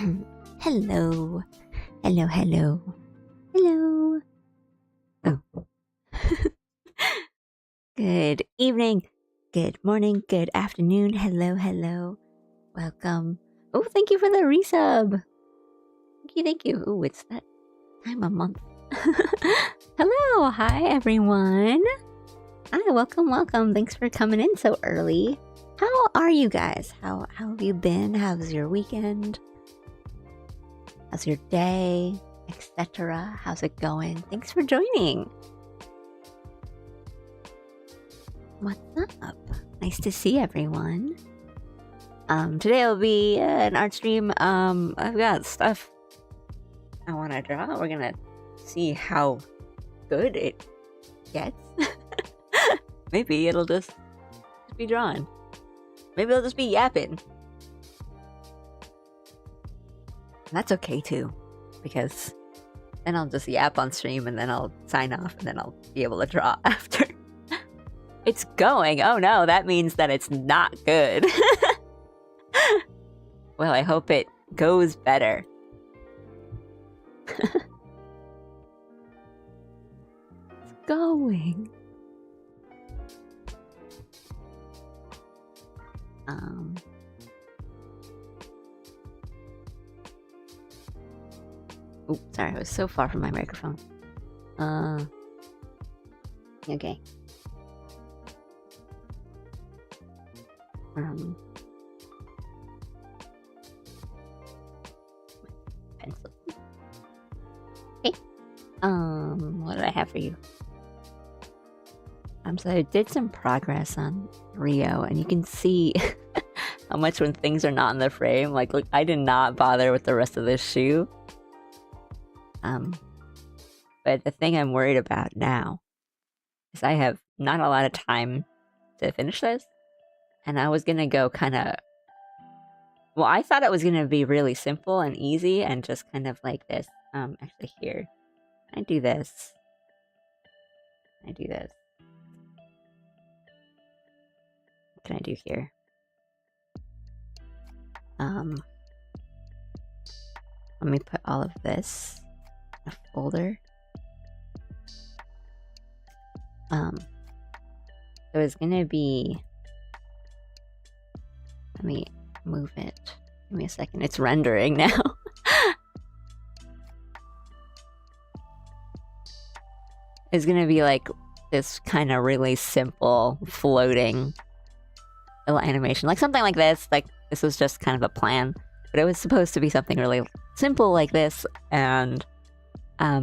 Hello. Hello, hello. Hello. Oh. Good evening, good morning, good afternoon. Hello, hello. Welcome. Oh, thank you for the resub. Thank you. Oh, it's that time of month. Hello. Hi, everyone. Hi, welcome, welcome. Thanks for coming in so early. How are you guys? How have you been? How's your weekend? How's your day? Etc. How's it going? Thanks for joining. What's up? Nice to see everyone. Today will be an art stream. I've got stuff I want to draw. We're gonna see how good it gets. Maybe it'll just be drawn. Maybe it'll just be yapping. That's okay too, because then I'll just yap on stream and then I'll sign off and then I'll be able to draw after. It's going. Oh no, that means that it's not good. Well, I hope it goes better. It's going. Oh, sorry, I was so far from my microphone. Okay. Pencil. Okay. What do I have for you? So I did some progress on Rio, and you can see how much when things are not in the frame. Like, look, I did not bother with the rest of this shoe. But the thing I'm worried about now is I have not a lot of time to finish this, and I was gonna go kind of. Well, I thought it was gonna be really simple and easy, and just kind of like this. Actually, here, I do this. I do this. What can I do here? Let me put all of this in a folder. It was gonna be. Let me move it. Give me a second. It's rendering now. It's gonna be like this kind of really simple floating little animation, like something like this. Like this was just kind of a plan, but it was supposed to be something really simple like this, and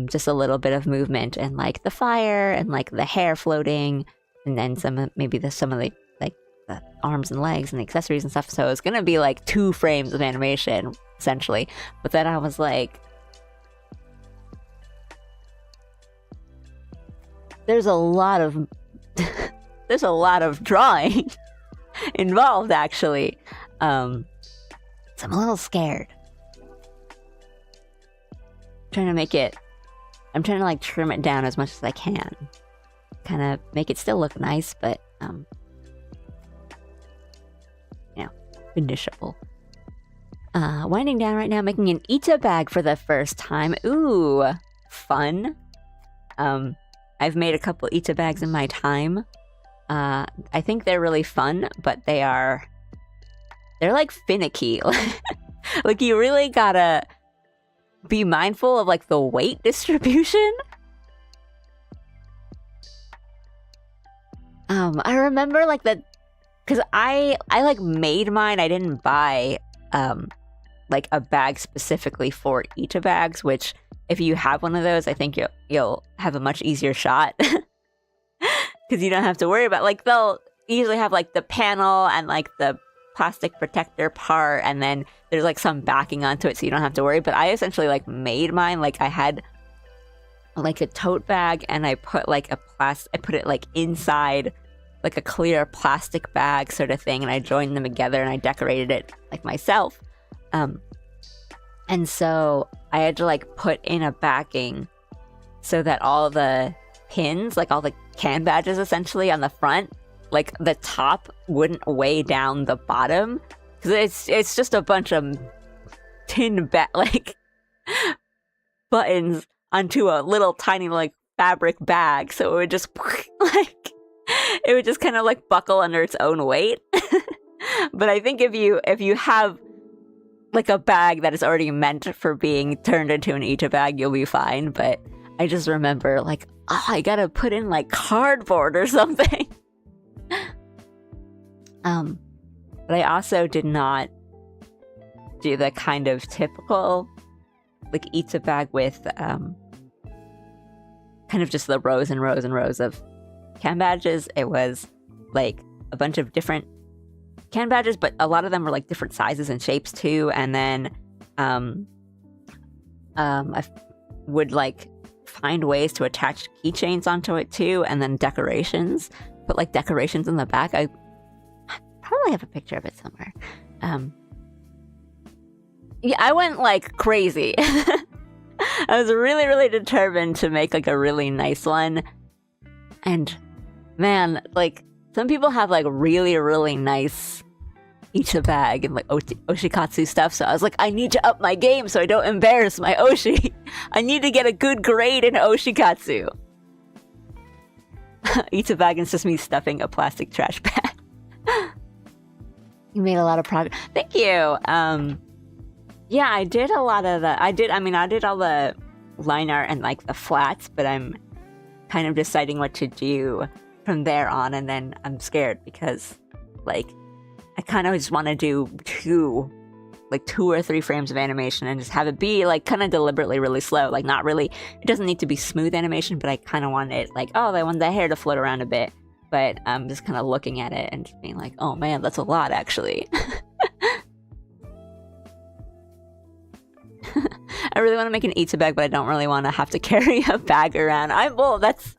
just a little bit of movement and like the fire and like the hair floating, and then some of the like the arms and legs and the accessories and stuff. So it's gonna be like 2 frames of animation essentially. But then I was like, there's a lot of drawing involved actually. So I'm a little scared. I'm trying to like trim it down as much as I can. Kind of make it still look nice, but finishable. Winding down right now, making an Ita bag for the first time. Ooh, fun. I've made a couple Ita bags in my time. I think they're really fun, but they're like finicky. Like you really gotta be mindful of like the weight distribution. I remember like that because I like made mine. I didn't buy like a bag specifically for Ita bags, which if you have one of those, I think you'll have a much easier shot. Because you don't have to worry about, like, they'll usually have like the panel and like the plastic protector part, and then there's like some backing onto it, so you don't have to worry. But I essentially like made mine. Like I had like a tote bag, and I put like I put it like inside like a clear plastic bag sort of thing, and I joined them together and I decorated it like myself. And so I had to like put in a backing so that all the pins, like all the can badges essentially on the front, like the top wouldn't weigh down the bottom, because it's just a bunch of tin like buttons onto a little tiny like fabric bag, so it would just like it would just kind of like buckle under its own weight. But I think if you have like a bag that is already meant for being turned into an Ita bag, you'll be fine. But I just remember like, oh, I gotta put in like cardboard or something. But I also did not do the kind of typical like Ita bag with kind of just the rows and rows and rows of can badges. It was like a bunch of different can badges, but a lot of them were like different sizes and shapes too. And then I would like find ways to attach keychains onto it too, and then decorations. Put like decorations in the back. I probably have a picture of it somewhere. Yeah, I went like crazy. I was really, really determined to make like a really nice one. And man, like some people have like really, really nice Ita bag and like Oshikatsu stuff. So I was like, I need to up my game so I don't embarrass my Oshi. I need to get a good grade in Oshikatsu. Ita bag is just me stuffing a plastic trash bag. You made a lot of progress. Thank you. Yeah, I did a lot of the. I did all the line art and like the flats, but I'm kind of deciding what to do from there on, and then I'm scared because like I kind of just want to do two or three frames of animation and just have it be like kind of deliberately really slow. Like not really, it doesn't need to be smooth animation, but I kind of want it like, oh, I want the hair to float around a bit. But I'm just kind of looking at it and just being like, oh man, that's a lot actually. I really want to make an Ita bag, but I don't really want to have to carry a bag around. That's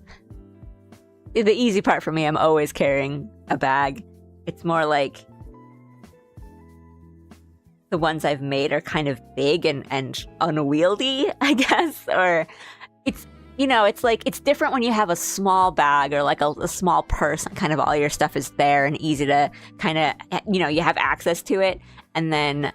the easy part for me. I'm always carrying a bag. It's more like the ones I've made are kind of big and unwieldy, I guess. Or it's, you know, it's like, it's different when you have a small bag or like a small purse and kind of all your stuff is there and easy to kind of, you know, you have access to it. And then,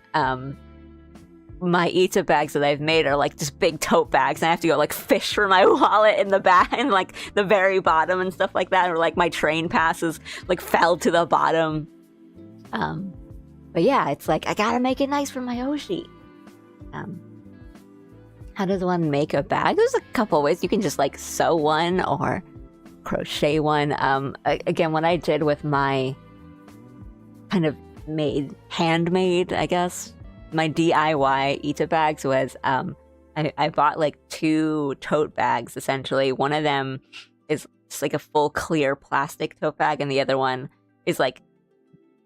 my Ita bags that I've made are like just big tote bags, and I have to go like fish for my wallet in the back and like the very bottom and stuff like that, or like my train passes like fell to the bottom. But yeah, it's like I gotta make it nice for my Oshi. How does one make a bag? There's a couple ways. You can just like sew one or crochet one. Again, what I did with my kind of handmade, I guess, my DIY Ita bags was I bought like 2 tote bags essentially. One of them is just like a full clear plastic tote bag, and the other one is like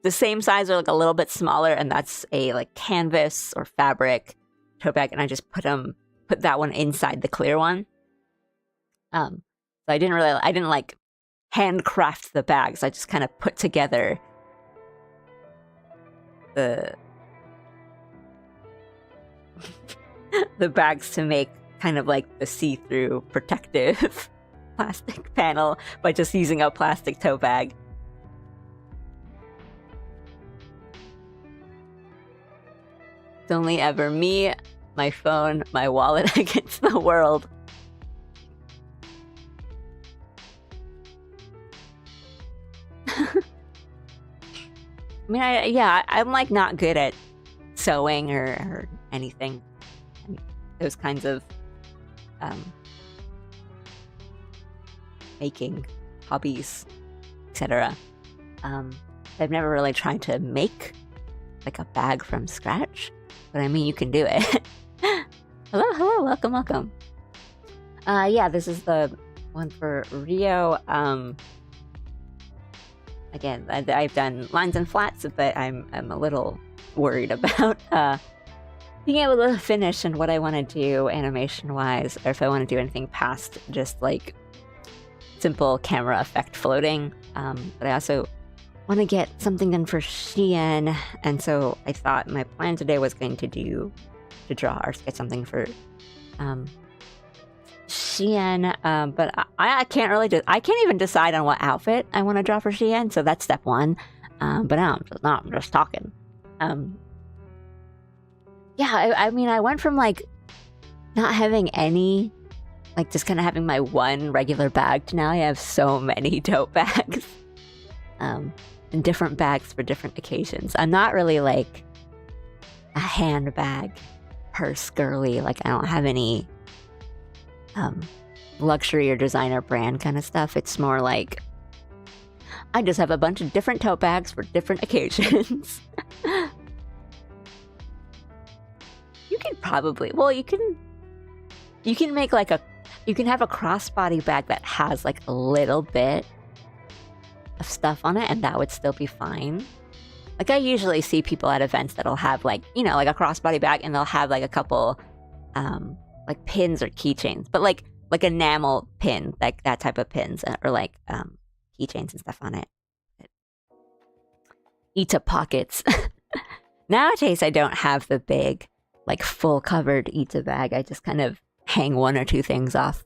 the same size or like a little bit smaller, and that's a like canvas or fabric tote bag, and I just put that one inside the clear one. So I didn't like handcraft the bags. I just kind of put together the bags to make kind of like the see-through protective plastic panel by just using a plastic tote bag. It's only ever me, my phone, my wallet against the world. I mean, I'm like not good at sewing or anything, and those kinds of making hobbies, etc. I've never really tried to make like a bag from scratch, but I mean, you can do it. Hello, welcome. Yeah, this is the one for Rio. Again, I've done lines and flats, but I'm a little worried about being able to finish and what I want to do animation-wise, or if I want to do anything past just like simple camera effect floating. But I also want to get something done for Shein, and so I thought my plan today was going to draw or sketch something for Shein, but I can't really I can't even decide on what outfit I want to draw for Shein, so that's step one. But now I'm just talking. yeah, I mean, I went from like not having any, like just kind of having my one regular bag to now I have so many tote bags. And different bags for different occasions. I'm not really like a handbag purse girly. Like I don't have any luxury or designer brand kind of stuff. It's more like I just have a bunch of different tote bags for different occasions. You could probably, well, you can make like you can have a crossbody bag that has like a little bit of stuff on it, and that would still be fine. Like I usually see people at events that'll have like, you know, like a crossbody bag, and they'll have like a couple like pins or keychains, but like enamel pin, like that type of pins, or like keychains and stuff on it. Ita pockets. Nowadays I don't have the big like full covered Ita bag. I just kind of hang one or two things off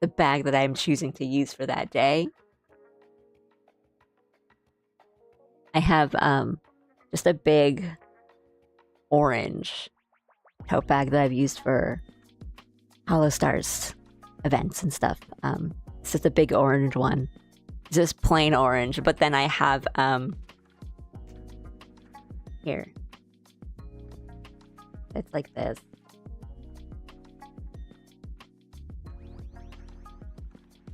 the bag that I'm choosing to use for that day. I have just a big orange tote bag that I've used for Hollow Stars events and stuff. It's just a big orange one. It's just plain orange. But then I have here. It's like this.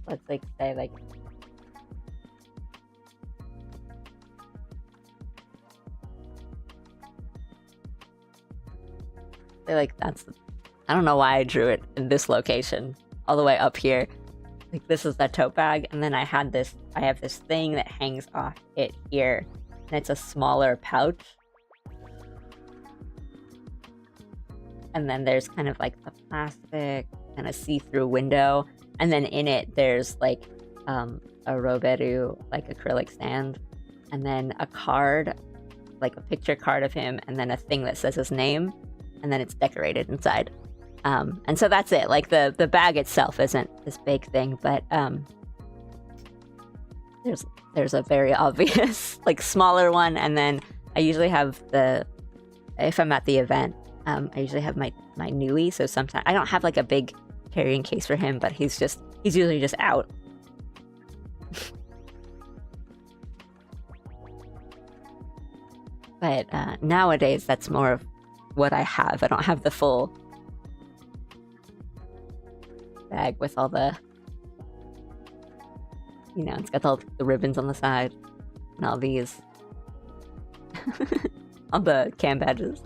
Let's like say like that's, I don't know why I drew it in this location all the way up here. Like this is the tote bag, and then I have this thing that hangs off it here, and it's a smaller pouch. And then there's kind of like the plastic kind of see-through window, and then in it there's like a Roberu like acrylic stand, and then a card, like a picture card of him, and then a thing that says his name, and then it's decorated inside. And so that's it. Like the bag itself isn't this big thing, but there's a very obvious like smaller one, and then I usually have if I'm at the event, I usually have my Nui. So sometimes I don't have like a big carrying case for him, but he's usually just out. But nowadays that's more of what I have. I don't have the full bag with all the, you know, it's got all the ribbons on the side and all these all the cam badges.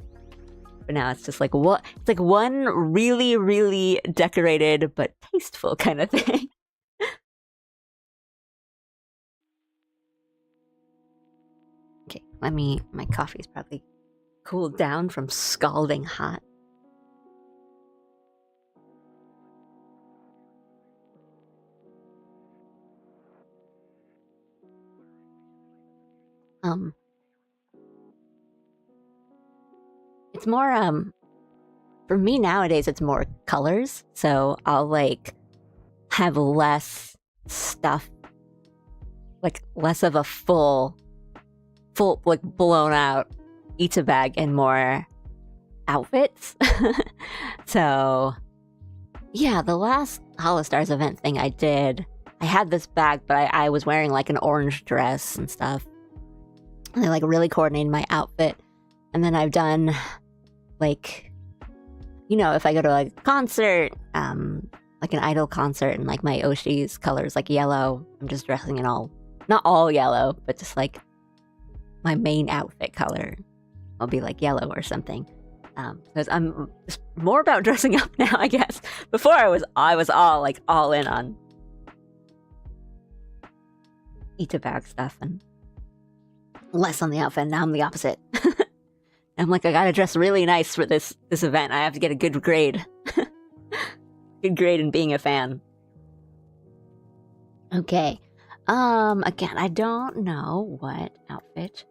But now it's just like what, it's like one really, really decorated but tasteful kind of thing. Okay, my coffee's probably cooled down from scalding hot. It's more for me nowadays it's more colors, so I'll like have less stuff, like less of a full like blown out Ita bag and more outfits. So yeah, the last Hollow Stars event thing I did, I had this bag, but I was wearing like an orange dress and stuff, and I like really coordinated my outfit. And then I've done like, you know, if I go to like a concert, like an idol concert, and like my Oshi's colors like yellow, I'm just dressing in all, not all yellow, but just like my main outfit color will be like yellow or something. Because I'm just more about dressing up now, I guess. Before I was all in on Ita bag stuff and less on the outfit. Now I'm the opposite. I'm like, I gotta dress really nice for this event. I have to get a good grade. Good grade in being a fan. Okay. Again, I don't know what outfit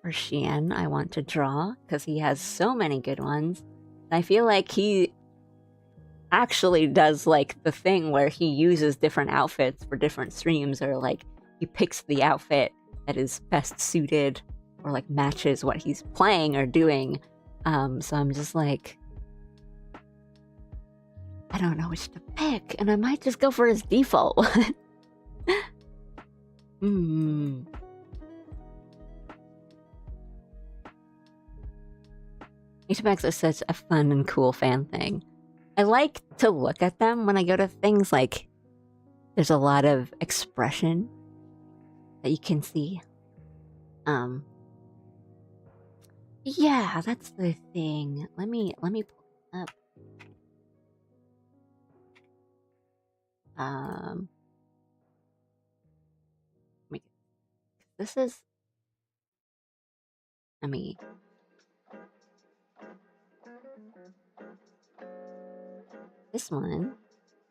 for Xian I want to draw, because he has so many good ones. I feel like he actually does like the thing where he uses different outfits for different streams, or like he picks the outfit that is best suited or like matches what he's playing or doing So I'm just like, I don't know which to pick, and I might just go for his default one. HBACs are such a fun and cool fan thing. I like to look at them when I go to things like there's a lot of expression that you can see. Yeah, that's the thing. Let me pull it up. This is, this one,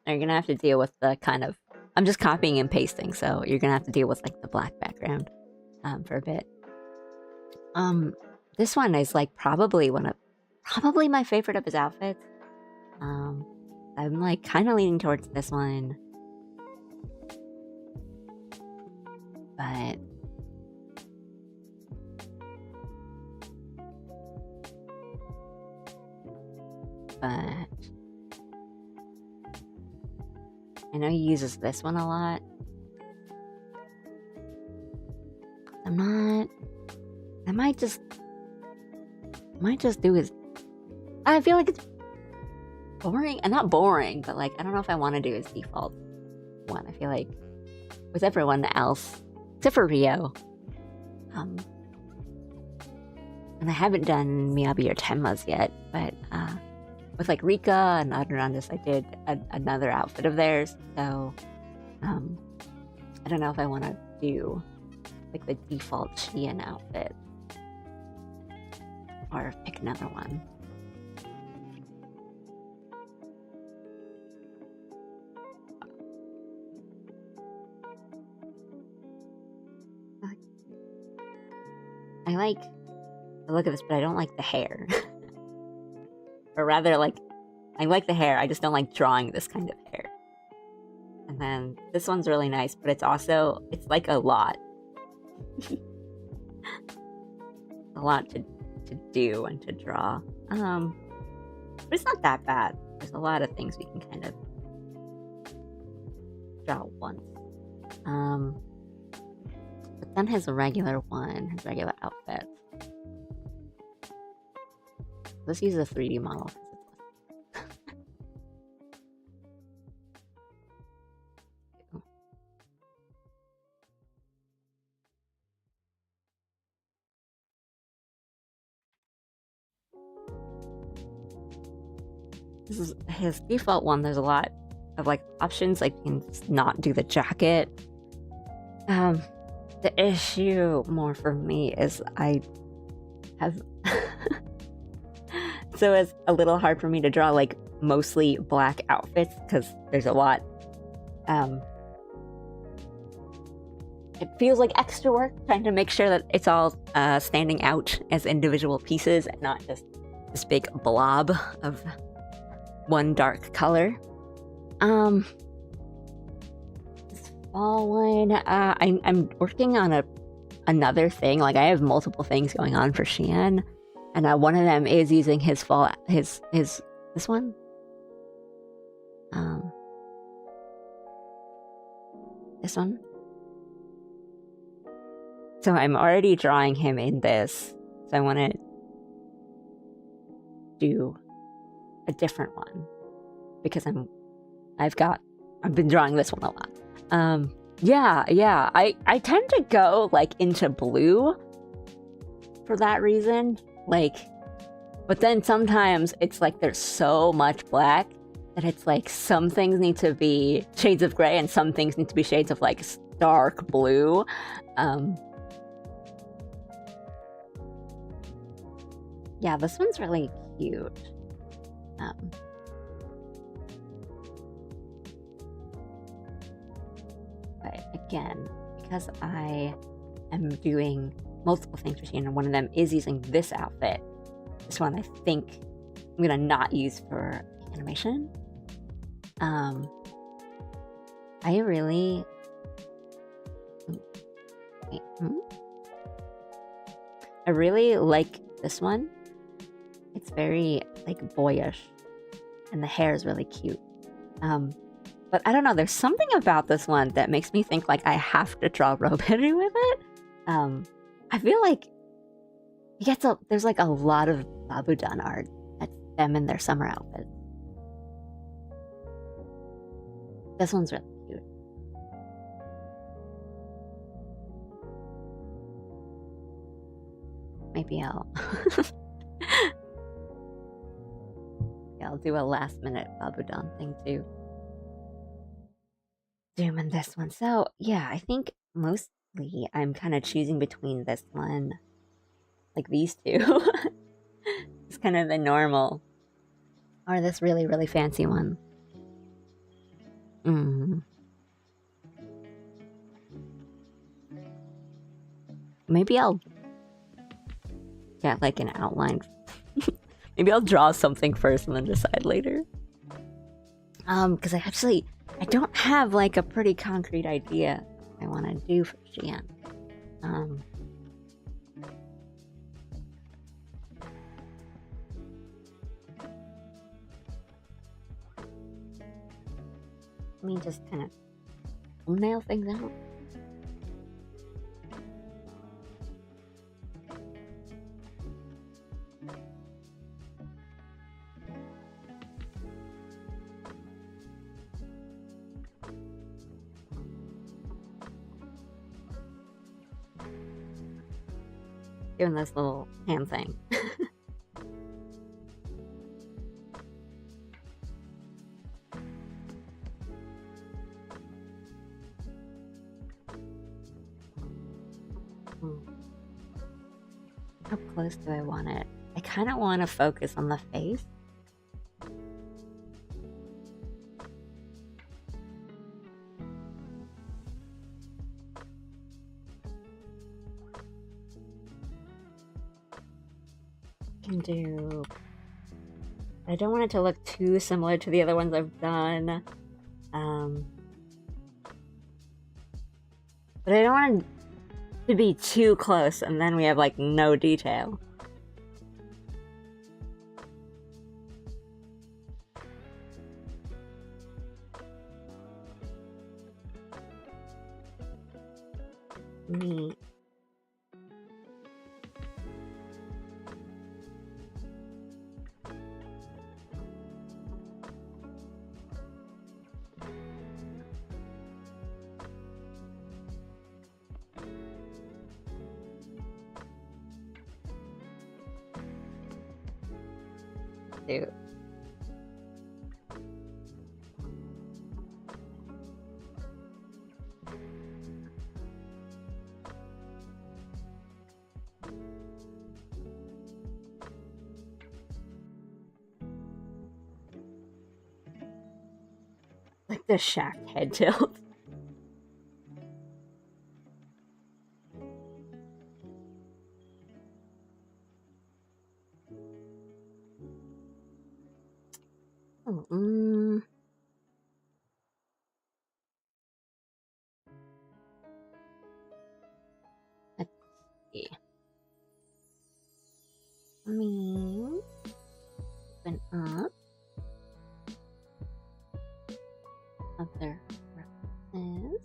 you're gonna have to deal with the kind of, I'm just copying and pasting, so you're gonna have to deal with like the black background for a bit. This one is like probably my favorite of his outfits. I'm like kind of leaning towards this one, but I know he uses this one a lot. I might just do his. I feel like it's boring, and not boring, but like I don't know if I want to do his default one. I feel like with everyone else, except for Rio, and I haven't done Miyabi or Tenma's yet, but with like Rika and Adorantis, I did another outfit of theirs, so I don't know if I want to do like the default Chien outfit or pick another one. I like the look of this, but I don't like the hair. Or rather, like, I like the hair, I just don't like drawing this kind of hair. And then this one's really nice, but it's also, it's like a lot. A lot to do and to draw. But it's not that bad. There's a lot of things we can kind of draw once. But then his regular outfit. Let's use a 3D model. This is his default one. There's a lot of like options. Like you can not do the jacket. The issue more for me is I have so it's a little hard for me to draw like mostly black outfits because there's a lot. It feels like extra work trying to make sure that it's all standing out as individual pieces and not just this big blob of one dark color. This fall one, I'm working on another thing. Like I have multiple things going on for Xian, and one of them is using his this one. This one. So I'm already drawing him in this. So I want to do a different one because I've been drawing this one a lot. Yeah. I tend to go like into blue for that reason. Like, but then sometimes it's like there's so much black that it's like some things need to be shades of gray and some things need to be shades of like dark blue. Yeah, this one's really cute. But again, because I am doing multiple things for Xian, and one of them is using this outfit. This one I think I'm gonna not use for animation. I really I really like this one. It's very like boyish, and the hair is really cute. But I don't know. There's something about this one that makes me think like I have to draw Robin with it. I feel like there's like a lot of Babudan art. That's them in their summer outfits. This one's really cute. Maybe I'll yeah, I'll do a last minute Babudan thing too. Zoom in this one. So yeah, I think mostly I'm kind of choosing between this one, like these two. It's kind of the normal, or this really, really fancy one. Maybe I'll get like an outline. Maybe I'll draw something first and then decide later. Because I don't have like a pretty concrete idea I want to do for Gian. Let me just kind of thumbnail things out. Doing this little hand thing. How close do I want it? I kind of want to focus on the face. Can do. I don't want it to look too similar to the other ones I've done. But I don't want it to be too close and then we have like no detail. Neat. Dude. Like the shaft head tilt. Let's see. Let me open up other references.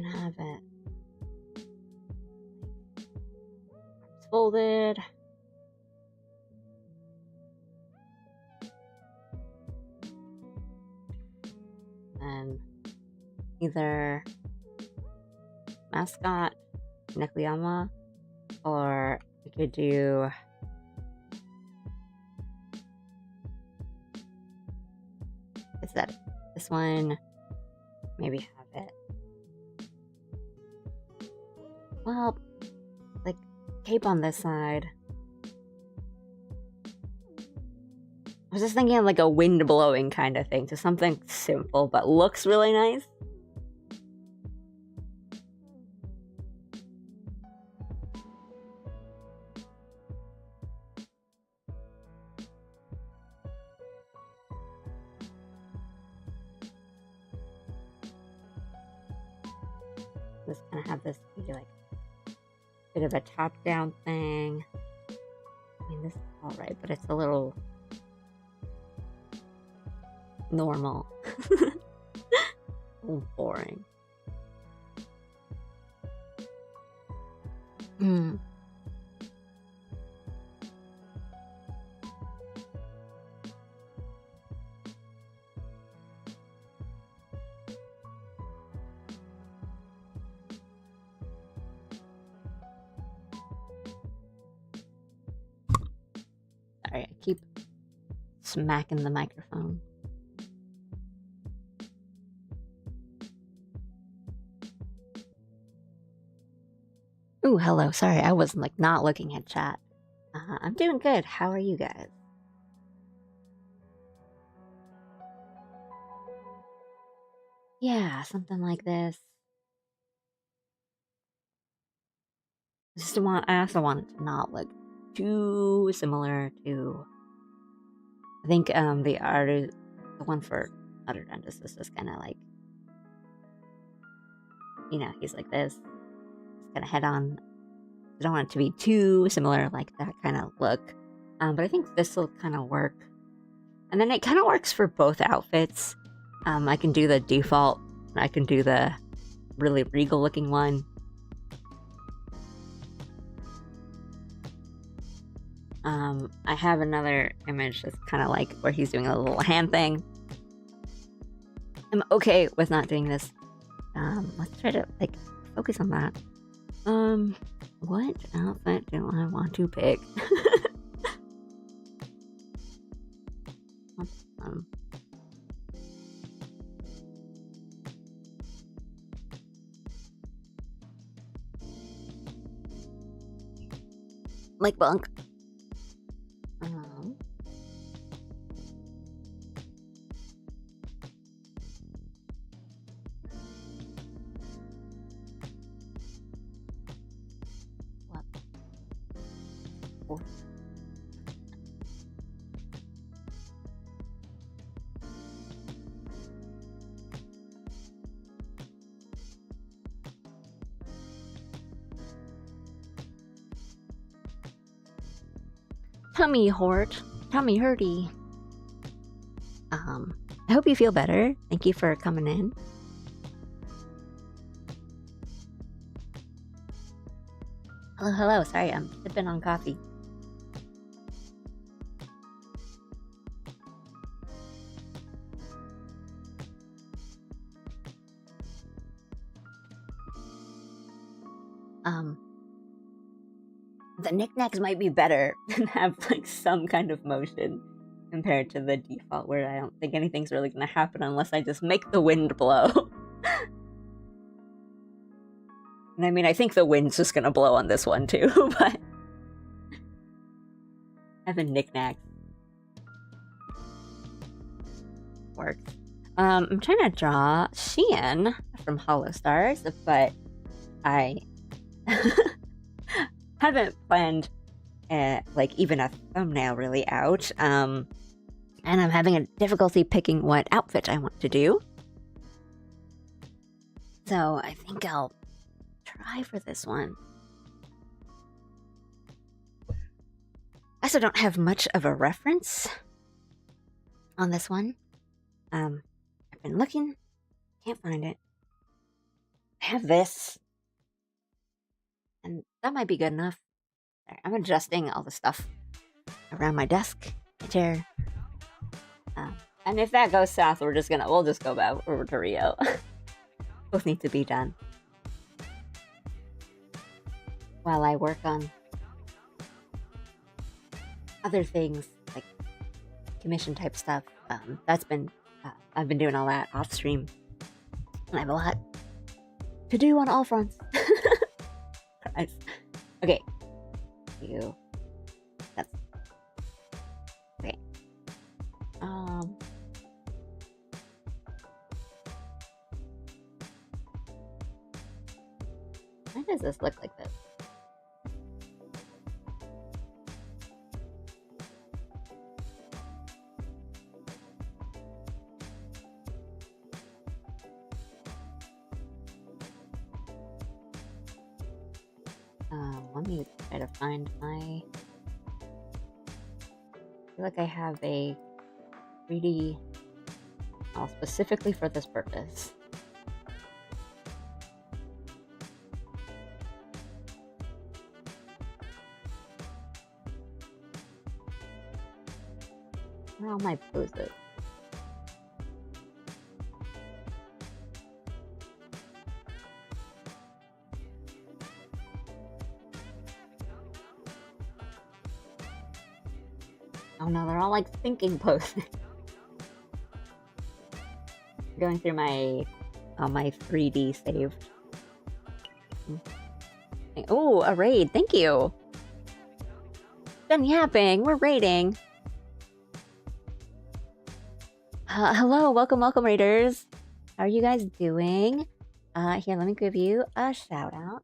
can have it folded. And either mascot, Nekuyama, or we could do is that this one? Maybe have it. Well, like cape on this side. I was just thinking of like a wind blowing kind of thing, so something simple but looks really nice. Just kind of have this be like a bit of a top-down thing. I mean, this is all right, but it's a little normal. A little boring. Sorry, I keep smacking the microphone. Ooh, hello. Sorry, I was like not looking at chat. I'm doing good. How are you guys? Yeah, something like this. I also want it to not look too similar to. I think the one for Utter Dentist is just kind of like, you know, he's like this. He's kind of head on. I don't want it to be too similar, like that kind of look. But I think this will kind of work. And then it kind of works for both outfits. I can do the default. I can do the really regal looking one. I have another image that's kind of like where he's doing a little hand thing. I'm okay with not doing this. Let's try to like focus on that. What outfit do I want to pick? Like bunk. Tummy hurty. I hope you feel better. Thank you for coming in. Hello. Sorry, I'm sipping on coffee. The knickknacks might be better and have like some kind of motion compared to the default, where I don't think anything's really gonna happen unless I just make the wind blow. And I mean, I think the wind's just gonna blow on this one too, but having knickknacks works. I'm trying to draw Xian from Hollow Stars, but I haven't planned like even a thumbnail really out. And I'm having a difficulty picking what outfit I want to do. So I think I'll try for this one. I also don't have much of a reference on this one. I've been looking, can't find it. I have this. And that might be good enough. I'm adjusting all the stuff around my desk, my chair. And if that goes south, we'll just go back over to Rio. Both need to be done. While I work on other things, like commission type stuff. I've been doing all that off stream. And I have a lot to do on all fronts. Okay. That's okay. Why does this look like this? Let me try to find my... I feel like I have a 3D all specifically for this purpose. Where are all my poses? Oh no, they're all like thinking poses. Going through my 3D saved. Oh, a raid, thank you. Done yapping, we're raiding. Hello, welcome raiders. How are you guys doing? Here, let me give you a shout out.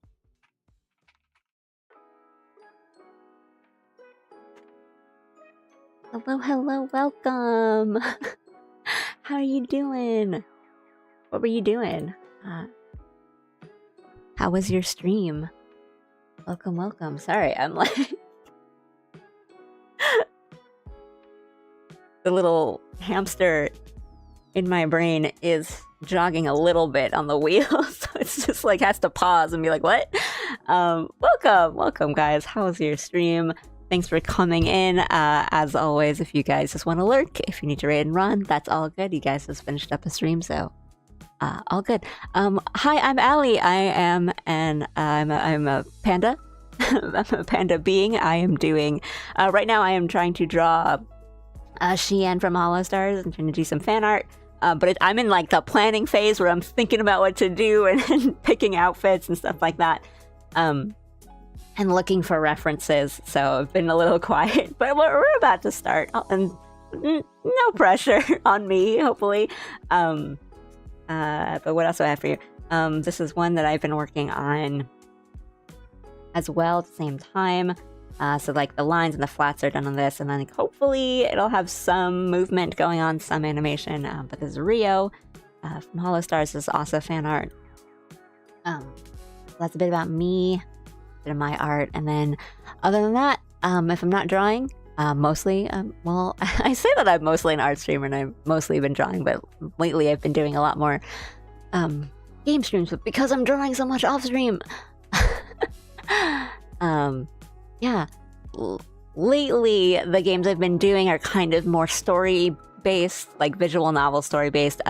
Hello, welcome. How are you doing? What were you doing? How was your stream? Welcome. Sorry, I'm like... The little hamster in my brain is jogging a little bit on the wheel, so it's just like has to pause and be like, what? Welcome guys. How was your stream? Thanks for coming in. As always, if you guys just want to lurk, if you need to raid and run, that's all good. You guys just finished up a stream, so all good. Hi, I'm Allie. I'm a panda. I'm a panda being. I am doing right now. I am trying to draw Chillhop from Hollow Stars. I'm trying to do some fan art. But I'm in like the planning phase where I'm thinking about what to do and picking outfits and stuff like that. And looking for references, so I've been a little quiet, but we're about to start, and no pressure on me, hopefully. But what else do I have for you? This is one that I've been working on as well at the same time. So like the lines and the flats are done on this, and then like, hopefully it'll have some movement going on, some animation. But this is Rio from Hollow Stars. This is also fan art. That's a bit about me. Bit of my art, and then other than that, if I'm not drawing, mostly well, I say that I'm mostly an art streamer and I've mostly been drawing, but lately I've been doing a lot more game streams, but because I'm drawing so much off stream. Yeah, lately the games I've been doing are kind of more story based, like visual novel story based.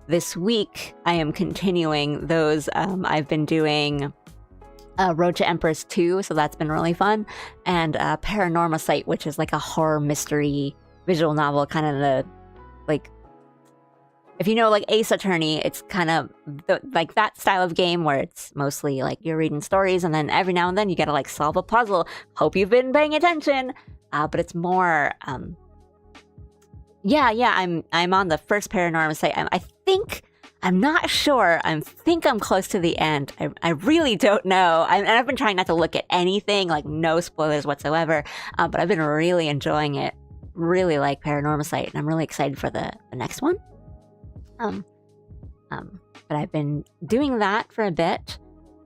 This week I am continuing those. I've been doing Road to Empress 2, so that's been really fun, and Paranormal Site, which is like a horror mystery visual novel, kind of the, like, if you know like Ace Attorney, it's kind of like that style of game where it's mostly like you're reading stories and then every now and then you gotta like solve a puzzle. Hope you've been paying attention. But it's more I'm on the first Paranormal Site. I'm not sure. I think I'm close to the end. I really don't know. I've been trying not to look at anything, like no spoilers whatsoever. But I've been really enjoying it. Really like Paranormal Site, and I'm really excited for the next one. But I've been doing that for a bit.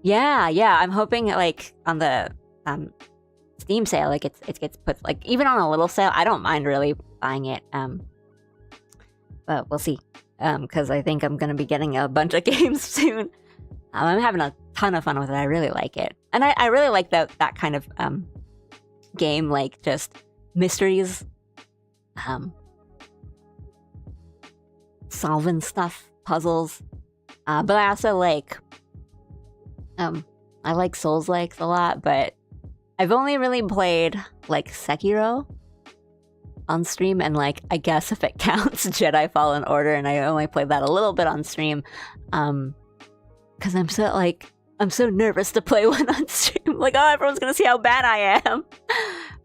Yeah. I'm hoping like on the Steam sale, like it gets put, like even on a little sale. I don't mind really buying it. But we'll see. Because I think I'm going to be getting a bunch of games soon. I'm having a ton of fun with it. I really like it. And I really like that kind of game, like just mysteries, solving stuff, puzzles. But I also like I like Souls-likes a lot, but I've only really played like Sekiro on stream, and like I guess if it counts, Jedi Fallen Order, and I only played that a little bit on stream. Because I'm so nervous to play one on stream. Like, oh, everyone's gonna see how bad I am.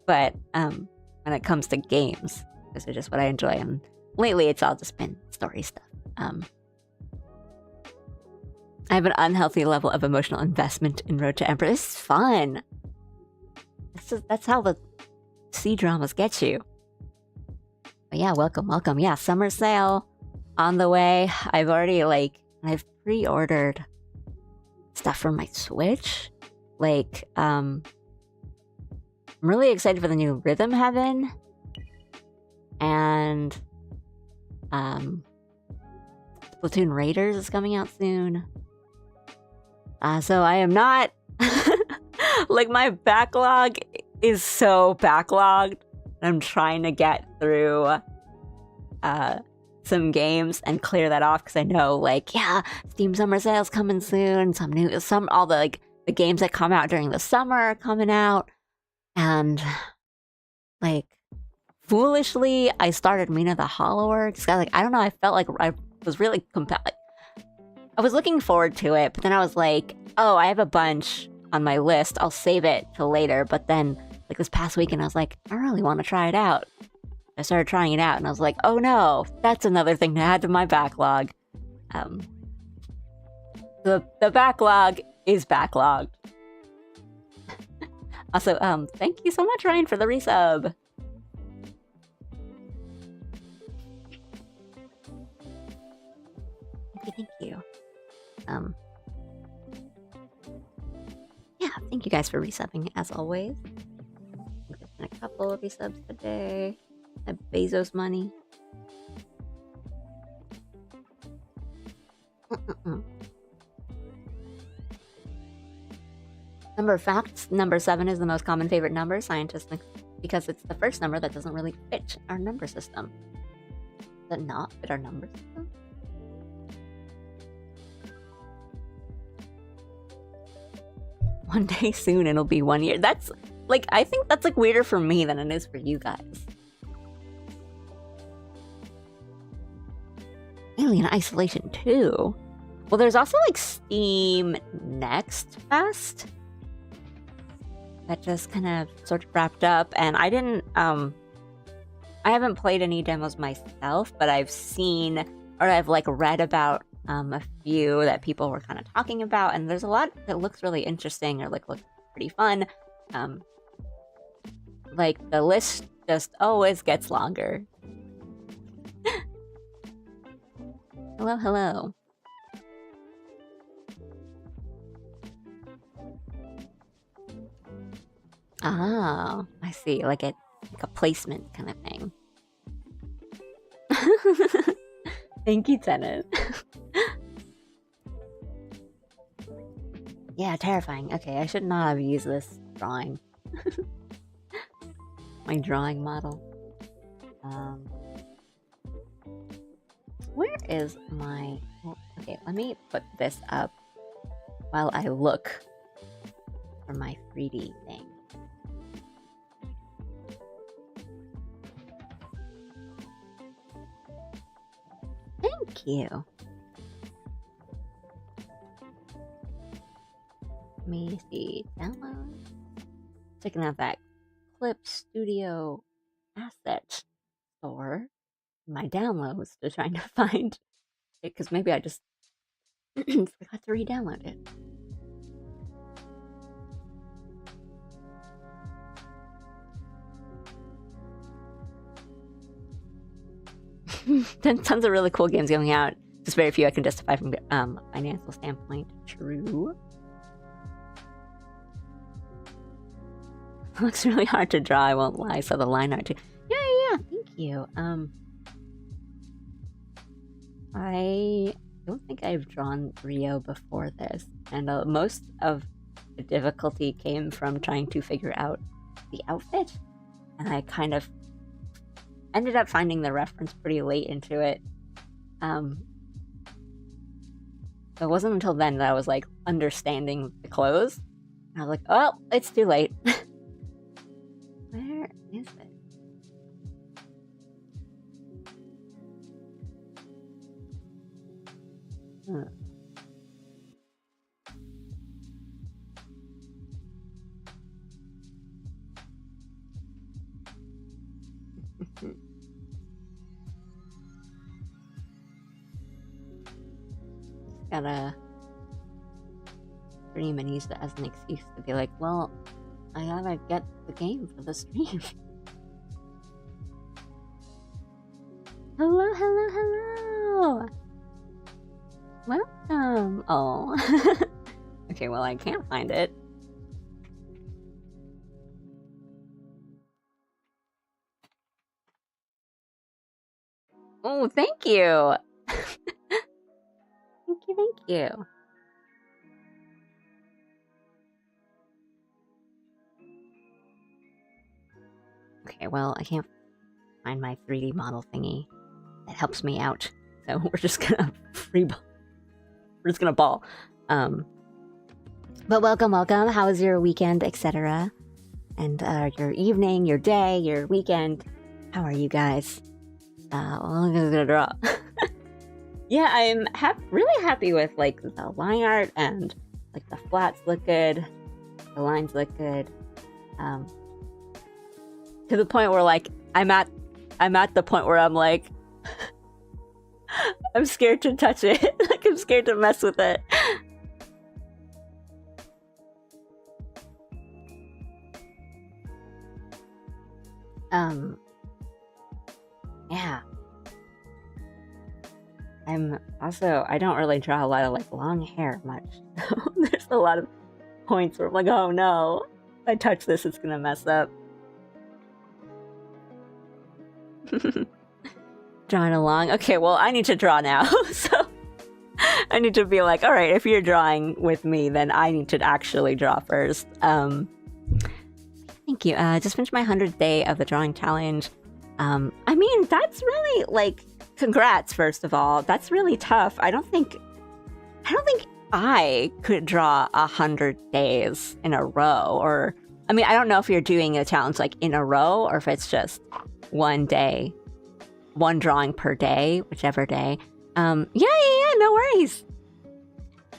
But when it comes to games, this is just what I enjoy. And lately, it's all just been story stuff. I have an unhealthy level of emotional investment in Road to Emperor. This is fun. That's how the C-dramas get you. But yeah, welcome. Yeah, summer sale on the way. I've pre-ordered stuff for my Switch. Like, I'm really excited for the new Rhythm Heaven. And Splatoon Raiders is coming out soon. So I am not like, my backlog is so backlogged. I'm trying to get through some games and clear that off, because I know, like, yeah, Steam Summer Sale's coming soon. All the games that come out during the summer are coming out. And like, foolishly, I started Mina the Hollower. Just like, I don't know, I felt like I was really compelled. I was looking forward to it, but then I was like, oh, I have a bunch on my list. I'll save it till later. But then, like, this past weekend, I was like, I really want to try it out. I started trying it out, and I was like, oh no, that's another thing to add to my backlog. The backlog is backlogged. Also, thank you so much, Ryan, for the resub. Thank you. Yeah, thank you guys for resubbing, as always. There's been a couple of resubs today. That Bezos money. Number of facts. Number 7 is the most common favorite number. Scientists think because it's the first number that doesn't really fit our number system. Does it not fit our number system? One day soon it'll be 1 year. That's like, I think that's like weirder for me than it is for you guys. Alien Isolation 2. Well, there's also like Steam Next Fest that just kind of sort of wrapped up, and I haven't played any demos myself, but I've seen, or I've like read about a few that people were kind of talking about, and there's a lot that looks really interesting, or like looks pretty fun. Like, the list just always gets longer. Hello. Oh, I see. Like a placement kind of thing. Thank you, Tenet. Yeah, terrifying. Okay, I should not have used this drawing. My drawing model. Where is my... Okay, let me put this up while I look for my 3D thing. Thank you. Let me see. Download. Checking out that Clip Studio asset store. My downloads, to trying to find it, because maybe I just forgot to re-download it. Tons of really cool games coming out. Just very few I can justify from a financial standpoint. True. Looks really hard to draw, I won't lie. So the line art too. Yeah, thank you. don't think I've drawn Rio before this, and most of the difficulty came from trying to figure out the outfit, and I kind of ended up finding the reference pretty late into it. So it wasn't until then that I was like understanding the clothes. I was like, oh, it's too late. Where is it? Gotta stream and use it as an excuse to be like, well, I gotta get the game for the stream. Hello, hello, hello! Welcome! Oh. Okay, well, I can't find it. Oh, thank you! Thank you. Okay, well, I can't find my 3D model thingy that helps me out, so we're just gonna freeball. We're just gonna ball. But welcome. How was your weekend, etc.? And your evening, your day, your weekend. How are you guys? Well, I'm gonna draw. Yeah, I'm really happy with like the line art, and like the flats look good, the lines look good. To the point where like I'm at the point where I'm like I'm scared to touch it. Like I'm scared to mess with it. Yeah. I don't really draw a lot of like long hair much. So there's a lot of points where I'm like, oh no, if I touch this, it's gonna mess up. Drawing along. Okay, well, I need to draw now. So I need to be like, all right, if you're drawing with me, then I need to actually draw first. Thank you. Just finished my 100th day of the drawing challenge. I mean, that's really like, congrats, first of all. That's really tough. I don't think I could draw 100 days in a row. Or, I mean, I don't know if you're doing a challenge like in a row or if it's just one day, one drawing per day, whichever day. Yeah, no worries.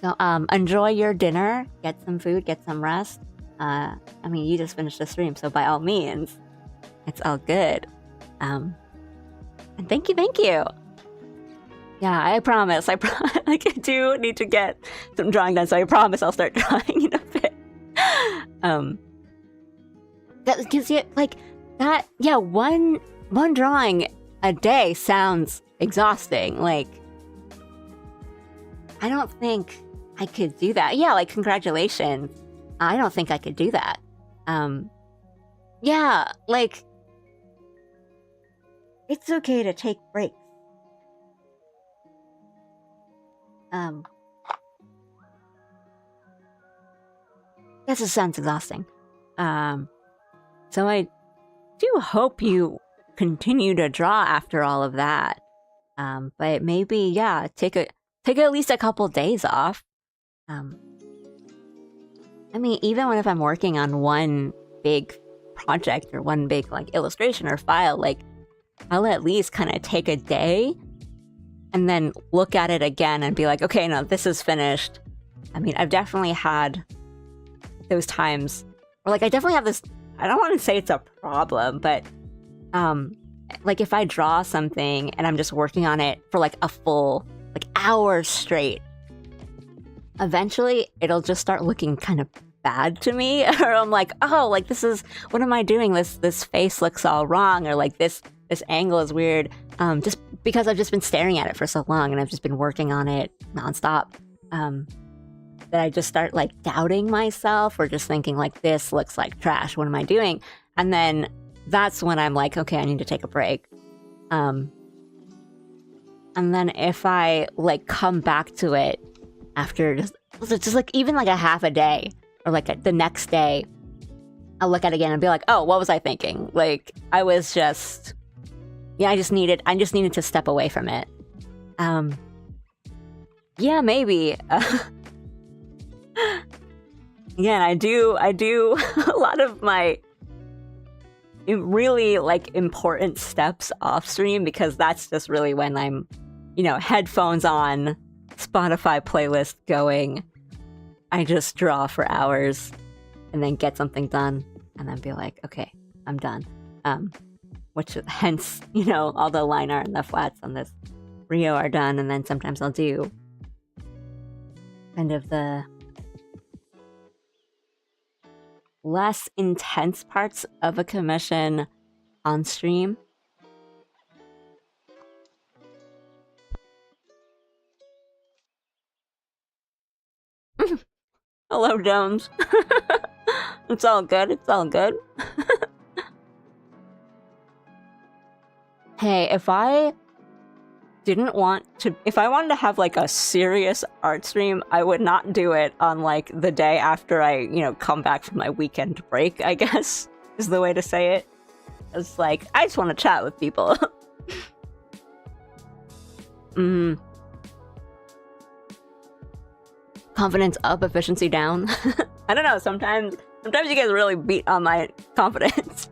So, enjoy your dinner, get some food, get some rest. I mean, you just finished the stream, so by all means, it's all good. And thank you. Yeah, I promise. Like, I do need to get some drawing done, so I promise I'll start drawing in a bit. Because like that, yeah, one drawing a day sounds exhausting. Like, I don't think I could do that. Yeah, like, congratulations. I don't think I could do that. Yeah, like, it's okay to take breaks. That just sounds exhausting. So I do hope you continue to draw after all of that. But maybe, yeah, take at least a couple days off. I mean, even if I'm working on one big project or one big like illustration or file, like I'll at least kind of take a day and then look at it again and be like, okay, no, this is finished. I mean, I've definitely had those times, or like I definitely have this, I don't want to say it's a problem, but like if I draw something and I'm just working on it for like a full like hours straight, eventually it'll just start looking kind of bad to me. Or I'm like, oh, like this is, what am I doing? This face looks all wrong, or like this angle is weird. Just because I've just been staring at it for so long and I've just been working on it nonstop. That I just start like doubting myself or just thinking like, this looks like trash. What am I doing? And then that's when I'm like, okay, I need to take a break. And then if I like come back to it after just like even like a half a day or like the next day, I'll look at it again and be like, oh, what was I thinking? Like I was just, yeah, I just needed to step away from it. Yeah, maybe. Again, I do a lot of my really like important steps off stream because that's just really when I'm, you know, headphones on, Spotify playlist going. I just draw for hours and then get something done and then be like, okay, I'm done. Which hence, you know, all the line art and the flats on this Rio are done, and then sometimes I'll do kind of the less intense parts of a commission on stream. Hello, Jones. It's all good. It's all good. Hey, if I wanted to have like a serious art stream, I would not do it on like the day after I, you know, come back from my weekend break, I guess, is the way to say it. It's like, I just want to chat with people. Confidence up, efficiency down. I don't know, sometimes you guys really beat on my confidence.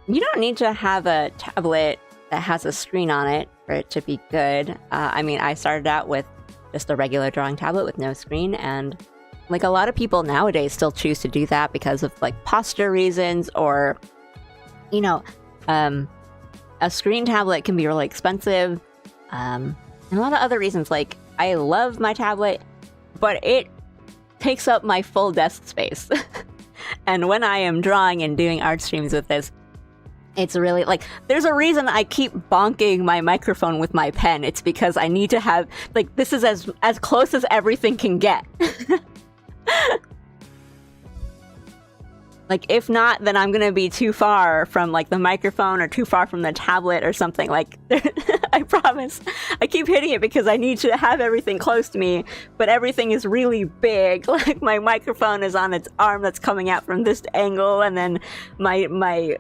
You don't need to have a tablet that has a screen on it for it to be good. I mean, I started out with just a regular drawing tablet with no screen, and like a lot of people nowadays still choose to do that because of like posture reasons, or, you know, a screen tablet can be really expensive, and a lot of other reasons. Like, I love my tablet, but it takes up my full desk space. And when I am drawing and doing art streams with this, it's really like, there's a reason I keep bonking my microphone with my pen. It's because I need to have, like, this is as close as everything can get. Like, if not, then I'm gonna be too far from like the microphone or too far from the tablet or something. Like, I promise. I keep hitting it because I need to have everything close to me, but everything is really big. Like, my microphone is on its arm that's coming out from this angle, and then my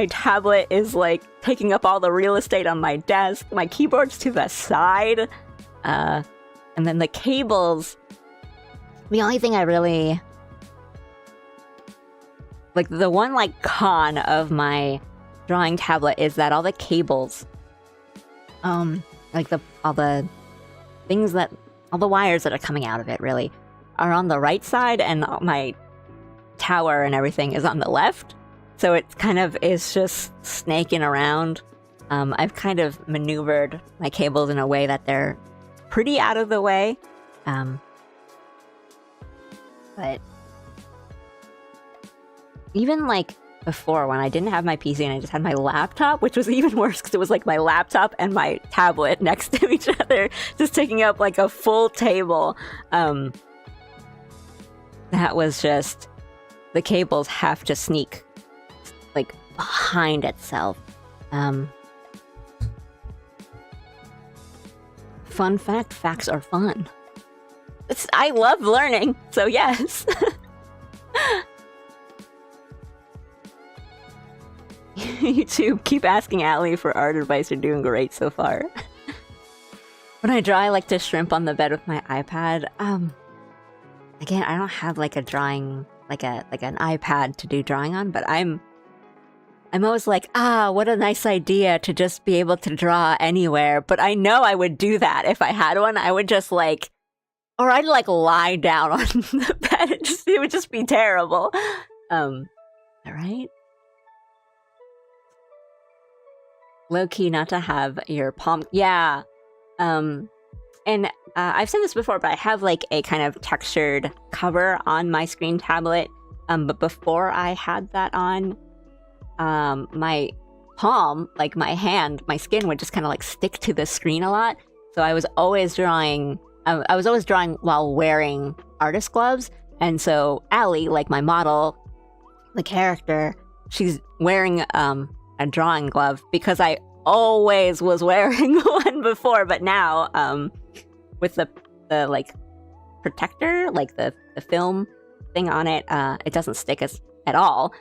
tablet is like taking up all the real estate on my desk. My keyboard's to the side, and then the cables. The only thing I really like, the one like con of my drawing tablet is that all the cables, like all the wires that are coming out of it really are on the right side, and my tower and everything is on the left. So it kind of is just snaking around. I've kind of maneuvered my cables in a way that they're pretty out of the way. But even like before, when I didn't have my PC and I just had my laptop, which was even worse because it was like my laptop and my tablet next to each other, just taking up like a full table. That was just, the cables have to sneak like behind itself. Fun fact, facts are fun. I love learning, so yes. YouTube, keep asking Allie for art advice. You're doing great so far. When I draw, I like to shrimp on the bed with my iPad. Again, I don't have like a drawing, like an iPad to do drawing on, but I'm always like, what a nice idea to just be able to draw anywhere. But I know I would do that if I had one. I would just like, or I'd like lie down on the bed. It would just be terrible. All right. Low key, not to have your palm. Yeah. And I've said this before, but I have like a kind of textured cover on my screen tablet. But before I had that on, my palm, like my hand, my skin would just kind of like stick to the screen a lot. So I was always drawing. I was always drawing while wearing artist gloves. And so Allie, like my model, the character, she's wearing a drawing glove because I always was wearing one before, but now with the like protector, like the film thing on it, it doesn't stick at all.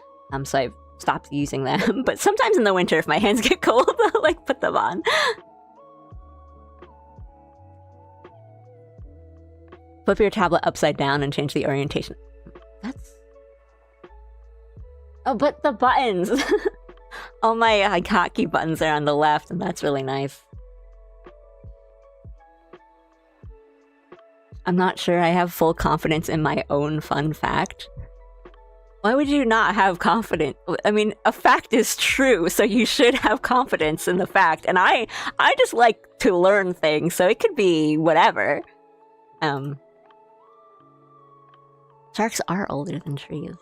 So I've stopped using them. But sometimes in the winter, if my hands get cold, I'll like put them on. Flip your tablet upside down and change the orientation. That's... Oh, but the buttons! All my hotkey buttons are on the left, and that's really nice. I'm not sure I have full confidence in my own fun fact. Why would you not have confidence? I mean, a fact is true, so you should have confidence in the fact. And I just like to learn things, so it could be whatever. Sharks are older than trees.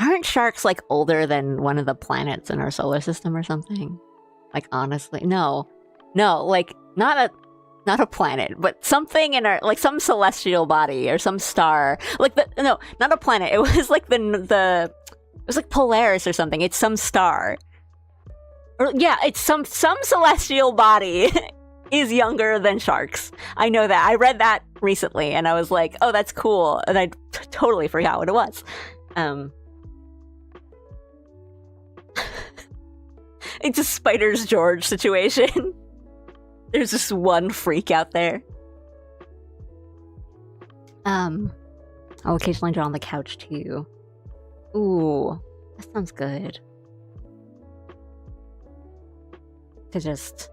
Aren't sharks, like, older than one of the planets in our solar system or something? Like, honestly? No. No, like, not a planet, but something in our, like, some celestial body or some star. Like, no, not a planet. It was, like, it was, like, Polaris or something. It's some star. Or, yeah, it's some celestial body is younger than sharks. I know that. I read that recently, and I was like, oh, that's cool. And I totally forgot what it was. It's a Spider's George situation. There's just one freak out there. I'll occasionally draw on the couch too. Ooh, that sounds good. To just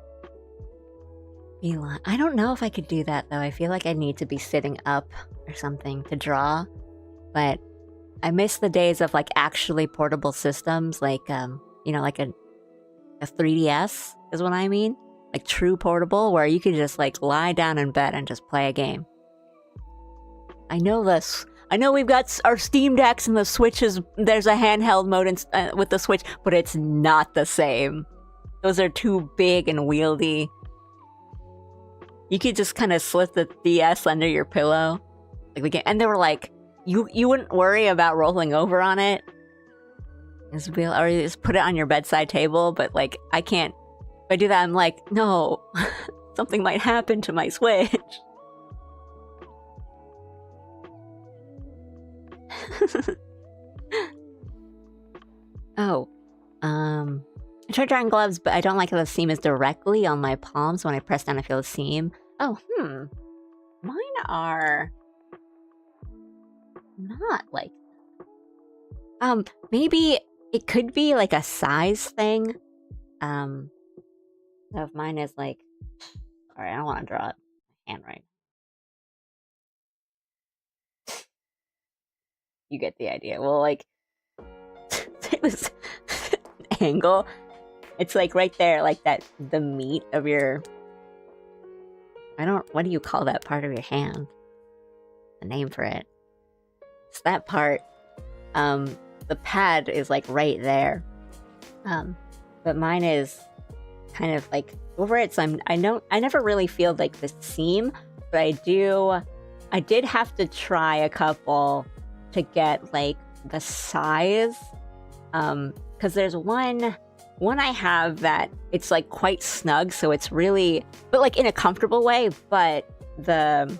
be like, I don't know if I could do that though. I feel like I need to be sitting up or something to draw. But I miss the days of like actually portable systems, like you know, like a 3DS is what I mean. Like true portable, where you could just like lie down in bed and just play a game. I know this. I know we've got our Steam Decks and the Switches. There's a handheld mode with the Switch, but it's not the same. Those are too big and wieldy. You could just kind of slip the DS under your pillow, like the game, and they were like, you wouldn't worry about rolling over on it. Or you just put it on your bedside table, but like I can't. If I do that, I'm like, no, something might happen to my Switch. Oh, I tried drawing gloves, but I don't like how the seam is directly on my palms. When I press down, I feel the seam. Oh, mine are not like. Maybe it could be like a size thing. So if mine is like, alright, I don't want to draw it handwriting. You get the idea. Well, like, this angle, it's like right there, like that, the meat of your, what do you call that part of your hand? The name for it. It's that part. The pad is like right there. But mine is kind of like over it, so I never really feel like the seam, but I did have to try a couple to get like the size, because there's one I have that it's like quite snug, so it's really, but like in a comfortable way, but the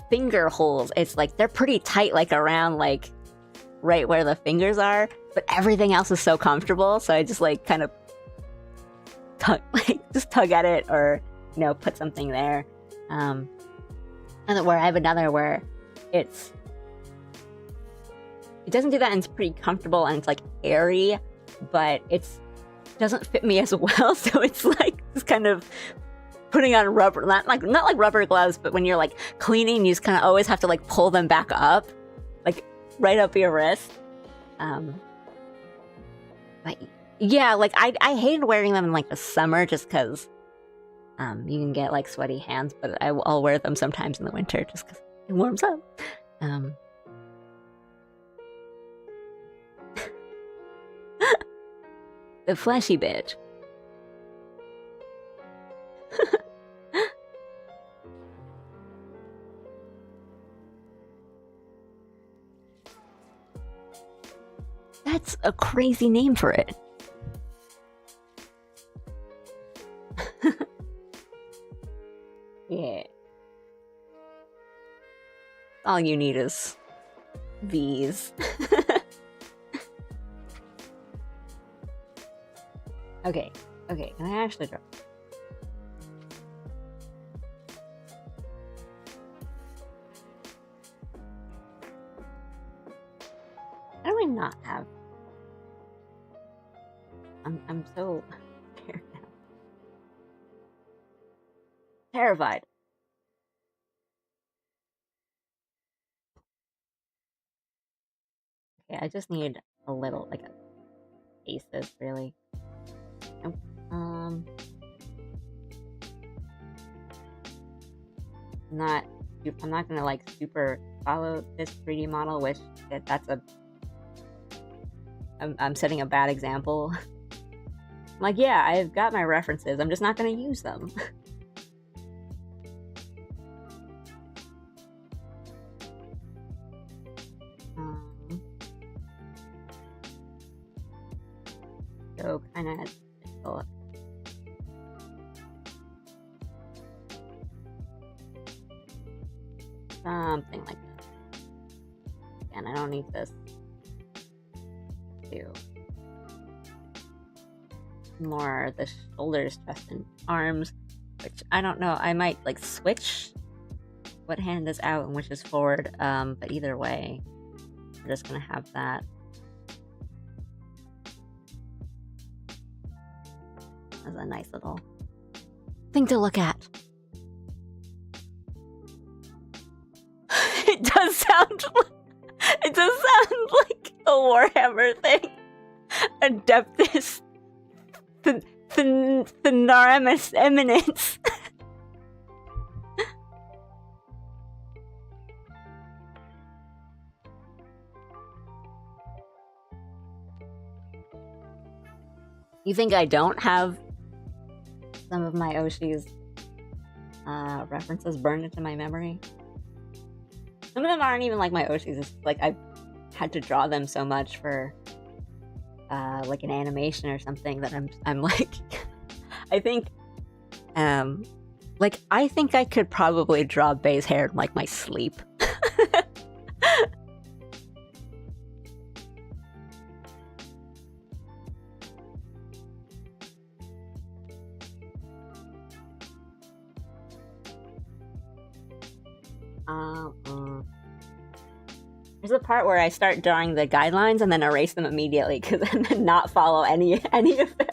finger holes, it's like they're pretty tight, like around like right where the fingers are, but everything else is so comfortable, so I just like kind of tug at it, or you know, put something there. And where I have another where it doesn't do that, and it's pretty comfortable and it's like airy, but it doesn't fit me as well, so it's like just kind of putting on rubber, not like rubber gloves, but when you're like cleaning, you just kind of always have to like pull them back up, like right up your wrist. But yeah, like I hated wearing them in like the summer just because you can get like sweaty hands, but I'll wear them sometimes in the winter just because it warms up. The fleshy bitch. That's a crazy name for it. Yeah. All you need is V's. Okay, can I actually draw? How do I not have? I'm so scared now. Terrified. Okay, I just need a little, like a basis, really. Nope. I'm not gonna like super follow this 3D model, which that's a. I'm setting a bad example. I'm like, yeah, I've got my references. I'm just not gonna use them. So kind of something like that. And I don't need this to more the shoulders, chest, and arms, which I don't know. I might like switch what hand is out and which is forward. But either way, we're just gonna have that. As a nice little thing to look at. It does sound like a Warhammer thing. Adeptus Thenaramus Eminence. You think I don't have some of my Oshi's references burned into my memory? Some of them aren't even like my Oshi's. It's like I've had to draw them so much for like an animation or something that I'm like I think I think I could probably draw Bay's hair in like my sleep. There's a part where I start drawing the guidelines and then erase them immediately because and then not follow any of it.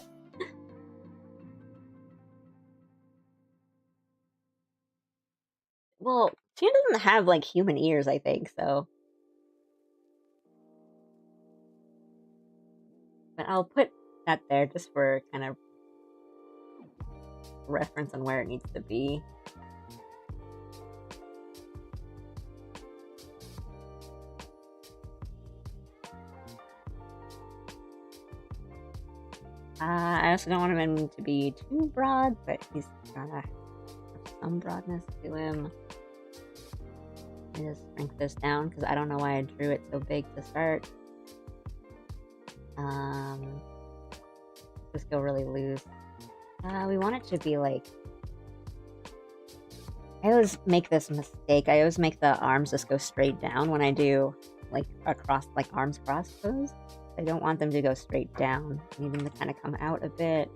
Well, she doesn't have like human ears, I think, so. But I'll put that there just for kind of reference on where it needs to be. I also don't want him to be too broad, but he's gotta have some broadness to him. I just shrink this down because I don't know why I drew it so big to start. Just go really loose. We want it to be like. I always make this mistake. I always make the arms just go straight down when I do like across, like arms cross pose. I don't want them to go straight down. I need them to kind of come out a bit.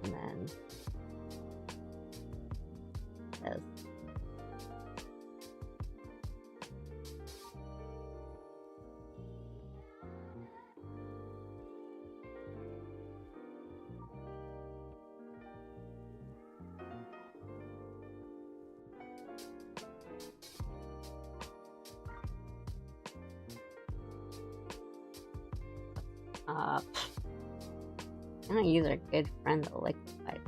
And then this. I'm gonna use our good friend, the liquid.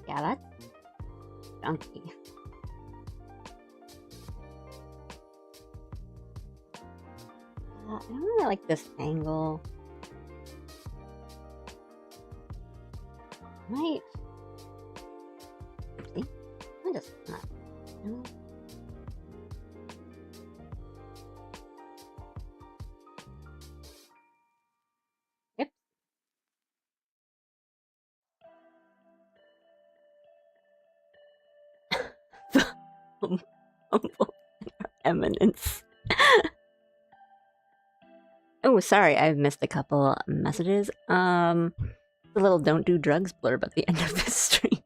Yeah, that's chunky. I don't really like this angle. Might. See? I just not. Humble eminence. Oh, sorry, I've missed a couple messages. The little don't do drugs blurb at the end of this stream.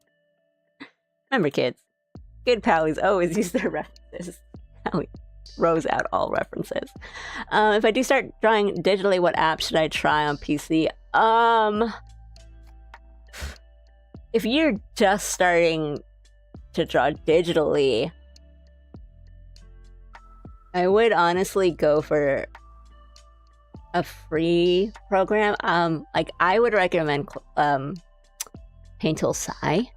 Remember, kids, good pallies always use their references. Pally throws out all references. If I do start drawing digitally, what app should I try on PC? If you're just starting to draw digitally, I would honestly go for a free program. Like I would recommend Paint Tool Sai.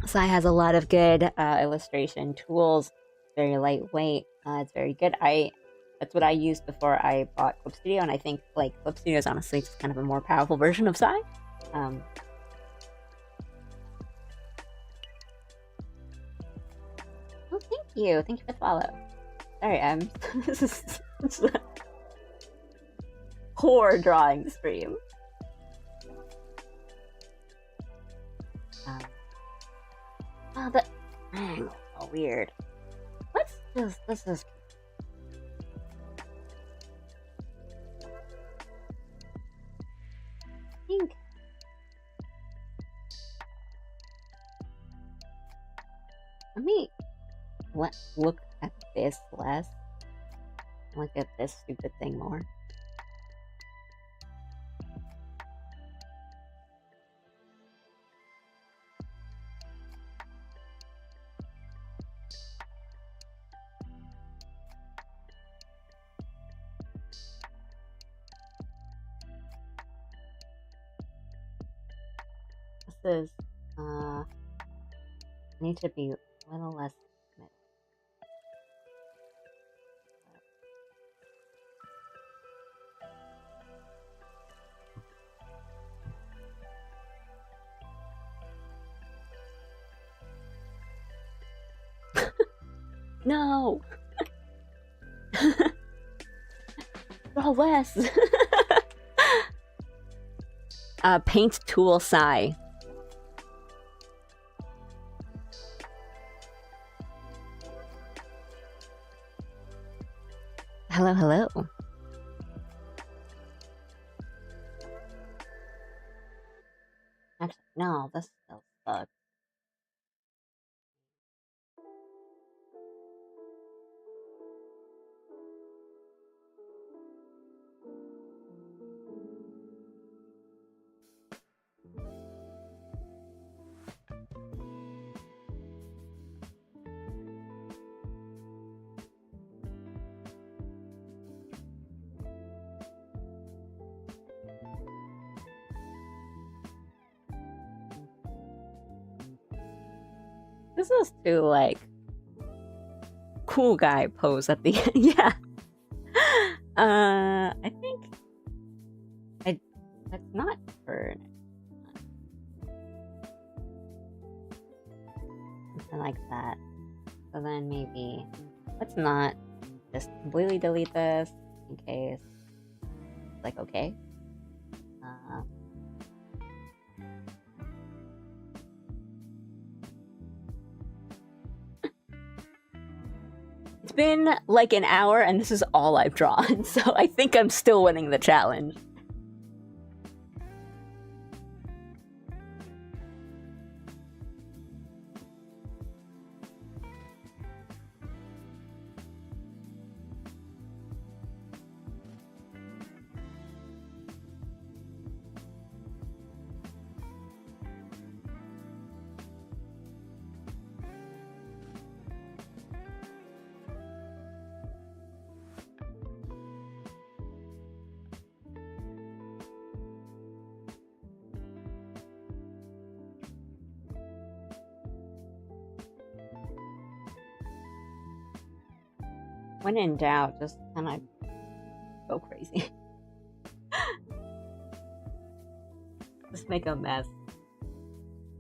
Sai has a lot of good illustration tools. Very lightweight. It's very good. That's what I used before I bought Clip Studio, and I think like Clip Studio is honestly just kind of a more powerful version of Sai. Oh, thank you. Thank you for the follow. Sorry, this is a poor drawing stream. Oh, the angle so weird. This is. I think. Let me look at this less. Look at this stupid thing more. This is I need to be a little less no. Draw less. Paint Tool Sai. Hello, hello. Actually, no, this still sucks. This is too, like, cool guy pose at the end. Yeah. I think that's not for something like that. So then maybe let's not just completely delete this in case it's like okay. It's been like an hour and this is all I've drawn, so I think I'm still winning the challenge. When in doubt, just kind of go crazy. Just make a mess.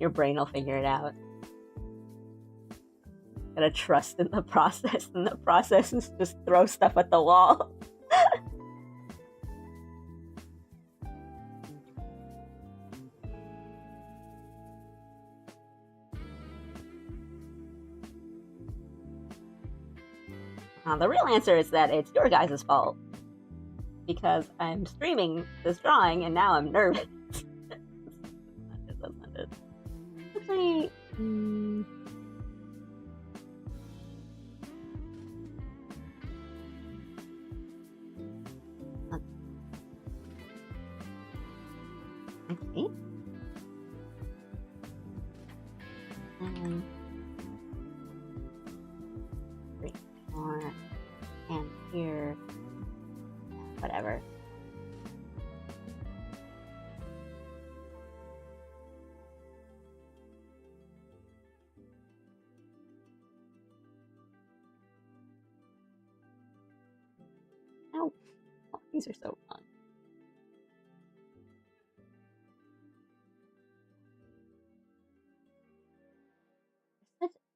Your brain will figure it out. Gotta trust in the process, and the process is just throw stuff at the wall. The real answer is that it's your guys' fault. Because I'm streaming this drawing and now I'm nervous. That's not it. Actually, let's see. And 3 more. And here. Whatever. No, oh, these are so wrong.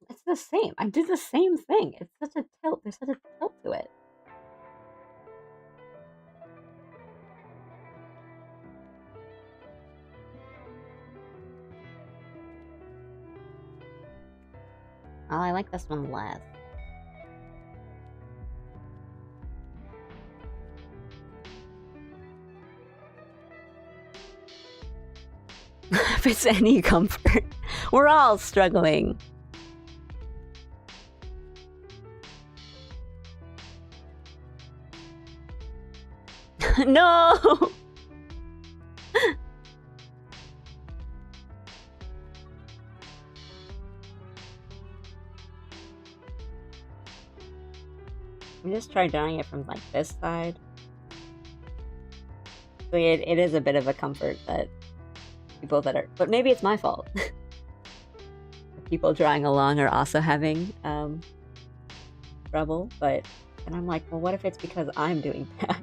It's the same. I did the same thing. It's such a tilt. There's such a tilt to it. Oh, I like this one less. If it's any comfort, we're all struggling. No! I'm just trying drawing it from like this side. So it is a bit of a comfort that people that are, but maybe it's my fault. People drawing along are also having trouble, but and I'm like, well, what if it's because I'm doing that?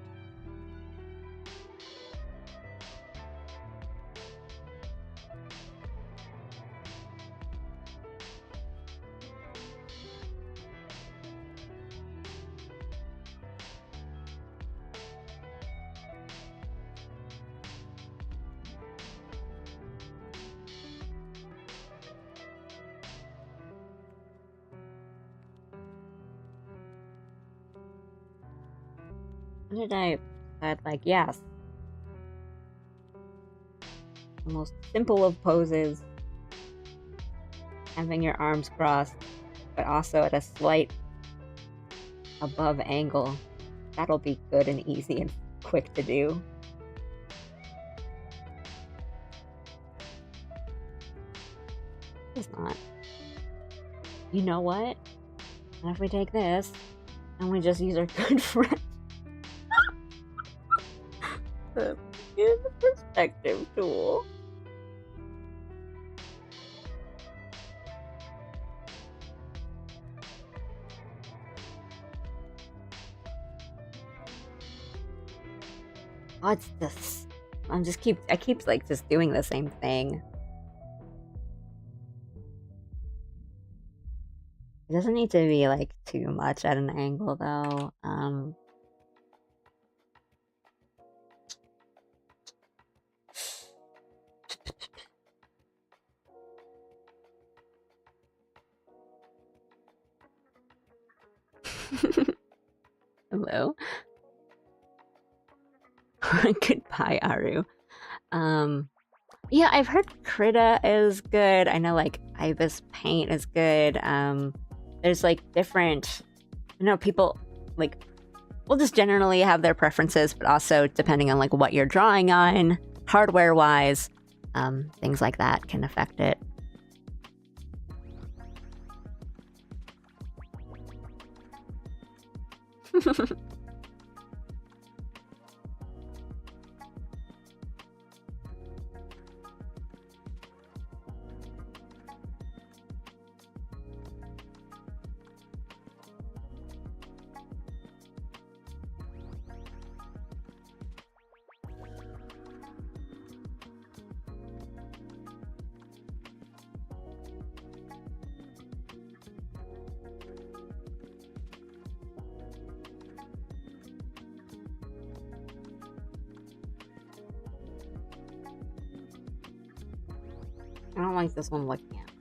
What did I decide? Like, yes. The most simple of poses. Having your arms crossed, but also at a slight above angle. That'll be good and easy and quick to do. It's not. You know what? What if we take this and we just use our good friend? The perspective tool. What's this? I keep like just doing the same thing. It doesn't need to be like too much at an angle though. Hello. Goodbye, Aru. Yeah, I've heard Krita is good. I know like Ibis Paint is good. There's like different, people like will just generally have their preferences, but also depending on like what you're drawing on, hardware wise, things like that can affect it. I don't like this one looking at.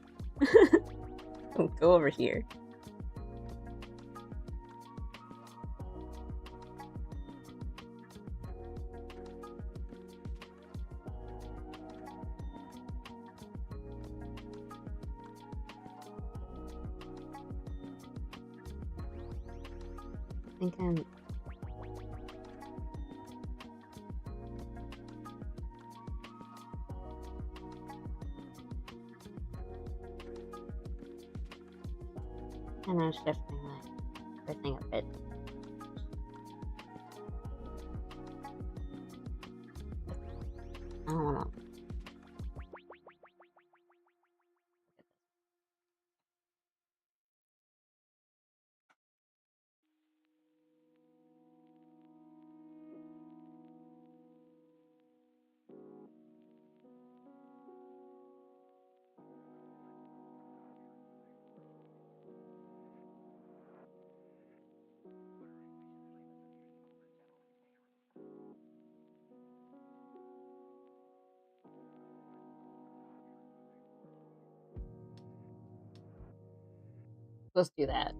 Go over here. Thinking. Kind of shifting like everything a bit. I don't know. Let's do that.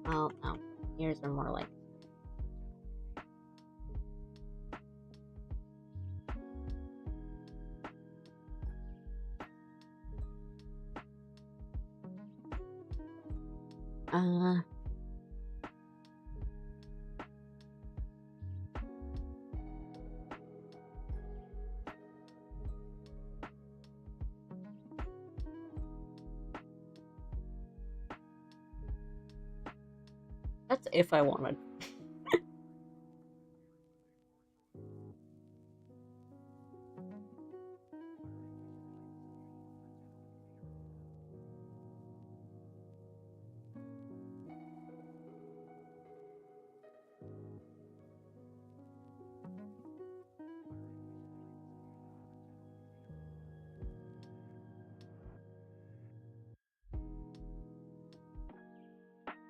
Oh no, ears are more like. That's if I wanted.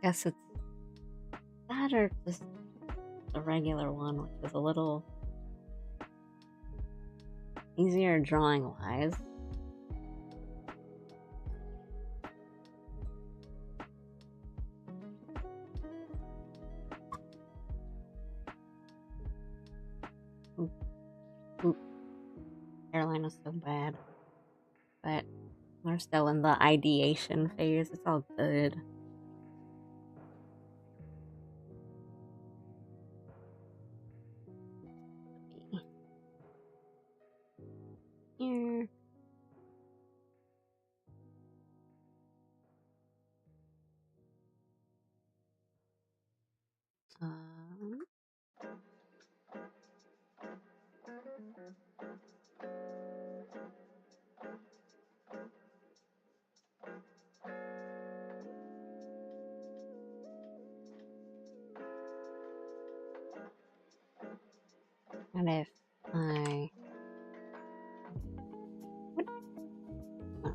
Guess it's that or just the regular one, which is a little easier drawing wise. Oop. Hairline is so bad. But we're still in the ideation phase. It's all good. Here. And if I... What? Oh.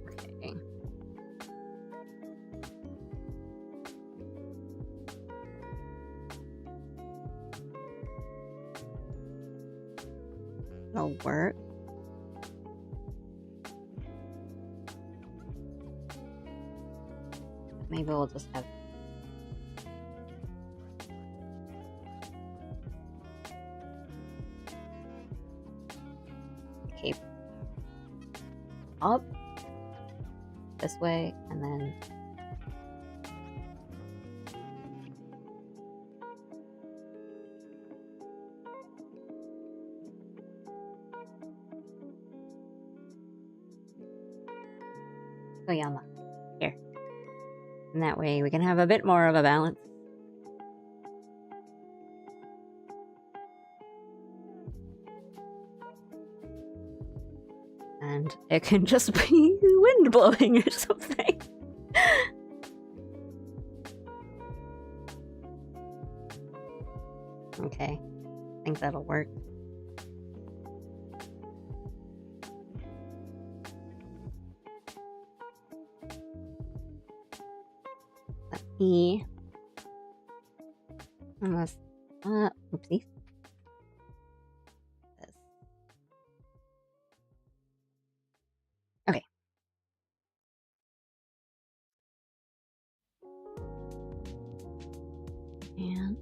Okay. It'll work. Maybe we'll just have cape up this way and then Koyama here. And that way we can have a bit more of a balance. And it can just be wind blowing or something. Okay, I think that'll work. Let me almost oopsie. Okay. And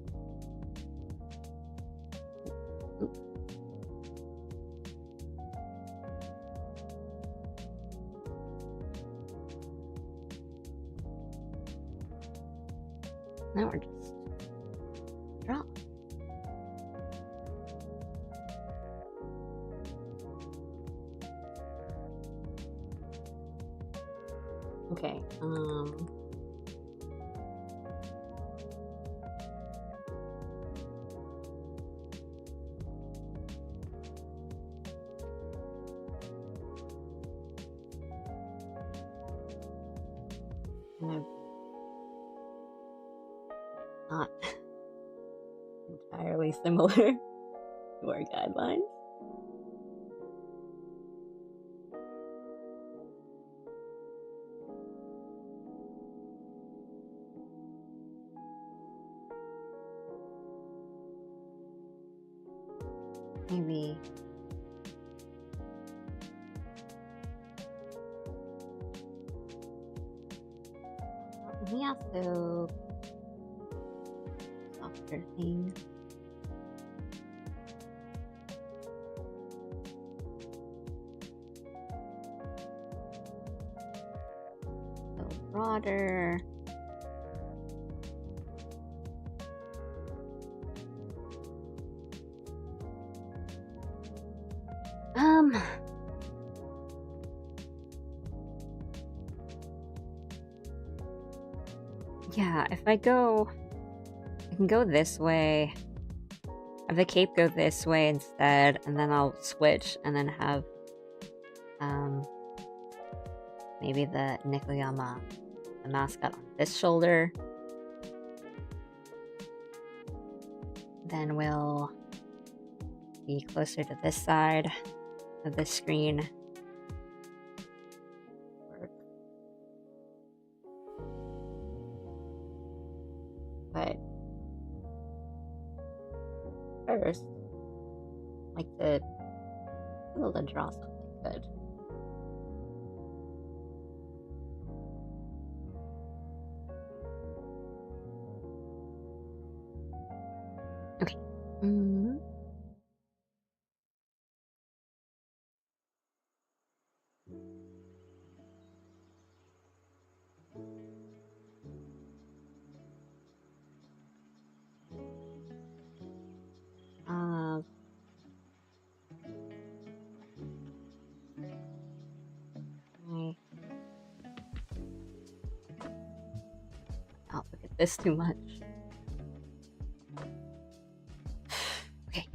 now we're just draw. Okay. Not entirely similar to our guidelines. Maybe we also softer things. So broader. Yeah, if I can go this way. Have the cape go this way instead, and then I'll switch and then have maybe the Nicoyama, the mascot, on this shoulder. Then we'll be closer to this side of the screen. But first, I'd like to be able to draw something good. Okay. I'll look at this too much. Okay.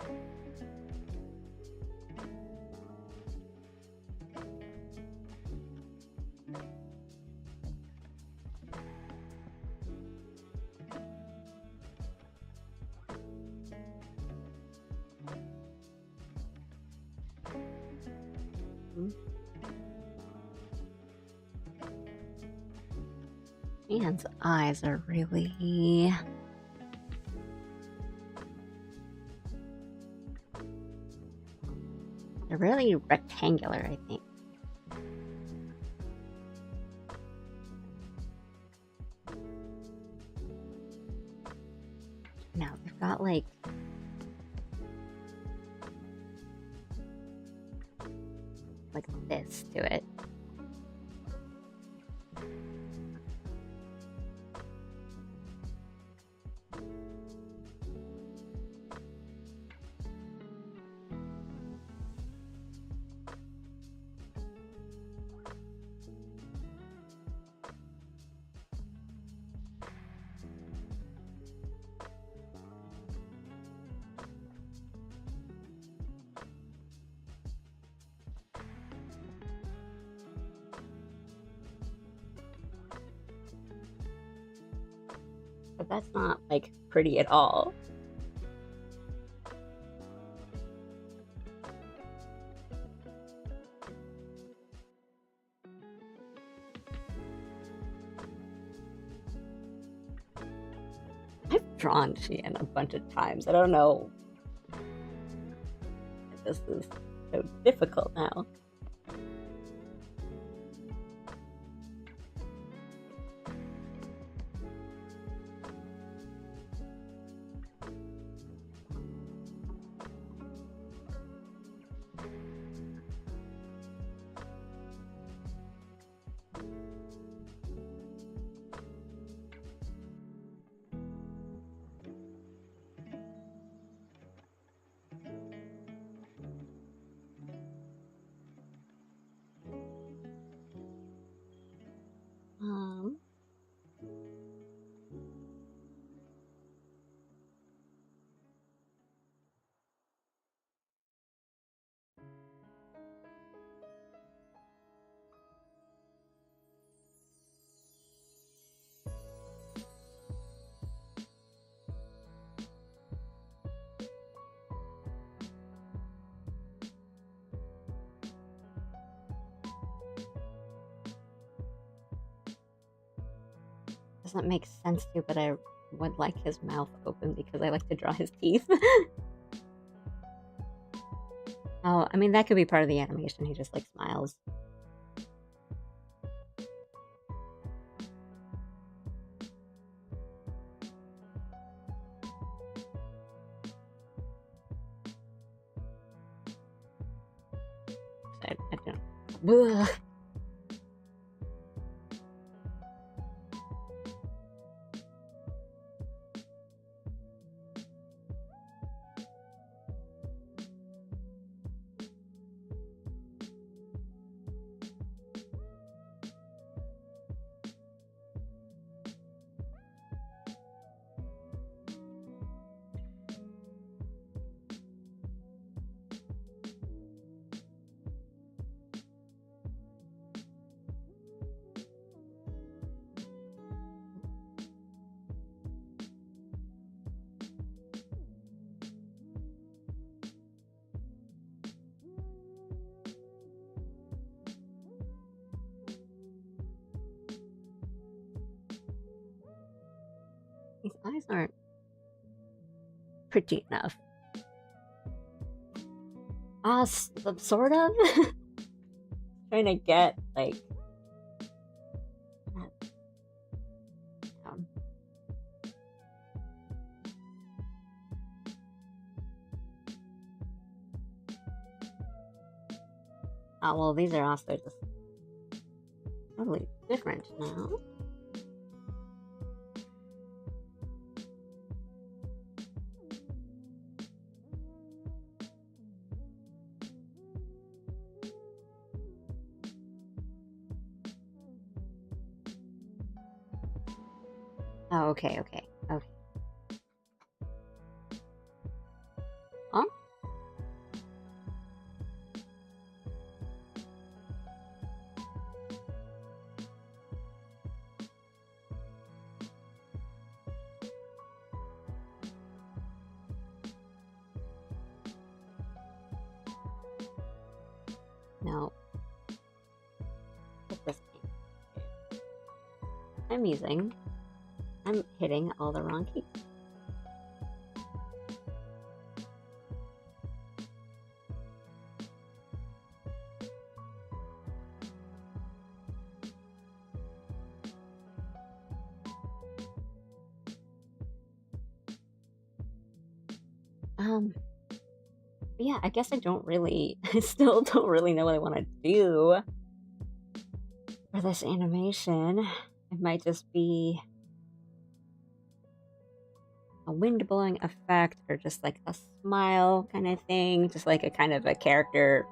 Anne's eyes are really... they're really rectangular, I think. No, they've got like... this to it. But that's not, like, pretty at all. drawn Chien a bunch of times. I don't know. This is so difficult now. Doesn't make sense to, but I would like his mouth open because I like to draw his teeth. Oh, I mean, that could be part of the animation. He just like smiles. I don't. Ugh. These eyes aren't pretty enough. Sort of. Trying to get like. Oh well, these are also just totally different now. Oh, okay. Huh? No. What's this thing? I'm hitting all the wrong keys. Yeah, I guess I still don't really know what I want to do for this animation. It might just be a wind blowing effect or just like a smile kind of thing, just like a kind of a character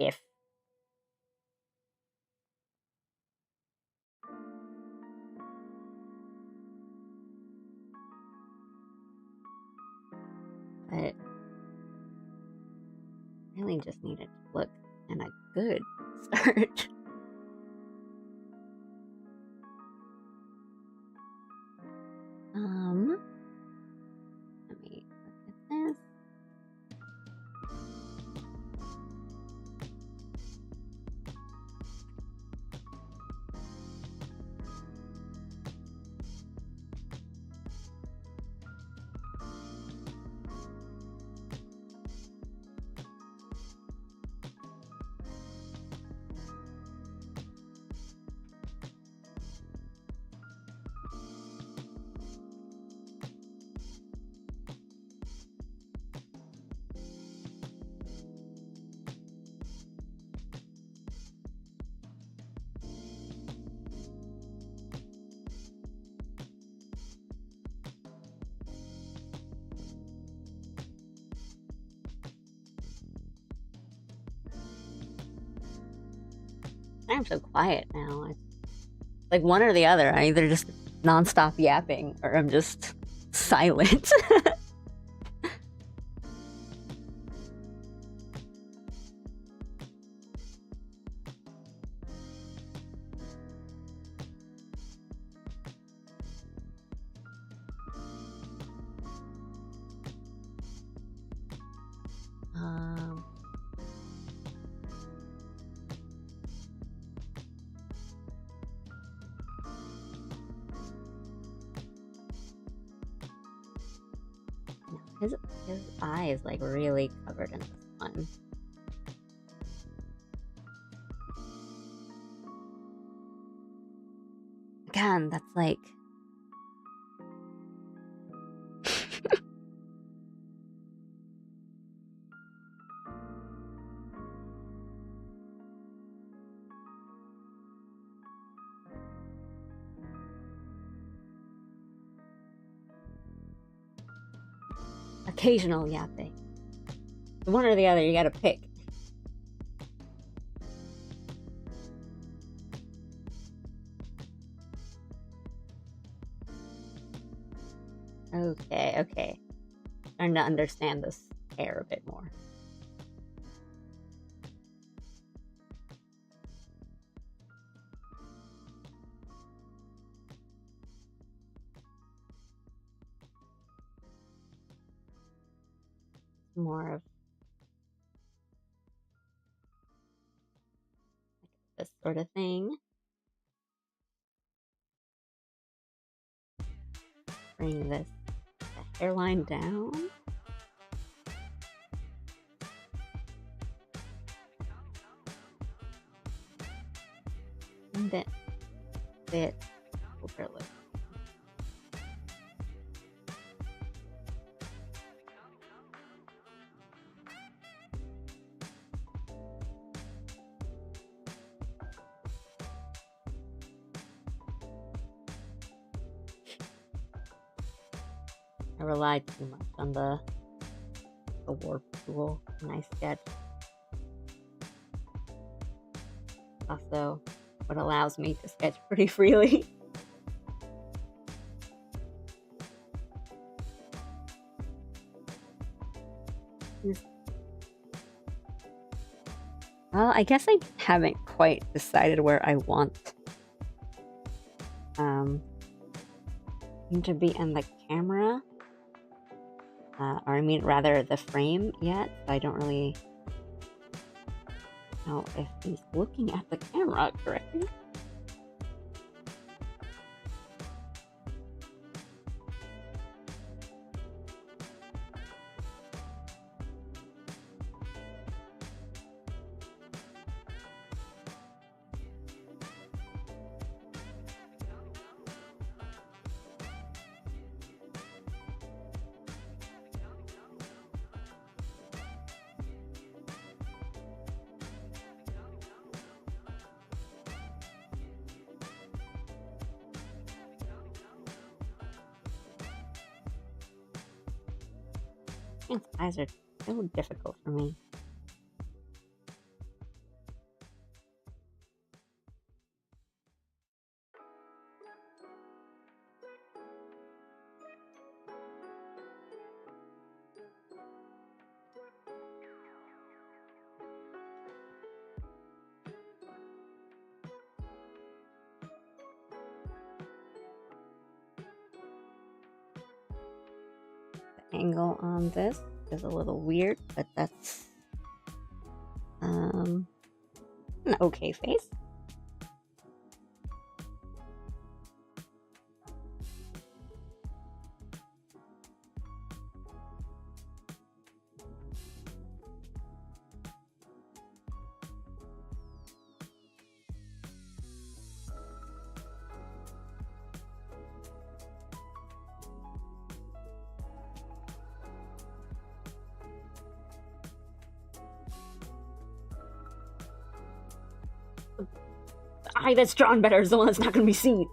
gif. But really just needed to look and a good start. Let me look at this. Why I'm so quiet now? It's like one or the other. I either just nonstop yapping or I'm just silent. His eye is like really covered in this one. Again, that's like occasional yapping. One or the other, you gotta pick. Okay. Starting to understand this hair a bit more. More of this sort of thing. Bring the hairline down. And then bit over lip. I relied too much on the warp tool when I sketch. Also, what allows me to sketch pretty freely. Well, I guess I haven't quite decided where I want him to be in the camera. Or I mean rather the frame yet. I don't really know if he's looking at the camera correctly. His eyes are so difficult for me. The angle on this is a little weird, but that's an okay face. The eye that's drawn better is the one that's not going to be seen.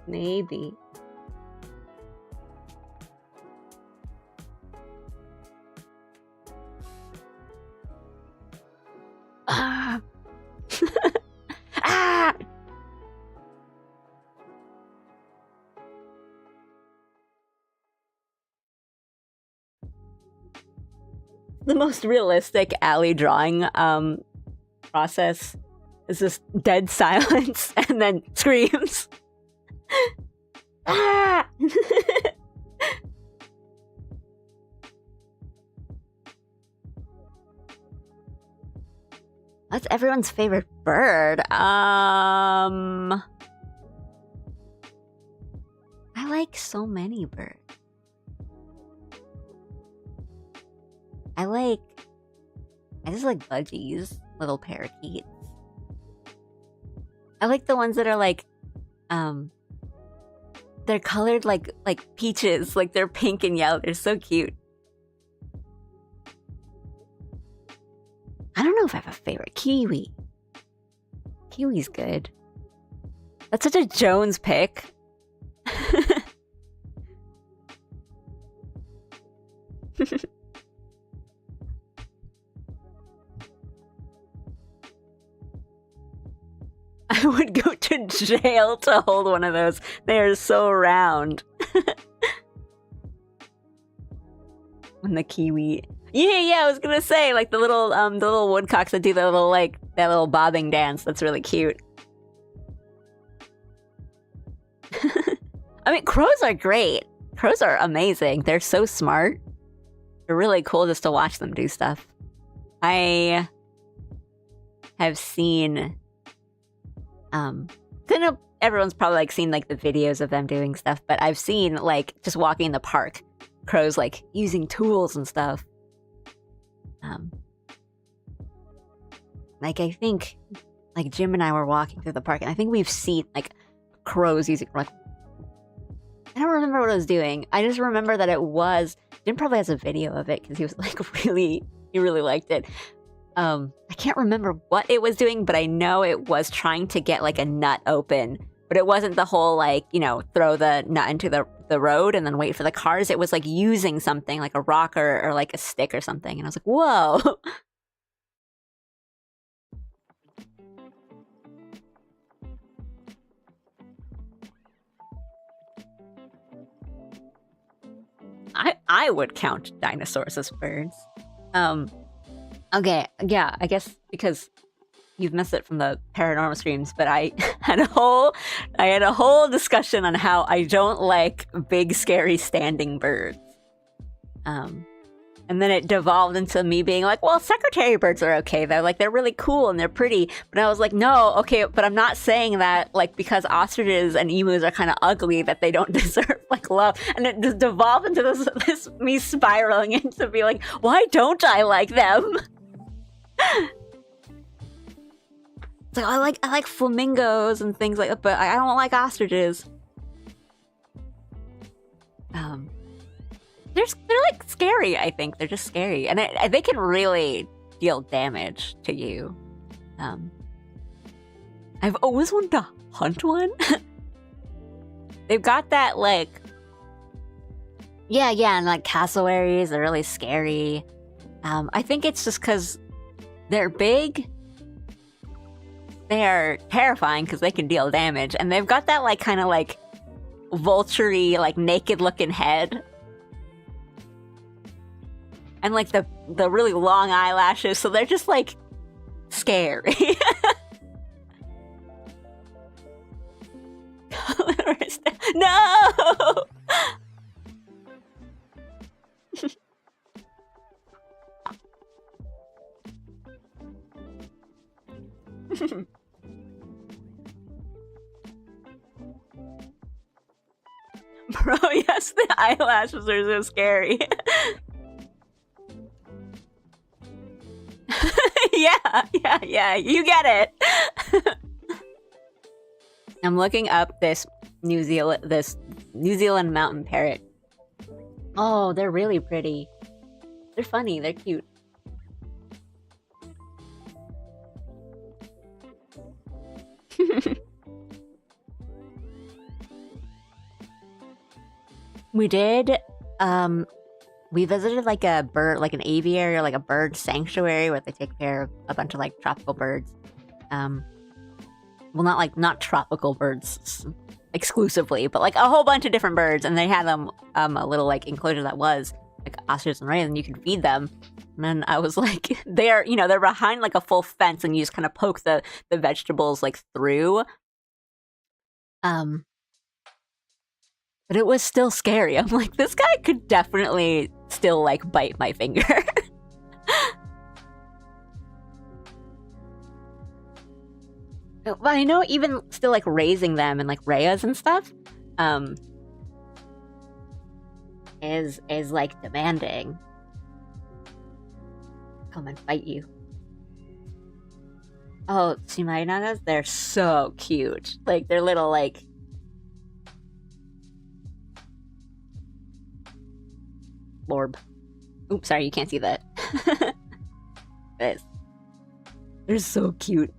Maybe. Ah! Ah! The most realistic alley drawing process is just dead silence and then screams. Ah! What's everyone's favorite bird? I like so many birds. I just like budgies, little parakeets. I like the ones that are like, they're colored like peaches, like they're pink and yellow. They're so cute. I don't know if I have a favorite. Kiwi. Kiwi's good. That's such a Jones pick. I would go to jail to hold one of those. They are so round. When the kiwi... Yeah, I was gonna say, like, the little woodcocks that do the little, like, that little bobbing dance. That's really cute. I mean, crows are great. Crows are amazing. They're so smart. They're really cool just to watch them do stuff. I have seen... I know everyone's probably, like, seen, like, the videos of them doing stuff, but I've seen, like, just walking in the park, crows, like, using tools and stuff. Like, I think, like, Jim and I were walking through the park, and I think we've seen, like, crows using, like... I don't remember what I was doing. I just remember that it was... Jim probably has a video of it, because he was, like, he really liked it. I can't remember what it was doing, but I know it was trying to get, like, a nut open. But it wasn't the whole, like, you know, throw the nut into the road and then wait for the cars. It was, like, using something, like a rock or like, a stick or something. And I was like, whoa! I would count dinosaurs as birds. Okay, yeah, I guess because you've missed it from the paranormal streams, but I had a whole discussion on how I don't like big, scary standing birds. And then it devolved into me being like, well, secretary birds are okay though. Like, they're really cool and they're pretty. But I was like, no, okay, but I'm not saying that, like, because ostriches and emus are kind of ugly that they don't deserve, like, love. And it just devolved into this me spiraling into be like, why don't I like them? It's like, I like flamingos and things like that, but I don't like ostriches. They're like scary, I think. They're just scary. And they can really deal damage to you. I've always wanted to hunt one. They've got that, like... Yeah, and like cassowaries, they're really scary. I think it's just because they're big. They are terrifying because they can deal damage. And they've got that, like, kind of, like, vulture-y, like, naked-looking head. And, like, the really long eyelashes, so they're just, like, scary. No! Bro, yes, the eyelashes are so scary. Yeah, you get it. I'm looking up this New Zealand mountain parrot. Oh, they're really pretty. They're funny, they're cute. We did. We visited like a bird, like an aviary or like a bird sanctuary where they take care of a bunch of like tropical birds. Well, not tropical birds exclusively, but like a whole bunch of different birds, and they had them a little like enclosure that was like ostriches and rays, and you could feed them. And then I was like, they're behind like a full fence, and you just kind of poke the vegetables like through. But it was still scary. I'm like, this guy could definitely still like bite my finger. But I know even still like raising them and like rayas and stuff is like demanding. Come and fight you. Oh, Shimainagas, they're so cute. Like they're little like orb. Oops, sorry, you can't see that. They're so cute.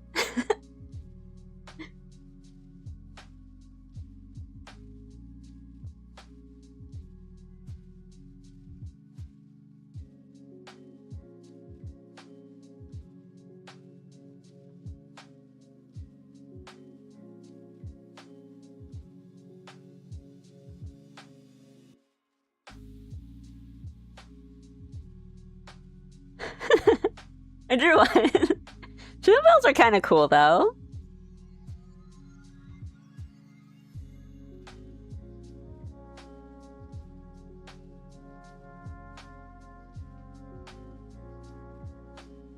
I drew one. Chillhops are kind of cool, though.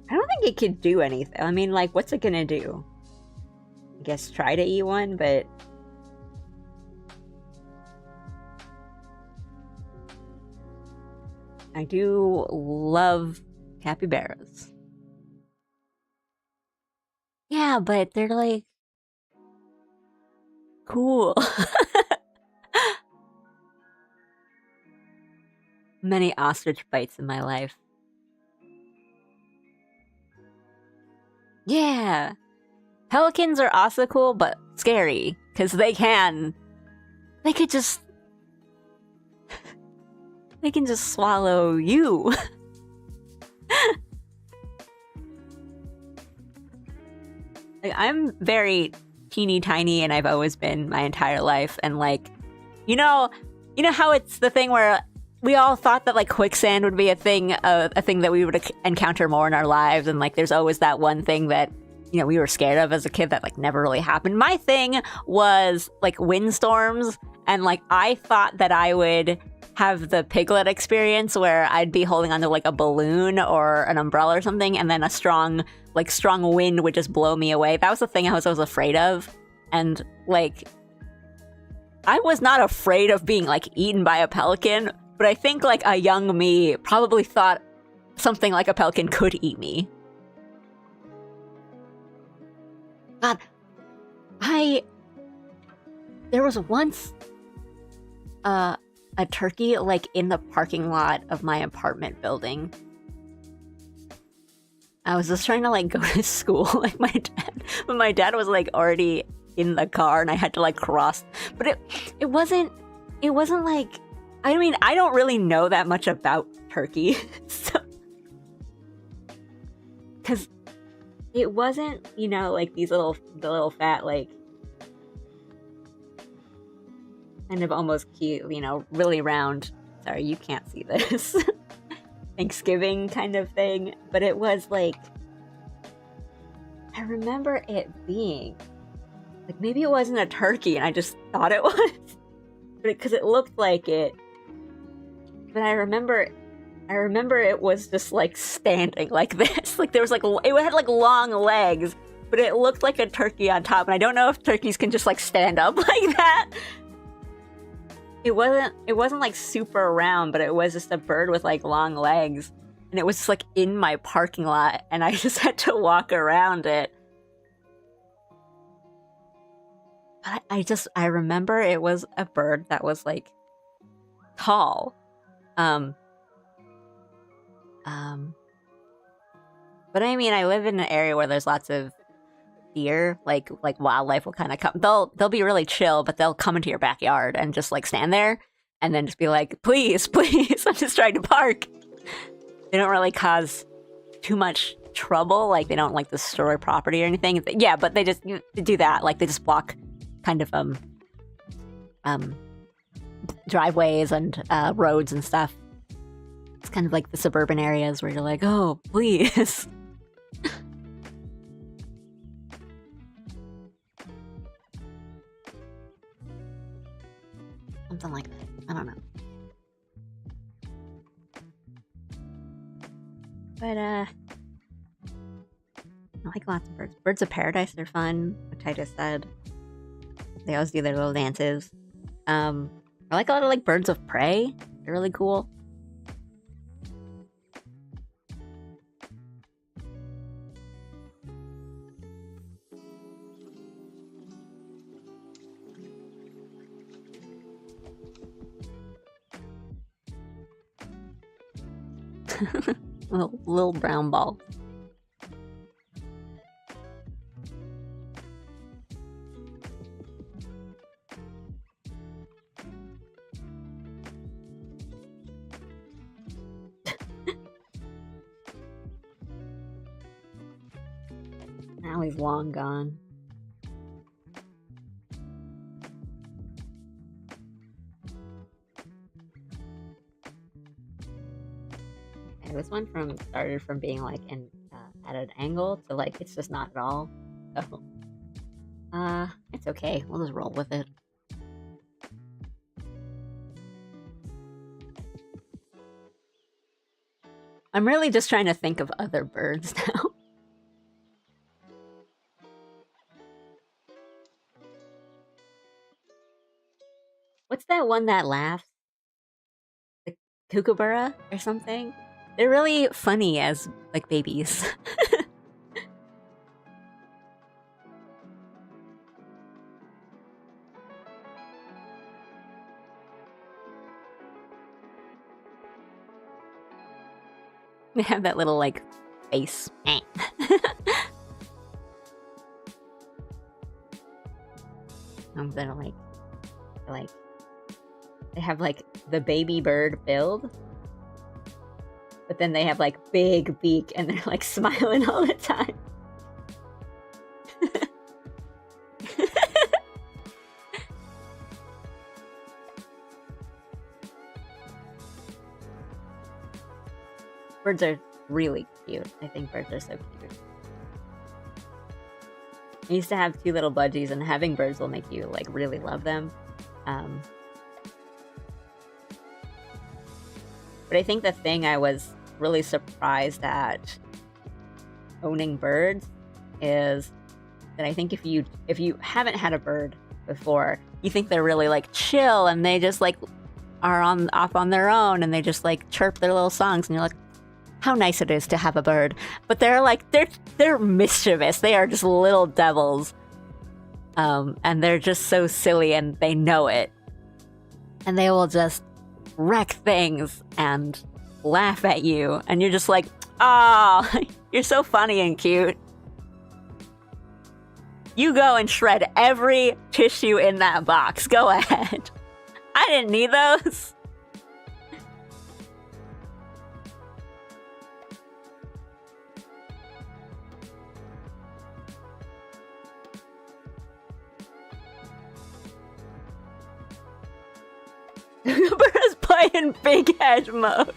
I don't think it could do anything. I mean, like, what's it gonna do? I guess try to eat one, but... I do love capybaras. Yeah, but they're like... cool. Many ostrich bites in my life. Yeah. Pelicans are also cool, but scary. Because they could just... they can just swallow you. Like, I'm very teeny tiny, and I've always been my entire life. And like, you know how it's the thing where we all thought that like quicksand would be a thing that we would encounter more in our lives, and like there's always that one thing that we were scared of as a kid that like never really happened. My thing was like windstorms, and like I thought that I would have the Piglet experience where I'd be holding onto like a balloon or an umbrella or something, and then a strong wind would just blow me away. That was the thing I was afraid of. And like, I was not afraid of being like eaten by a pelican, but I think like a young me probably thought something like a pelican could eat me. God, there was once a turkey like in the parking lot of my apartment building. I was just trying to like go to school like my dad was like already in the car, and I had to like cross. But it wasn't like, I mean, I don't really know that much about turkey. So, cuz it wasn't, like the little fat like kind of almost cute, really round. Sorry, you can't see this. Thanksgiving kind of thing. But it was like, I remember it being like, maybe it wasn't a turkey and I just thought it was, because it looked like it. But I remember it was just like standing like this. Like there was like, it had like long legs, but it looked like a turkey on top. And I don't know if turkeys can just like stand up like that. It wasn't like super round, but it was just a bird with like long legs, and it was just like in my parking lot, and I just had to walk around it. But I remember it was a bird that was like tall. But I mean, I live in an area where there's lots of deer, like wildlife will kind of come. They'll be really chill, but they'll come into your backyard and just like stand there. and then just be like, please, please, I'm just trying to park. They don't really cause too much trouble. Like, they don't like destroy property or anything. Yeah, but they just do that. Like, they just block kind of driveways and roads and stuff. It's kind of like the suburban areas where you're like, oh, please. Something like that. I don't know. But, I like lots of birds. Birds of paradise are fun, which I just said. They always do their little dances. I like a lot of, like, birds of prey. They're really cool. little brown ball. Now he's long gone. This one started from being like at an angle to like it's just not at all. So it's okay. We'll just roll with it. I'm really just trying to think of other birds now. What's that one that laughs? The kookaburra or something? They're really funny as, like, babies. They have that little, like, face. They're like, they have, like, the baby bird build. But then they have, like, big beak, and they're, like, smiling all the time. Birds are really cute. I think birds are so cute. I used to have 2 little budgies, and having birds will make you, like, really love them. But I think the thing I was really surprised at owning birds is that I think if you haven't had a bird before, you think they're really like chill and they just like are off on their own and they just like chirp their little songs and you're like, how nice it is to have a bird. But they're like they're mischievous. They are just little devils. And they're just so silly and they know it. And they will just wreck things and laugh at you, and you're just like, oh, you're so funny and cute. You go and shred every tissue in that box. Go ahead. I didn't need those. Kookaburra's playing big head mode.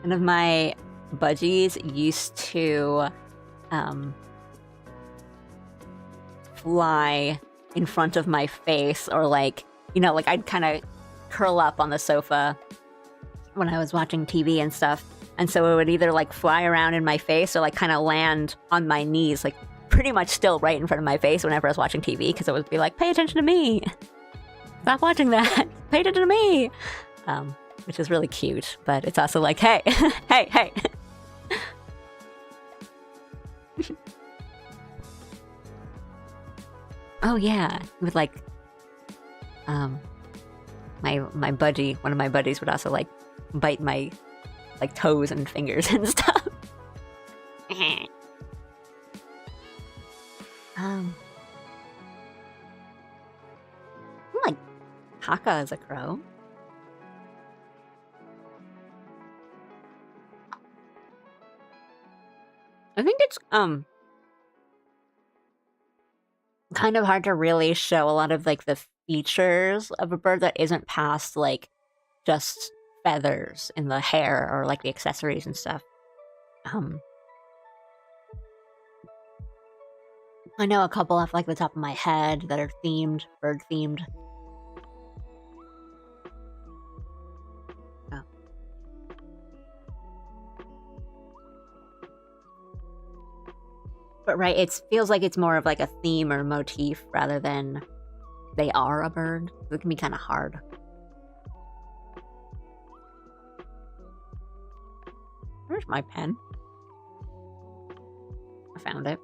One of my budgies used to fly in front of my face, or like, you know, like I'd kind of curl up on the sofa when I was watching TV and stuff. And so it would either like fly around in my face or like kind of land on my knees, like pretty much still right in front of my face whenever I was watching TV, because it would be like, pay attention to me. Stop watching that. Pay attention to me. Which is really cute, but it's also like, hey, hey, hey. Oh yeah, with like, my budgie, one of my buddies would also like bite my like toes and fingers and stuff. Like Haka as a crow. I think it's kind of hard to really show a lot of like the features of a bird that isn't past like just feathers in the hair or like the accessories and stuff. I know a couple off like the top of my head that are themed, bird themed. Oh. But right, it feels like it's more of like a theme or motif rather than they are a bird. It can be kind of hard. Where's my pen? I found it.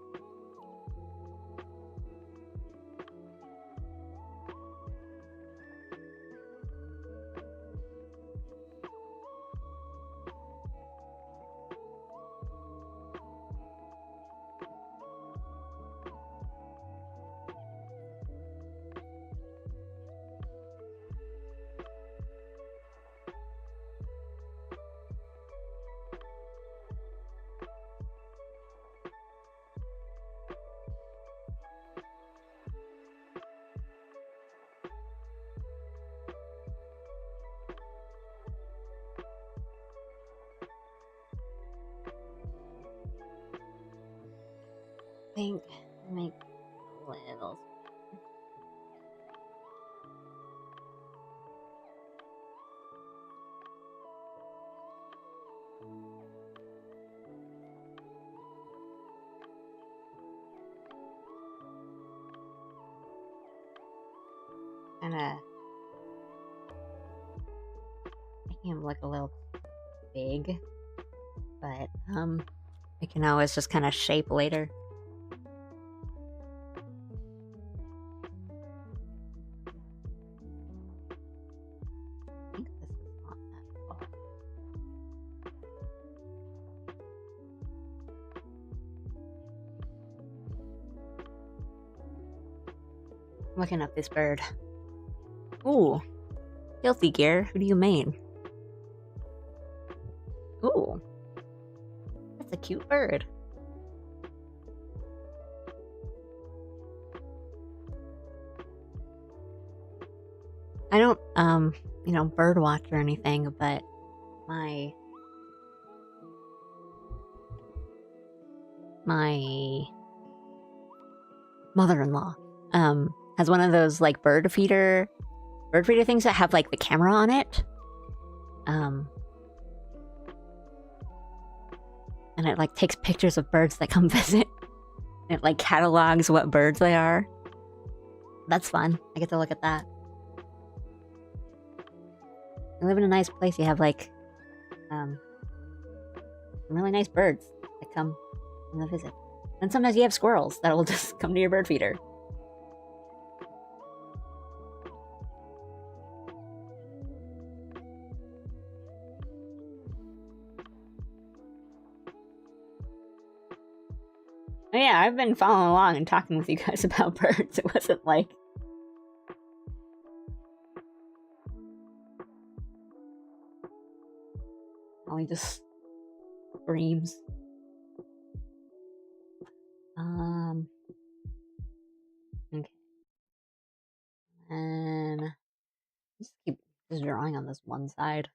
I think make a little. Kinda making him look a little big, but I can always just kind of shape later. I think this is not that far. Looking up this bird. Ooh, filthy gear. Who do you mean? Ooh, that's a cute bird. I don't, bird watch or anything, but my mother-in-law, has one of those like bird feeder things that have like the camera on it. And it like takes pictures of birds that come visit. It like catalogs what birds they are. That's fun. I get to look at that. You live in a nice place, you have like some really nice birds that come on the visit. And sometimes you have squirrels that will just come to your bird feeder. Oh, yeah, I've been following along and talking with you guys about birds. It wasn't like only just screams. Okay. And just keep just drawing on this one side.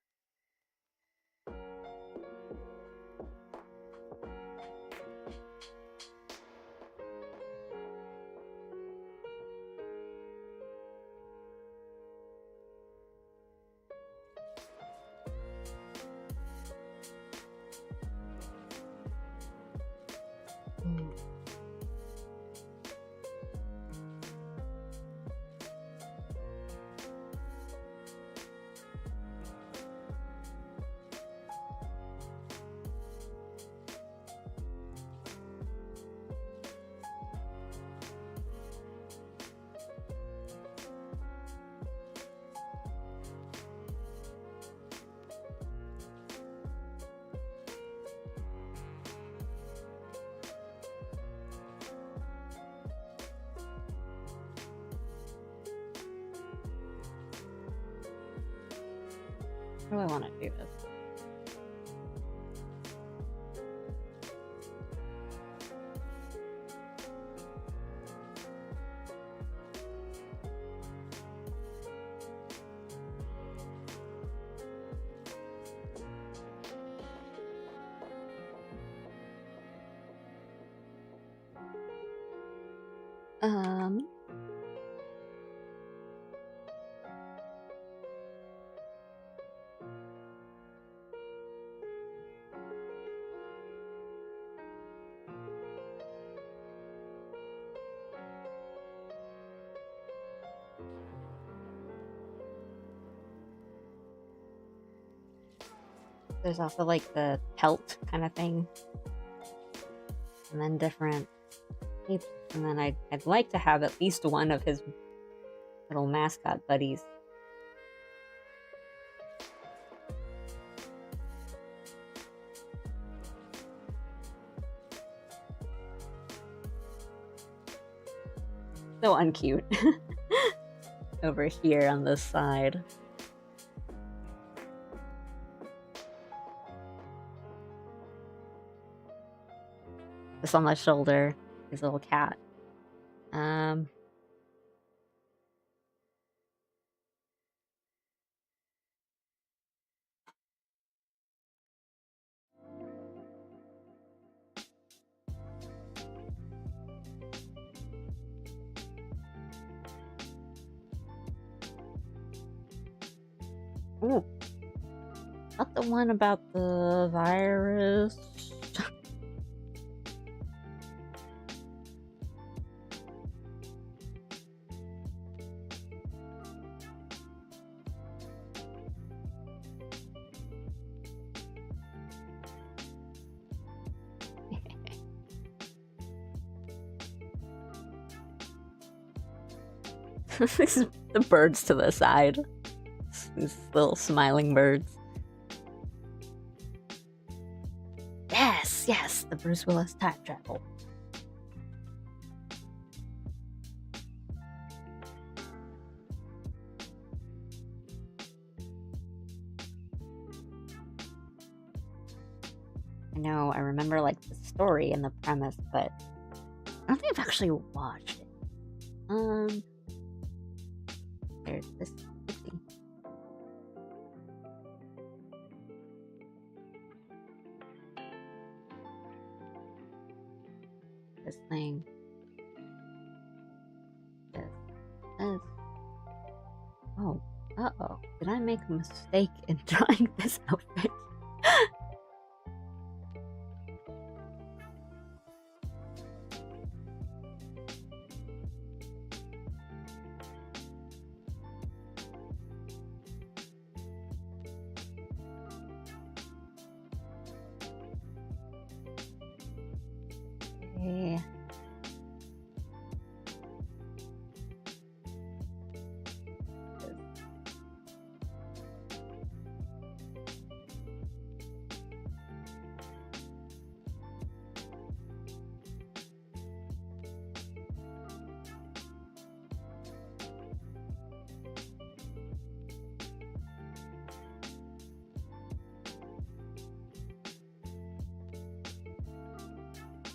How do I want to do this? There's also like the pelt kind of thing, and then different shapes. And then I'd like to have at least one of his little mascot buddies. So uncute. Over here on this side. This on my shoulder, his little cat. Ooh. Not the one about the virus. These the birds to the side. These little smiling birds. Yes, yes, the Bruce Willis time travel. I know, I remember like the story and the premise, but I don't think I've actually watched it. There's this. This thing. This. Oh. Uh-oh. Did I make a mistake in drawing this outfit? Yeah.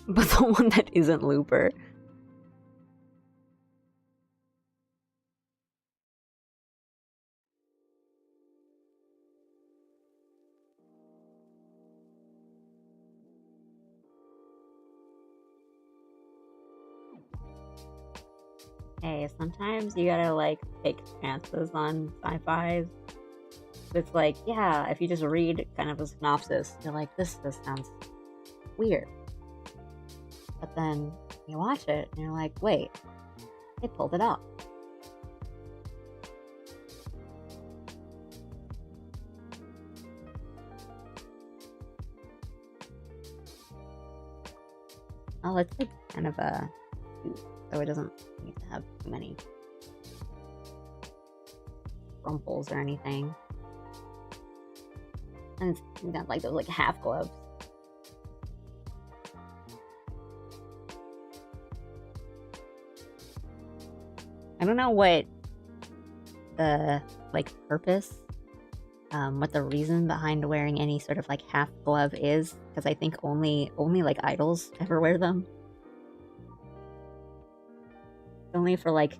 But the one that isn't Looper. Hey, sometimes you gotta like take chances on sci-fi. It's like, yeah, if you just read kind of a synopsis, you're like, this sounds weird. But then you watch it and you're like, wait, they pulled it off. Oh, it's like kind of a suit, so it doesn't need to have too many rumples or anything. And it's got like those like half gloves. I don't know what the like purpose what the reason behind wearing any sort of like half glove is, because I think only like idols ever wear them. Only for like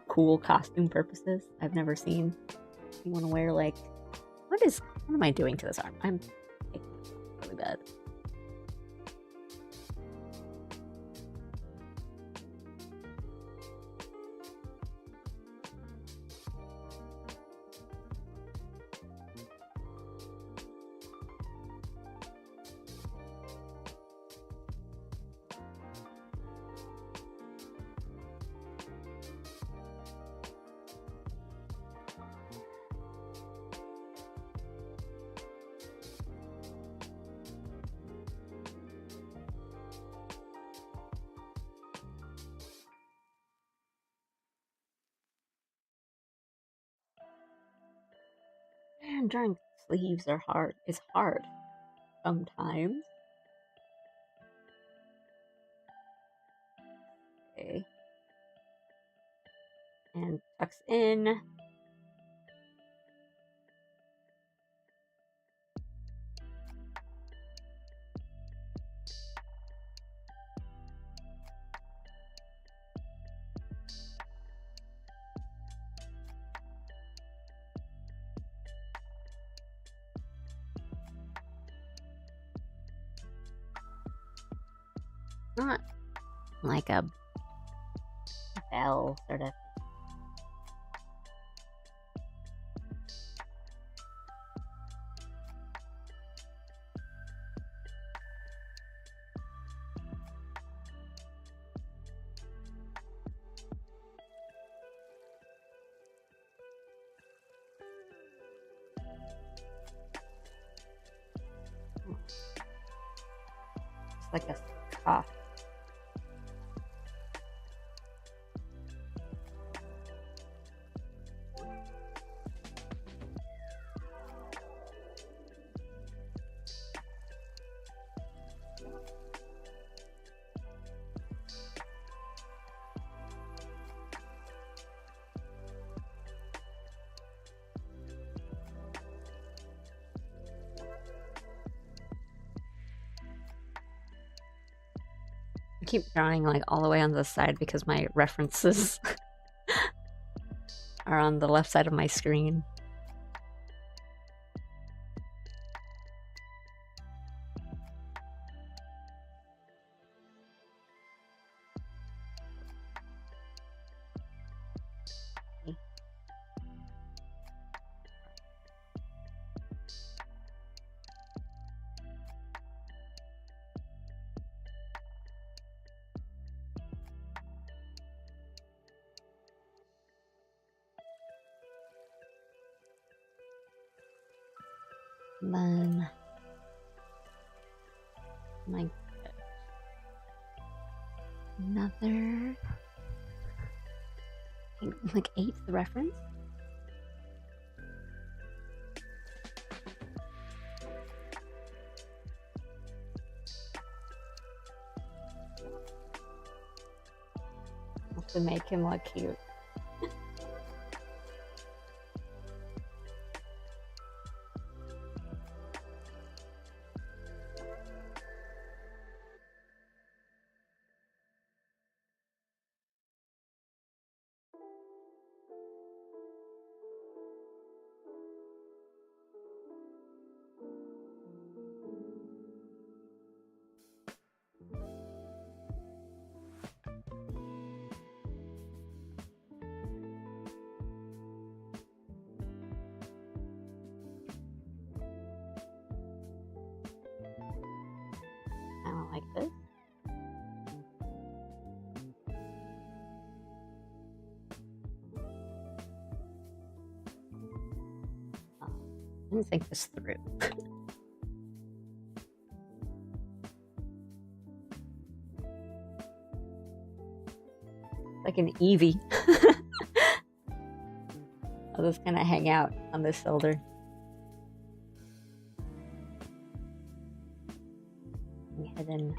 cool costume purposes. I've never seen anyone wear like what am I doing to this arm? I'm like, really bad. Man, drawing sleeves are hard. It's hard sometimes. Okay. And tucks in. Not like a bell sort of. It's like a scarf. I keep drawing like all the way on the side because my references are on the left side of my screen. And then my another like 8 the reference. To make him look cute. I don't like this. I didn't think this through. Like an Eevee. I'll just kind of hang out on this shoulder. Hidden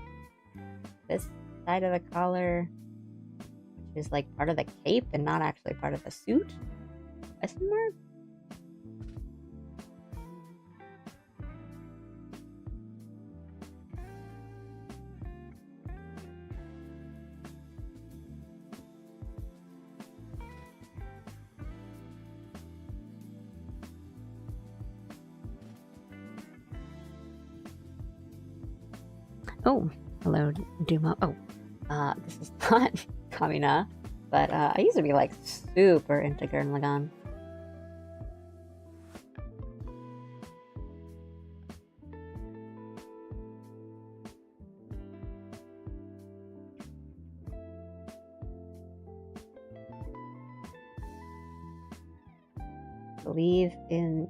this side of the collar, which is like part of the cape and not actually part of the suit. Question mark? Oh, hello, Dumo. Oh, this is not Kamina, but I used to be like super into Gurren Lagann. Believe in.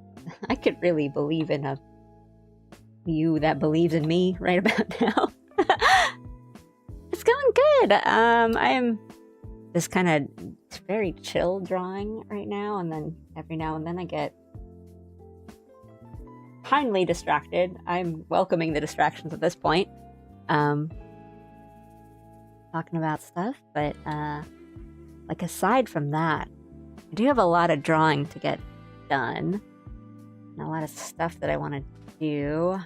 I could really believe in a you that believes in me right about now. It's going good. I am just kind of very chill drawing right now, and then every now and then I get kindly distracted. I'm welcoming the distractions at this point. Talking about stuff, but like aside from that, I do have a lot of drawing to get done, and a lot of stuff that I want to do,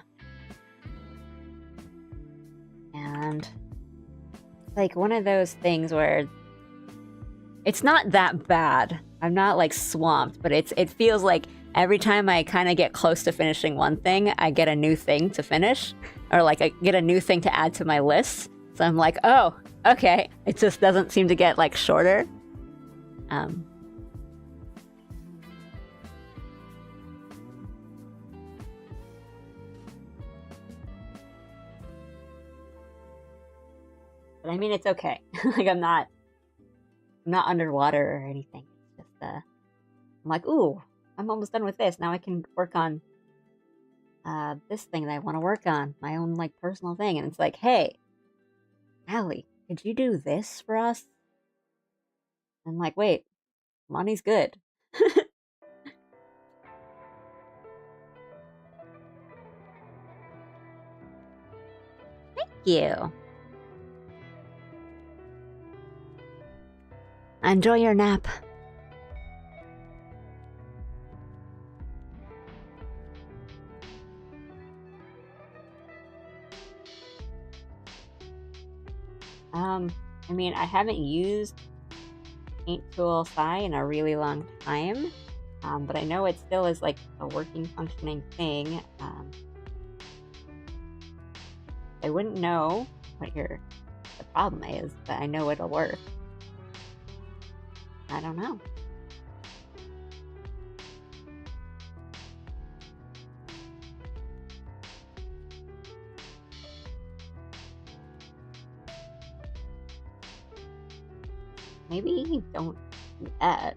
and like one of those things where it's not that bad. I'm not like swamped, but it feels like every time I kind of get close to finishing one thing, I get a new thing to finish, or like I get a new thing to add to my list. So I'm like, oh, okay. It just doesn't seem to get like shorter. But I mean, it's okay. Like I'm not underwater or anything. It's just I'm like, ooh, I'm almost done with this. Now I can work on this thing that I want to work on, my own like personal thing. And it's like, hey, Allie, could you do this for us? I'm like, wait, money's good. Thank you. Enjoy your nap. I mean, I haven't used Paint Tool Psi in a really long time, but I know it still is like a working, functioning thing. I wouldn't know what the problem is, but I know it'll work. I don't know. Maybe don't do that.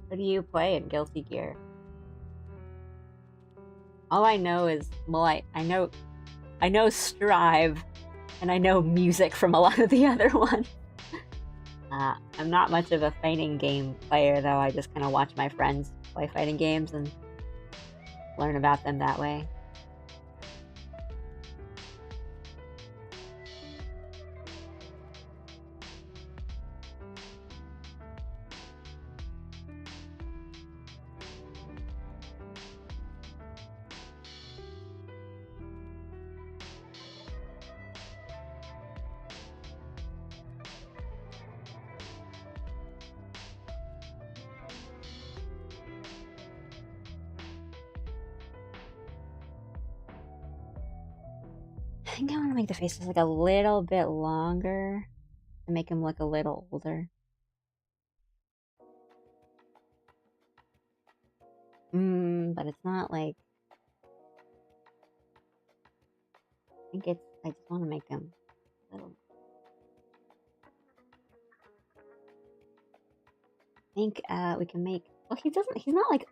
What do you play in Guilty Gear? All I know is, well, I know Strive, and I know music from a lot of the other ones. I'm not much of a fighting game player, though. I just kind of watch my friends play fighting games and learn about them that way. I think I want to make the faces like a little bit longer to make him look a little older. But it's not like... I just want to make him a little... I think we can make... Well, he's not like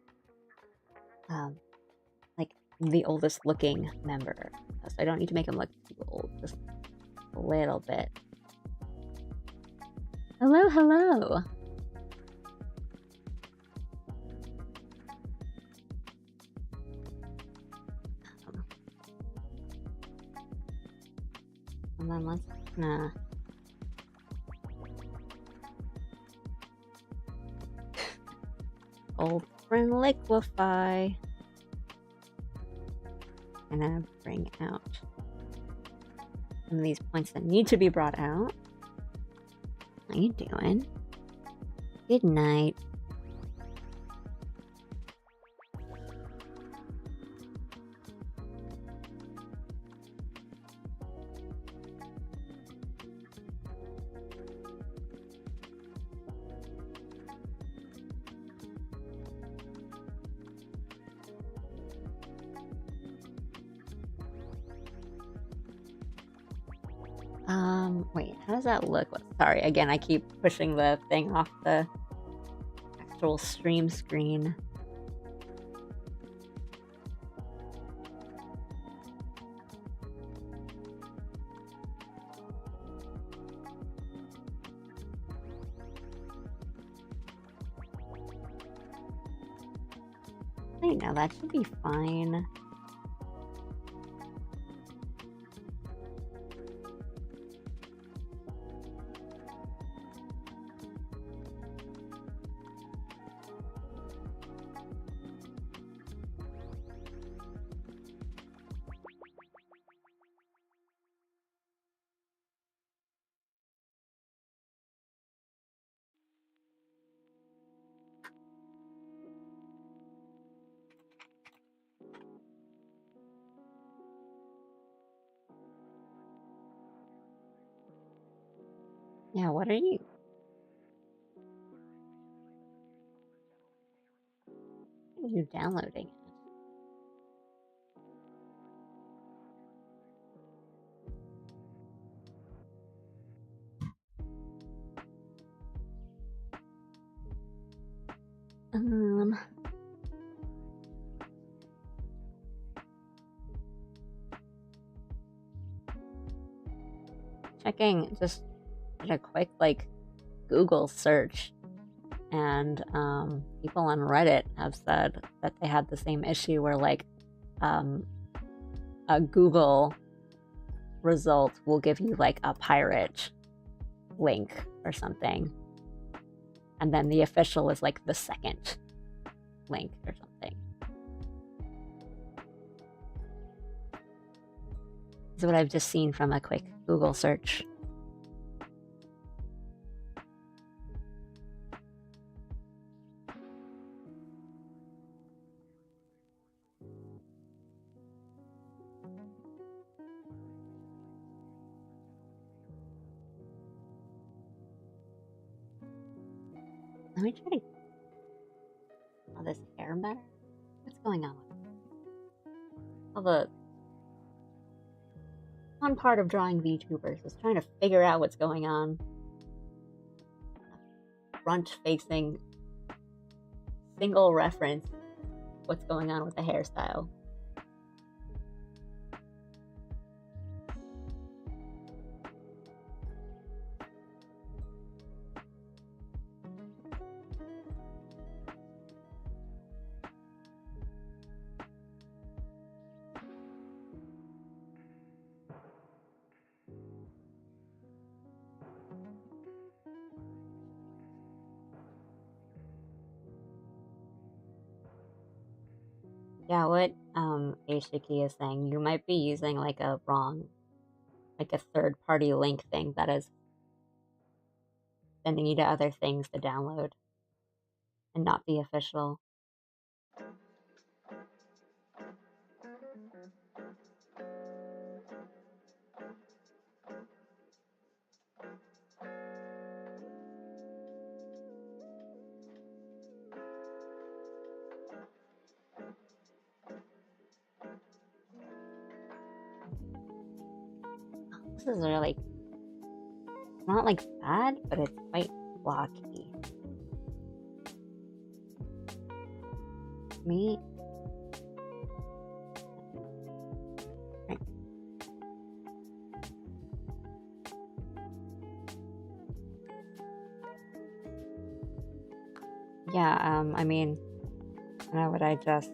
the oldest looking member. So I don't need to make him look too old, just a little bit. Hello, hello. And then let's nah. Old friend liquefy. And then bring out some of these points that need to be brought out. How you doing? Good night. Wait, how does that look? Sorry, again, I keep pushing the thing off the actual stream screen. Wait, no, that should be fine. Yeah, what are you? What are you downloading? Checking, just did a quick like Google search, and people on Reddit have said that they had the same issue where like a Google result will give you like a pirate link or something, and then the official is like the second link or something. This is what I've just seen from a quick Google search. Let me try to. Oh, this hair better? What's going on with it? Oh, the fun part of drawing VTubers is trying to figure out what's going on. Front facing, single reference, what's going on with the hairstyle. Yeah, what Ashiki is saying, you might be using like a wrong, like a third-party link thing that is sending you to other things to download and not the official. This is really not like bad, but it's quite blocky. Me. Right. Yeah, I mean, I know what I just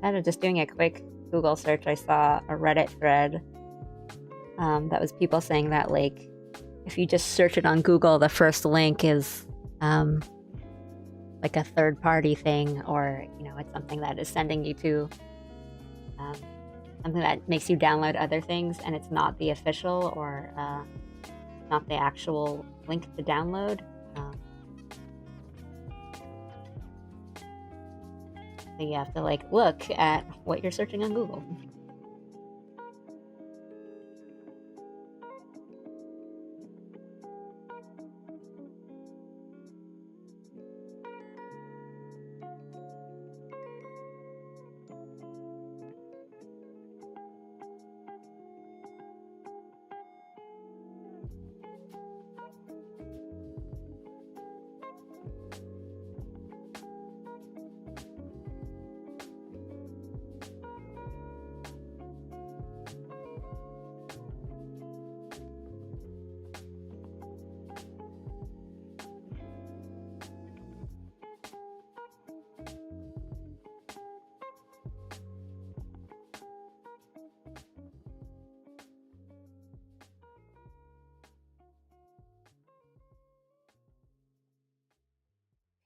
out of just doing a quick Google search, I saw a Reddit thread that was people saying that, like, if you just search it on Google, the first link is like a third-party thing, or, you know, it's something that is sending you to something that makes you download other things, and it's not the official or not the actual link to download. So you have to, like, look at what you're searching on Google.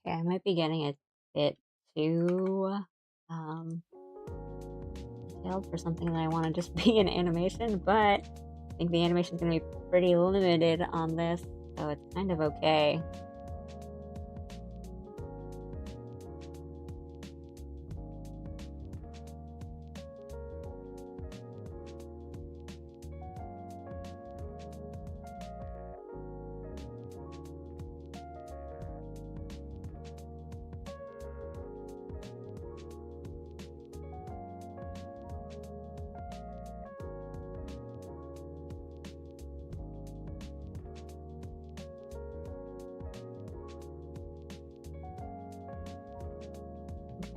Okay, I might be getting a bit too detailed for something that I want to just be an animation, but I think the animation is going to be pretty limited on this, so it's kind of okay.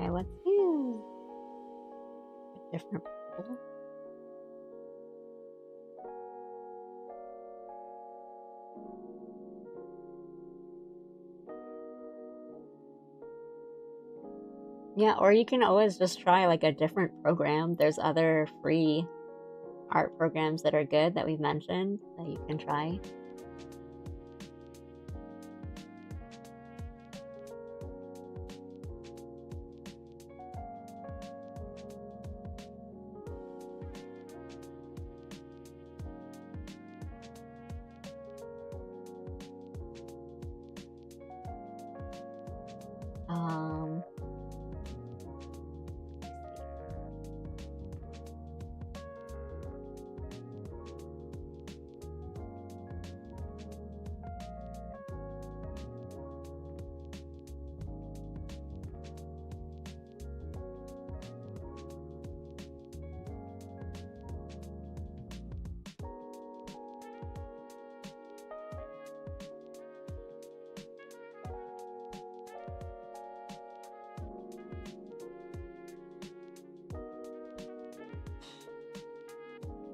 Okay, let's use a different pool. Yeah, or you can always just try like a different program. There's other free art programs that are good that we've mentioned that you can try.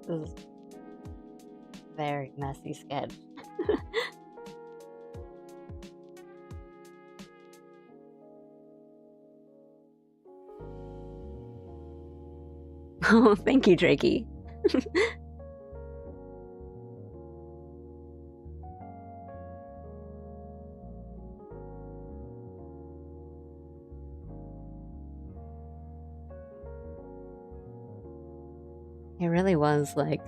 This is a very messy sketch. Oh, thank you, Drakey. It really was like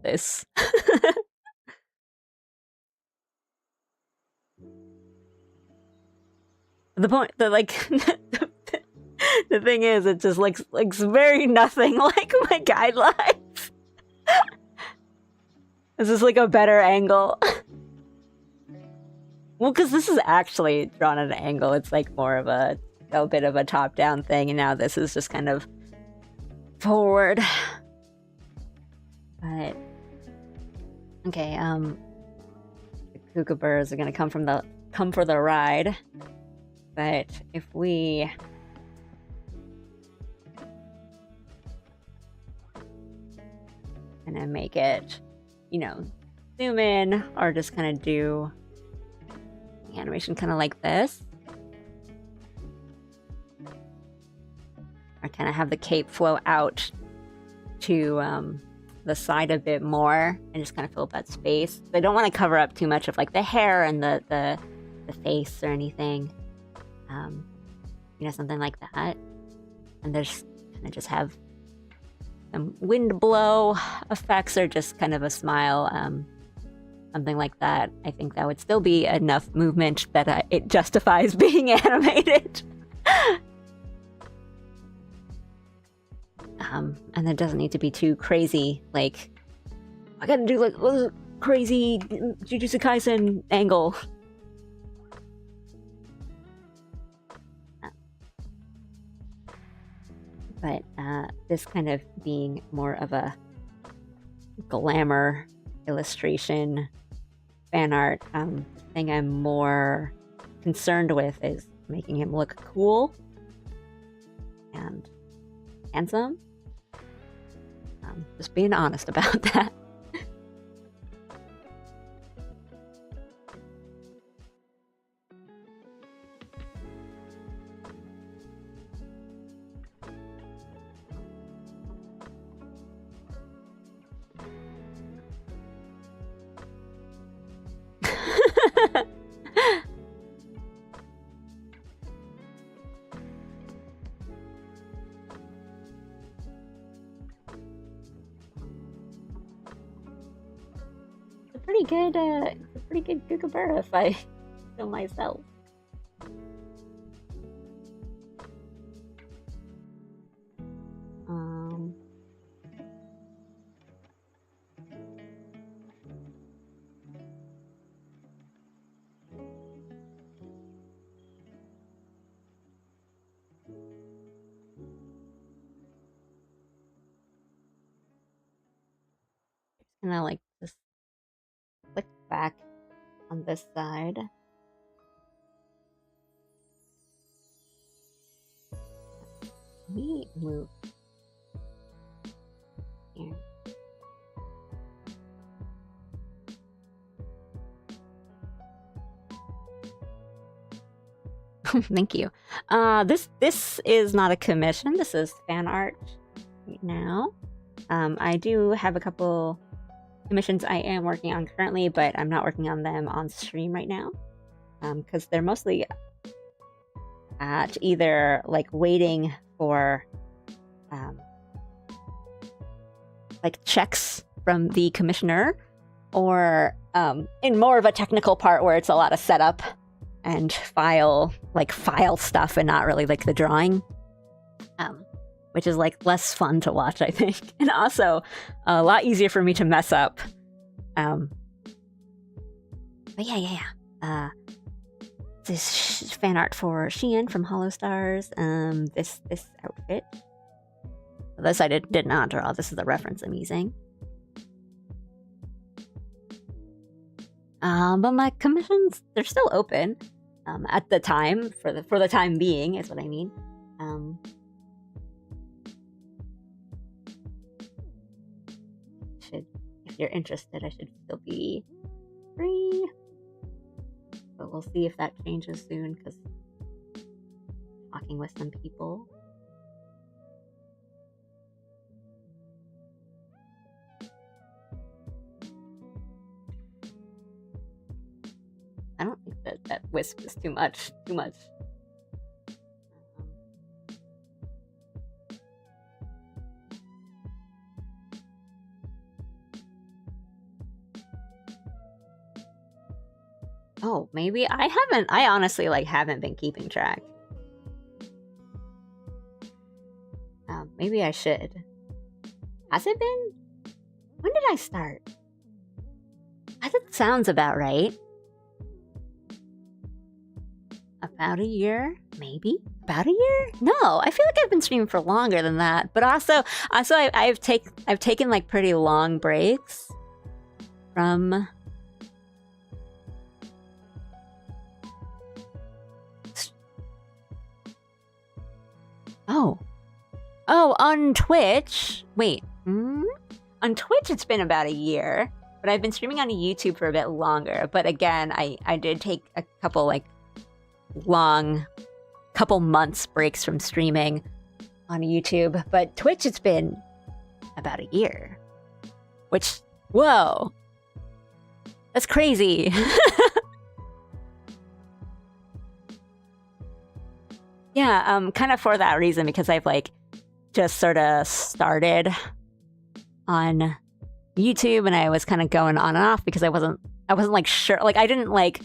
this. The point, the thing is, it just looks very nothing like my guidelines. Is this like a better angle? Well, because this is actually drawn at an angle. It's like more of a bit of a top-down thing, and now this is just kind of forward. But okay, the kookaburras are gonna come for the ride. But if we kind of make it, you know, zoom in, or just kind of do the animation kind of like this, or kind of have the cape flow out to the side a bit more and just kind of fill up that space. So I don't want to cover up too much of like the hair and the face or anything. You know, something like that. And there's kind of just have some wind blow effects or just kind of a smile. Something like that. I think that would still be enough movement that it justifies being animated. And it doesn't need to be too crazy. Like, I gotta do like a crazy Jujutsu Kaisen angle. But this kind of being more of a glamour illustration fan art thing I'm more concerned with is making him look cool and handsome. Just being honest about that. It's a pretty good Kookaburra if I feel myself. And I like just click back on this side. Let me move here. Thank you. This is not a commission. This is fan art right now. I do have a couple commissions I am working on currently, but I'm not working on them on stream right now because they're mostly at either like waiting for like checks from the commissioner or in more of a technical part where it's a lot of setup and file stuff and not really like the drawing, which is like less fun to watch, I think, and also a lot easier for me to mess up. But yeah. This fan art for Shein from Hollow Stars. This outfit. This I did not draw. This is the reference I'm using. But my commissions, they're still open. At the time, for the time being, is what I mean. If you're interested, I should still be free. But we'll see if that changes soon, because talking with some people. I don't think that wisp is too much. Oh, maybe I haven't. I honestly haven't been keeping track. Maybe I should. Has it been? When did I start? That sounds about right. About a year, maybe. About a year? No, I feel like I've been streaming for longer than that. But also I've taken like pretty long breaks from. Oh, on Twitch. Wait. On Twitch, it's been about a year, but I've been streaming on YouTube for a bit longer. But again, I did take a couple couple months breaks from streaming on YouTube. But Twitch, it's been about a year. which, whoa, that's crazy. Yeah, kind of for that reason, because I've like just sort of started on YouTube and I was kind of going on and off because I wasn't like sure, like I didn't like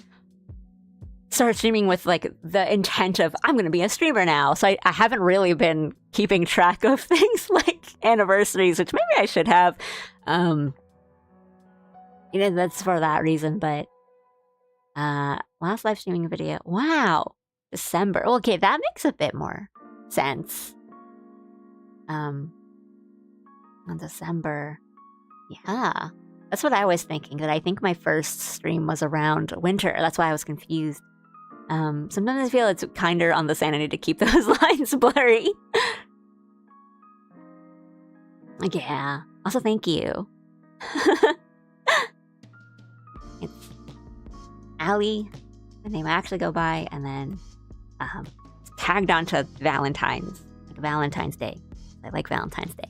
start streaming with like the intent of I'm gonna be a streamer now, so I haven't really been keeping track of things like anniversaries, which maybe I should have. That's for that reason. But last live streaming video, wow, December. Okay, that makes a bit more sense. On December, yeah, that's what I was thinking. That I think my first stream was around winter. That's why I was confused. Sometimes I feel it's kinder on the sanity to keep those lines blurry. Yeah. Also, thank you. It's Allie, the name I actually go by, and then tagged onto Valentine's, like Valentine's Day. I like Valentine's Day.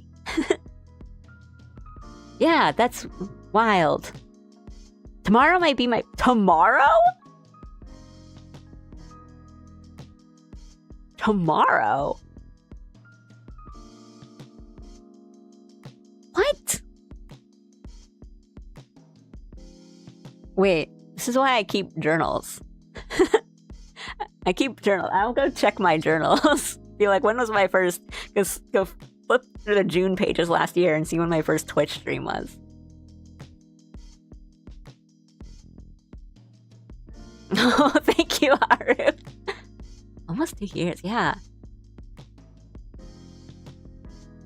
Yeah, that's wild. Tomorrow might be my... Tomorrow? Tomorrow? What? Wait, this is why I keep journals. I keep journals. I'll go check my journals. Be like, when was my first... Go flip through the June pages last year and see when my first Twitch stream was. Oh, thank you, Haru. Almost 2 years, yeah.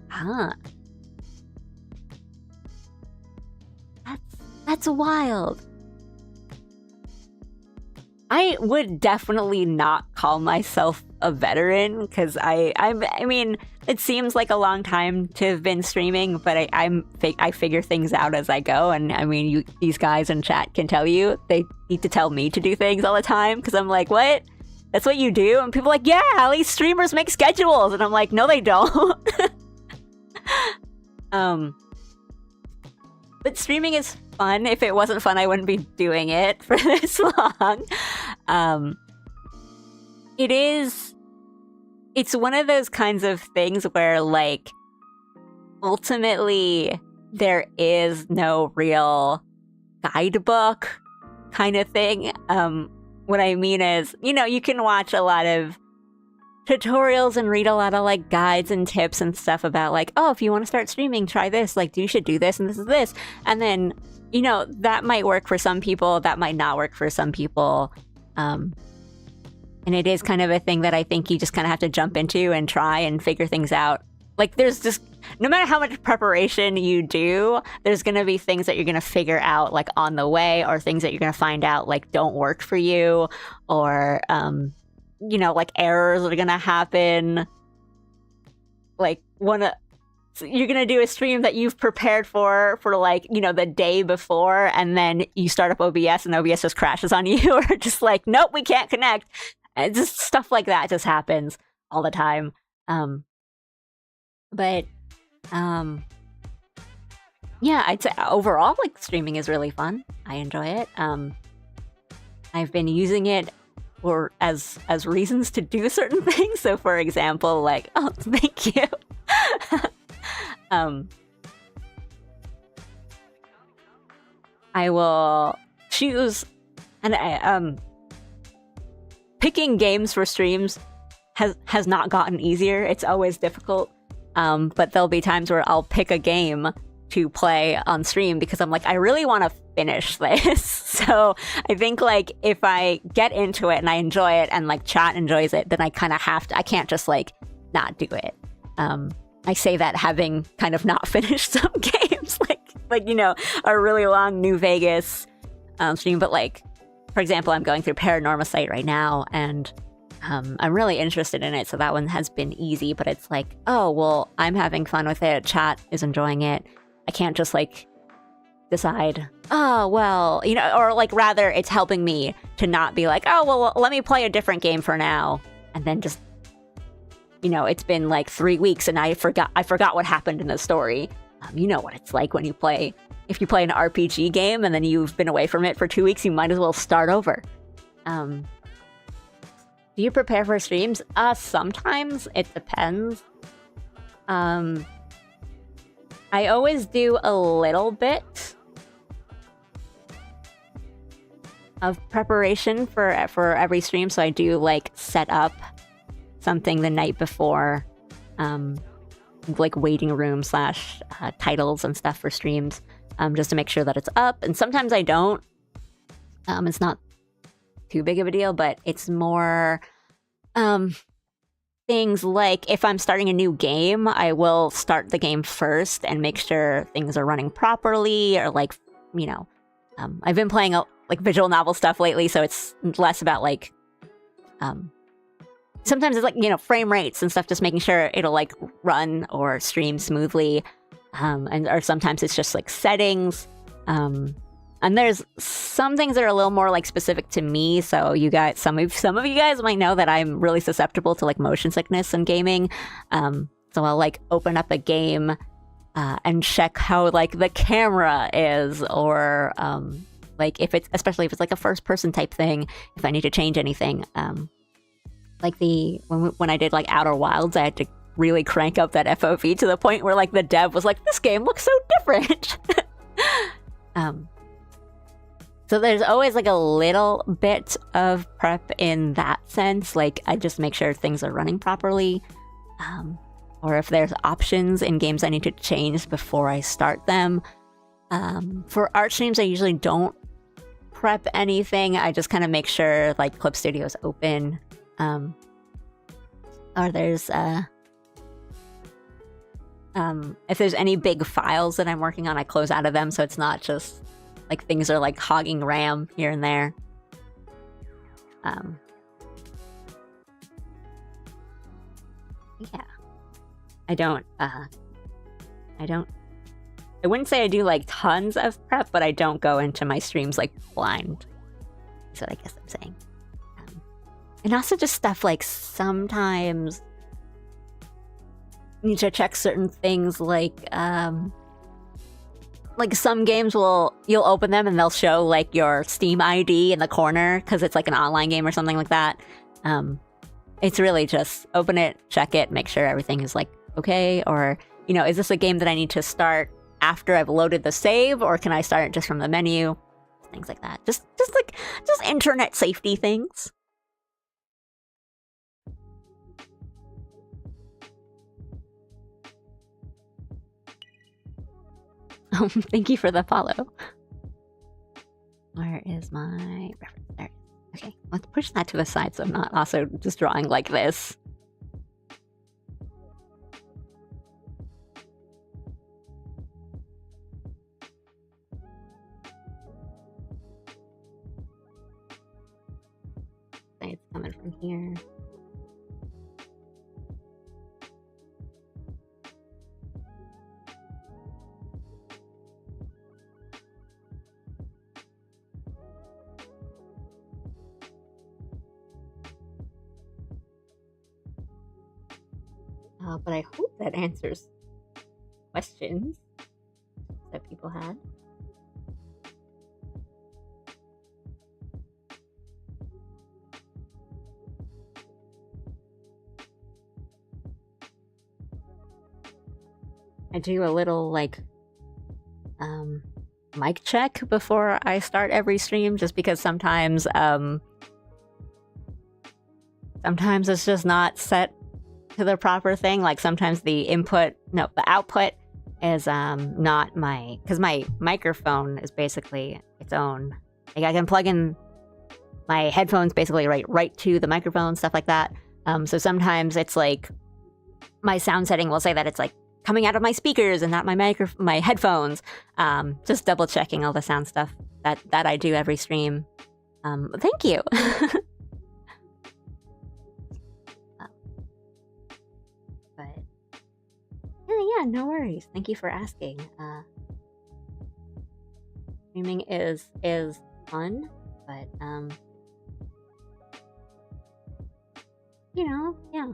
Huh. That's wild. I would definitely not call myself a veteran because I mean, it seems like a long time to have been streaming, but I figure things out as I go. And I mean, these guys in chat can tell you they need to tell me to do things all the time because I'm like, what? That's what you do? And people are like, yeah, at least streamers make schedules. And I'm like, no, they don't. But streaming is fun. If it wasn't fun, I wouldn't be doing it for this long. It's one of those kinds of things where, like, ultimately there is no real guidebook kind of thing. What I mean is, you can watch a lot of tutorials and read a lot of like guides and tips and stuff about like, oh, if you want to start streaming, try this, like you should do this and this is this. And then, that might work for some people, that might not work for some people. And it is kind of a thing that I think you just kind of have to jump into and try and figure things out. Like there's just, no matter how much preparation you do, there's going to be things that you're going to figure out like on the way, or things that you're going to find out like don't work for you, or, like errors are going to happen. Like so you're going to do a stream that you've prepared for like, the day before, and then you start up OBS and OBS just crashes on you, or just like, nope, we can't connect. And just stuff like that just happens all the time. But yeah, I'd say overall, like, streaming is really fun. I enjoy it. I've been using it as reasons to do certain things. So, for example, like, oh, thank you. I will choose, and picking games for streams has not gotten easier. It's always difficult. But there'll be times where I'll pick a game to play on stream because I'm like, I really want to finish this. So I think like if I get into it and I enjoy it and like chat enjoys it, then I kind of have to, I can't just like not do it. I say that having kind of not finished some games, like a really long New Vegas stream. But like, for example, I'm going through Paranormal Site right now, and I'm really interested in it, so that one has been easy. But it's like, oh, well, I'm having fun with it. Chat is enjoying it. I can't just like decide, oh, well, or like rather it's helping me to not be like, oh, well, let me play a different game for now. And then just, it's been like 3 weeks and I forgot what happened in the story. You know what it's like when you play if you play an RPG game and then you've been away from it for 2 weeks, you might as well start over. Do you prepare for streams? Sometimes. It depends. I always do a little bit of preparation for every stream, so I do like set up something the night before, like waiting room / titles and stuff for streams, just to make sure that it's up. And sometimes I don't. It's not too big of a deal, but it's more things like if I'm starting a new game, I will start the game first and make sure things are running properly, or like, you know, I've been playing like visual novel stuff lately, so it's less about like sometimes it's like, you know, frame rates and stuff, just making sure it'll like run or stream smoothly, or sometimes it's just like settings, and there's some things that are a little more like specific to me. So you guys, some of you guys might know that I'm really susceptible to like motion sickness in gaming. So I'll like open up a game and check how like the camera is, or like especially if it's like a first person type thing, if I need to change anything. Like when I did like Outer Wilds, I had to really crank up that FOV to the point where like the dev was like, this game looks so different. So there's always like a little bit of prep in that sense. Like I just make sure things are running properly. Or if there's options in games I need to change before I start them. For art streams, I usually don't prep anything. I just kind of make sure like Clip Studio is open. Or there's if there's any big files that I'm working on, I close out of them, so it's not just like things are like hogging RAM here and there. Yeah, I wouldn't say I do like tons of prep, but I don't go into my streams like blind. That's what I guess I'm saying. And also just stuff like sometimes you need to check certain things, like some games you'll open them and they'll show like your Steam ID in the corner because it's like an online game or something like that. It's really just open it, check it, make sure everything is like okay, or you know, is this a game that I need to start after I've loaded the save, or can I start it just from the menu? Things like that. Just internet safety things. Thank you for the follow. Where is my reference? There. Okay, let's push that to the side so I'm not also just drawing like this. It's coming from here. But I hope that answers questions that people had. I do a little like mic check before I start every stream, just because sometimes it's just not set to the proper thing. Like sometimes the output is not because my microphone is basically its own. Like I can plug in my headphones basically right to the microphone, stuff like that. So sometimes it's like my sound setting will say that it's like coming out of my speakers and not my headphones. Just double checking all the sound stuff that I do every stream. Thank you. Yeah, no worries. Thank you for asking. Streaming is fun, but you know, yeah.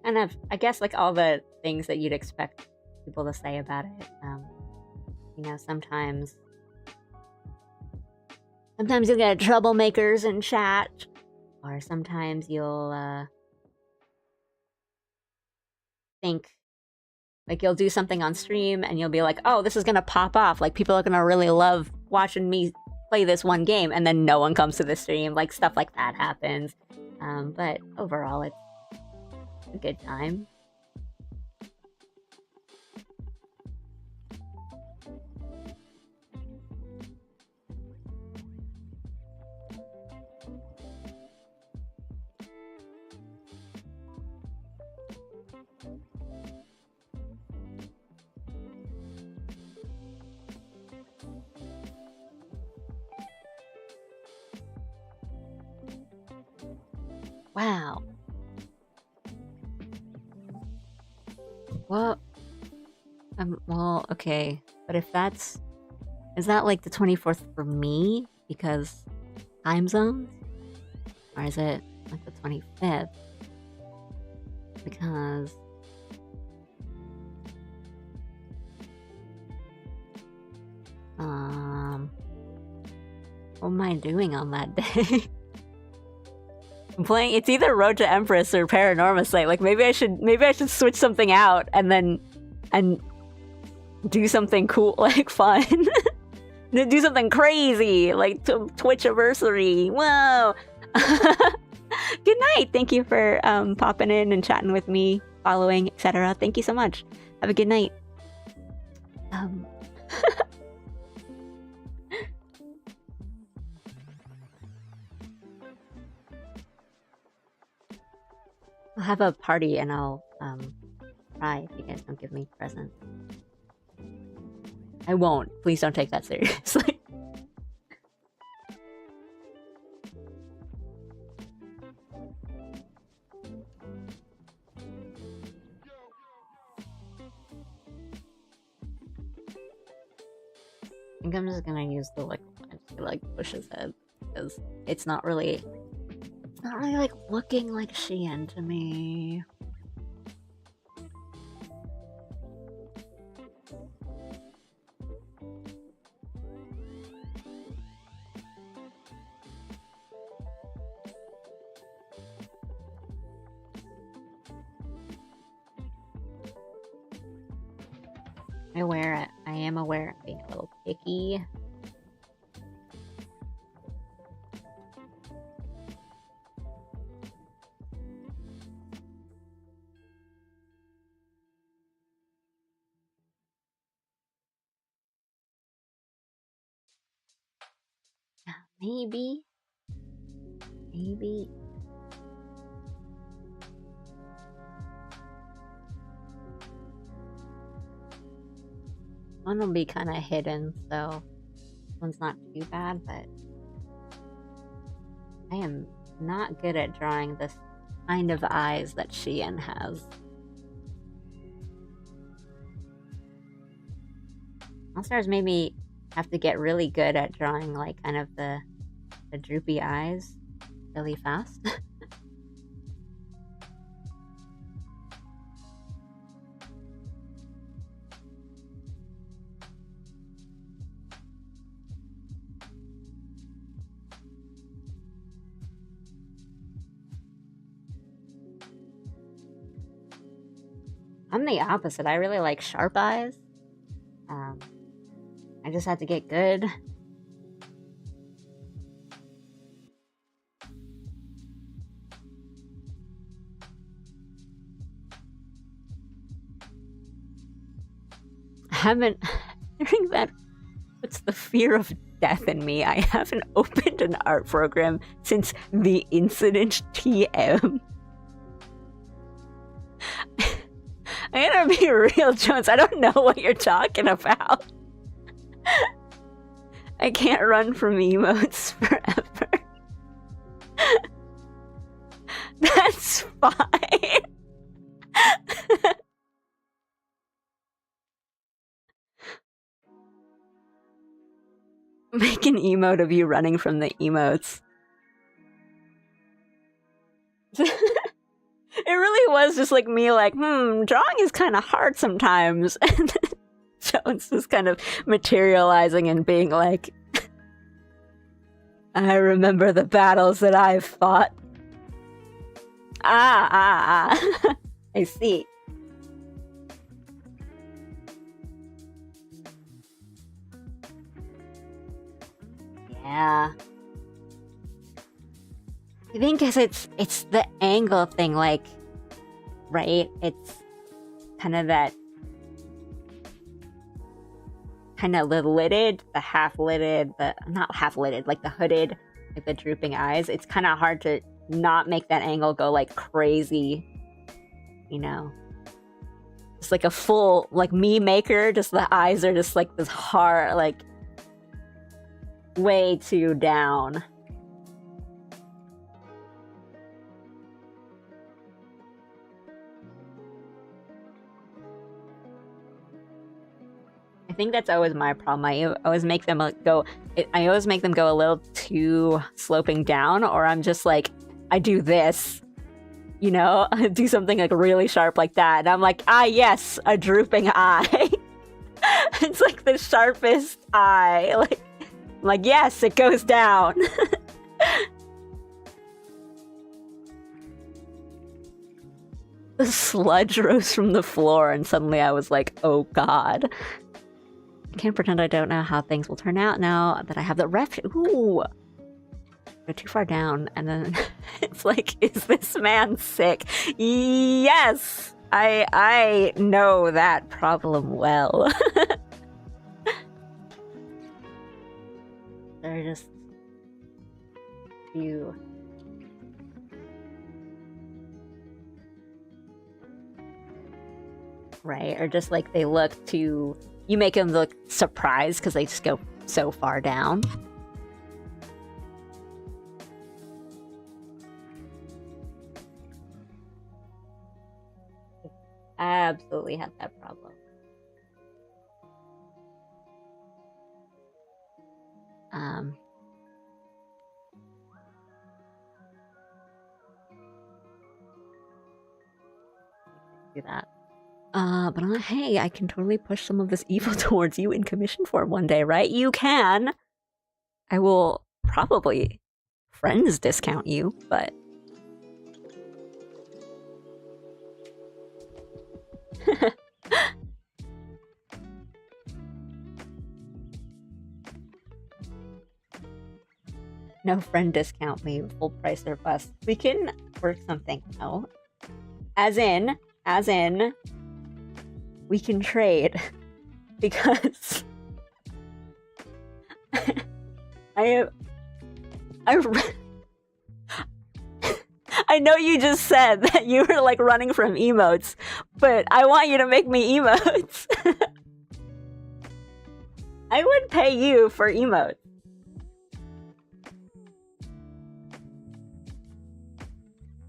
Kind of, I guess, like all the things that you'd expect people to say about it. you know, sometimes you'll get troublemakers in chat, or sometimes you'll think, like, you'll do something on stream and you'll be like, oh, this is gonna pop off, like people are gonna really love watching me play this one game, and then no one comes to the stream. Like, stuff like that happens. But overall, it's a good time. Wow. Well, well, okay. But if that's... Is that like the 24th for me? Because time zones? Or is it like the 25th? Because... What am I doing on that day? I'm playing... It's either Road to Empress or Paranormal Site. Like, maybe I should switch something out and then... And do something cool, like, fun. Do something crazy, like Twitch-iversary. Whoa! Good night! Thank you for popping in and chatting with me, following, etc. Thank you so much. Have a good night. I'll have a party and I'll cry if you guys don't give me presents. I won't. Please don't take that seriously. I think I'm just gonna use the liquid to like push his head, because it's not really like looking like Shein to me. I am aware of being a little picky. Maybe. One will be kind of hidden, so this one's not too bad, but I am not good at drawing this kind of eyes that Shein has. All-Stars made me have to get really good at drawing like kind of the droopy eyes really fast. I'm the opposite. I really like sharp eyes. I just had to get good. I haven't... Hearing that puts the fear of death in me. I haven't opened an art program since the incident TM. I'm gonna be real, Jones. I don't know what you're talking about. I can't run from emotes forever. That's fine. Make an emote of you running from the emotes. It really was just like me like, drawing is kind of hard sometimes. Jones just kind of materializing and being like, I remember the battles that I've fought. Ah. I see. Yeah. I think because it's the angle thing, like, right? It's kind of that, kind of the lidded, the half-lidded, the not half-lidded, like the hooded, like the drooping eyes. It's kind of hard to not make that angle go like crazy, you know? It's like a full, like, me maker, just the eyes are just like this hard, like, way too down. I think that's always my problem. I always make them go. I always make them go a little too sloping down, or I'm just like, I do this, you know, I do something like really sharp like that, and I'm like, ah, yes, a drooping eye. It's like the sharpest eye. Like, yes, it goes down. The sludge rose from the floor, and suddenly I was like, oh god. I can't pretend I don't know how things will turn out now that I have the ref. Ooh. Go too far down, and then it's like, is this man sick? Yes! I know that problem well. They're just you. Right, or just like they look too... You make them look surprised because they just go so far down. I absolutely have that problem. Do that. But hey, I can totally push some of this evil towards you in commission for one day, right? You can! I will probably friends discount you, but... No friend discount me, full price or bust. We can work something out. As in, we can trade. Because I know you just said that you were like running from emotes, but I want you to make me emotes. I would pay you for emotes.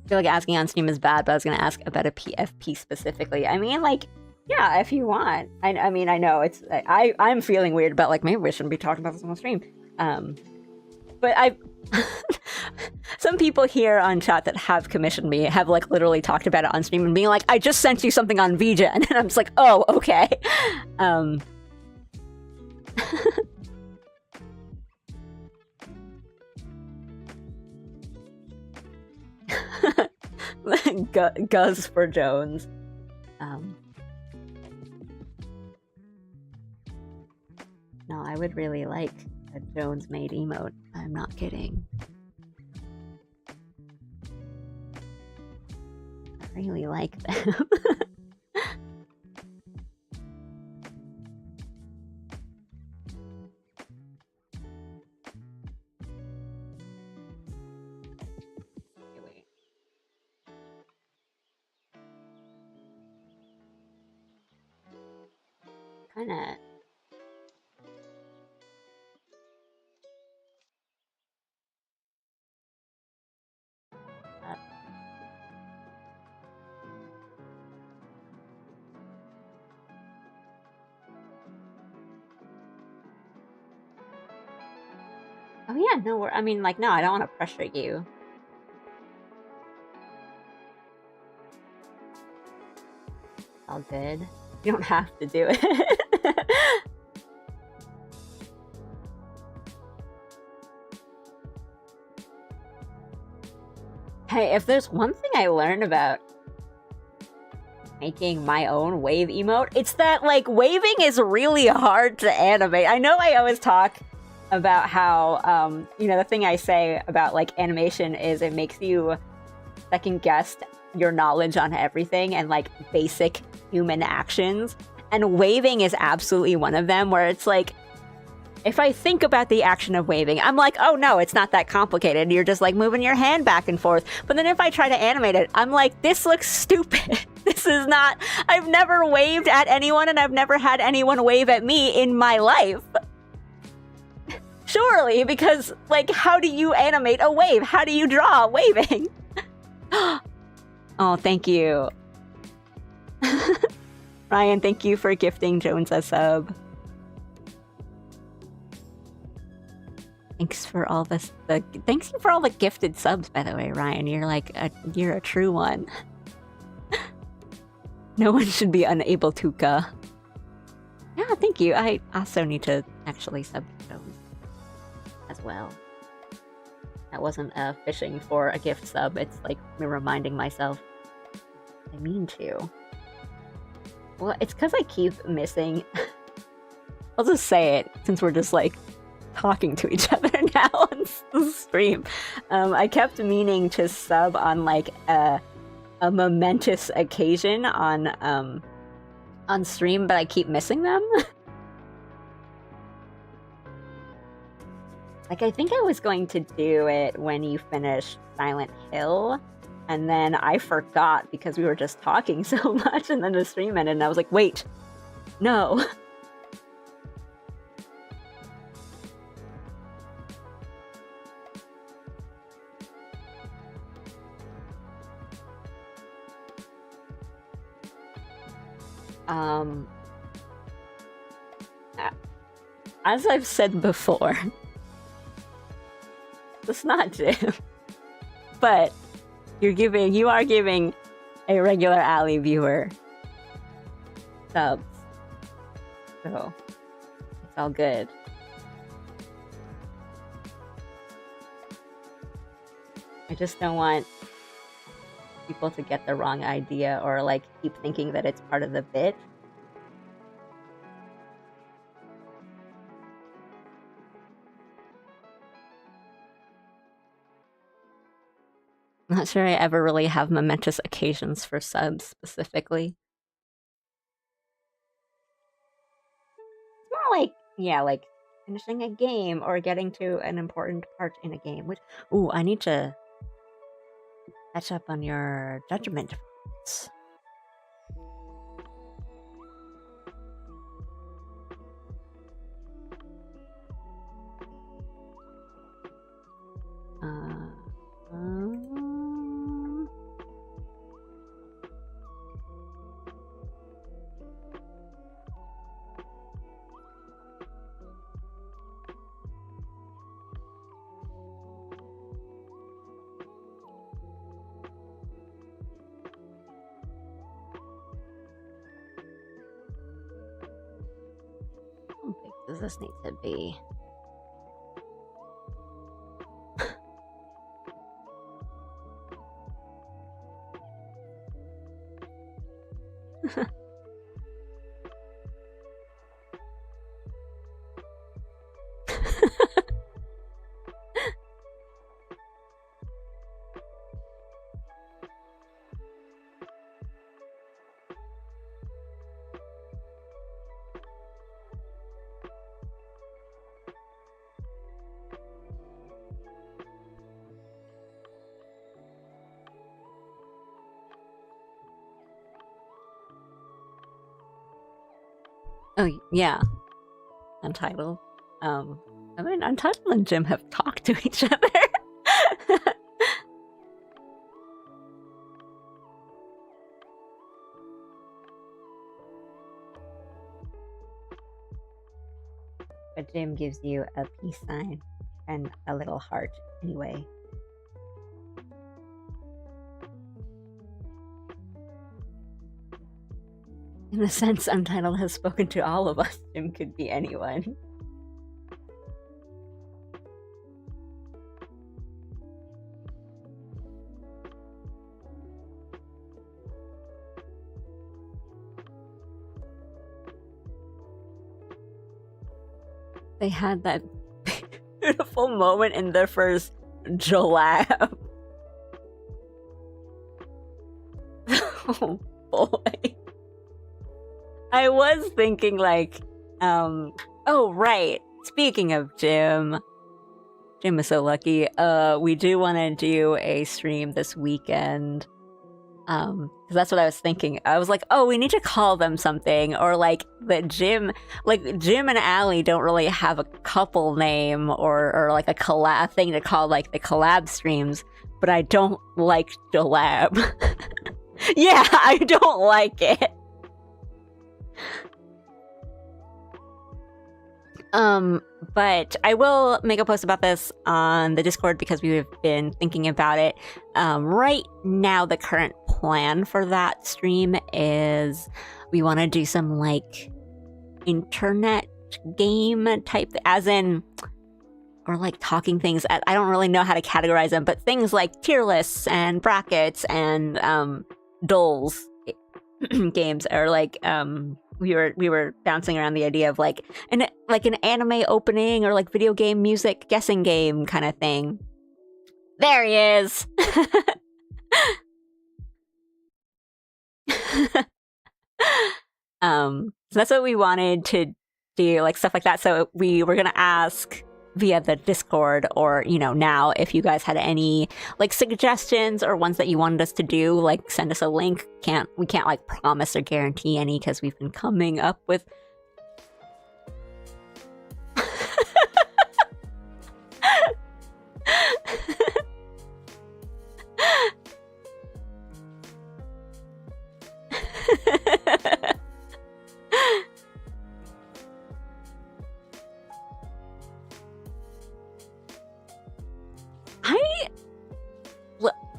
I feel like asking on Steam is bad, but I was gonna ask about a PFP specifically. I mean, like, yeah, if you want. I mean, I know it's... I'm feeling weird about, like, maybe we shouldn't be talking about this on stream. But I... Some people here on chat that have commissioned me have, like, literally talked about it on stream and being like, I just sent you something on VGen. And I'm just like, oh, okay. Guzz for Jones. No, I would really like a Jones-made emote. I'm not kidding. I really like them. Kinda... Oh yeah, no, I mean, like, no, I don't want to pressure you. All good. You don't have to do it. Hey, if there's one thing I learned about making my own wave emote, it's that, like, waving is really hard to animate. I know I always talk about how, you know, the thing I say about, like, animation is it makes you second guess your knowledge on everything and, like, basic human actions. And waving is absolutely one of them, where it's like, if I think about the action of waving, I'm like, oh no, it's not that complicated. You're just like moving your hand back and forth. But then if I try to animate it, I'm like, this looks stupid. This is not, I've never waved at anyone and I've never had anyone wave at me in my life. Surely, because, like, how do you animate a wave? How do you draw waving? Oh, thank you. Ryan, thank you for gifting Jones a sub. Thanks for all this. Thanks for all the gifted subs, by the way, Ryan. You're like you're a true one. No one should be unable to. Yeah, thank you. I also need to actually sub Jones as well. That wasn't fishing for a gift sub. It's like me reminding myself I mean to. Well, it's because I keep missing. I'll just say it since we're just like talking to each other now on the stream. I kept meaning to sub on like a momentous occasion on stream, but I keep missing them. Like, I think I was going to do it when you finished Silent Hill, and then I forgot because we were just talking so much, and then the stream ended, and I was like, wait, no. As I've said before, it's not Jim, but you are giving a regular Alley viewer subs, so it's all good. I just don't want people to get the wrong idea or like keep thinking that it's part of the bit. Not sure I ever really have momentous occasions for subs specifically. It's more like, yeah, like finishing a game or getting to an important part in a game. Which, ooh, I need to catch up on your judgment votes. How big does this need to be? Oh, yeah. Untitled. I mean, Untitled and Jim have talked to each other. But Jim gives you a peace sign and a little heart anyway. In a sense, Untitled has spoken to all of us. Jim could be anyone. They had that beautiful moment in their first Chillhop. Oh boy. I was thinking like, oh right. Speaking of Jim is so lucky. We do want to do a stream this weekend. 'Cause that's what I was thinking. I was like, oh, we need to call them something, or like Jim and Allie don't really have a couple name or like a collab thing to call like the collab streams, but I don't like Chillhop. Yeah, I don't like it. But I will make a post about this on the Discord because we've been thinking about it. Right now, the current plan for that stream is we want to do some like internet game type, as in, or like talking things. I don't really know how to categorize them, but things like tier lists and brackets and dolls games, or like we were bouncing around the idea of like an anime opening or like video game music guessing game kind of thing. There he is. So that's what we wanted to do, like stuff like that. So we were gonna ask via the Discord, or now, if you guys had any like suggestions or ones that you wanted us to do, like send us a link. We can't like promise or guarantee any because we've been coming up with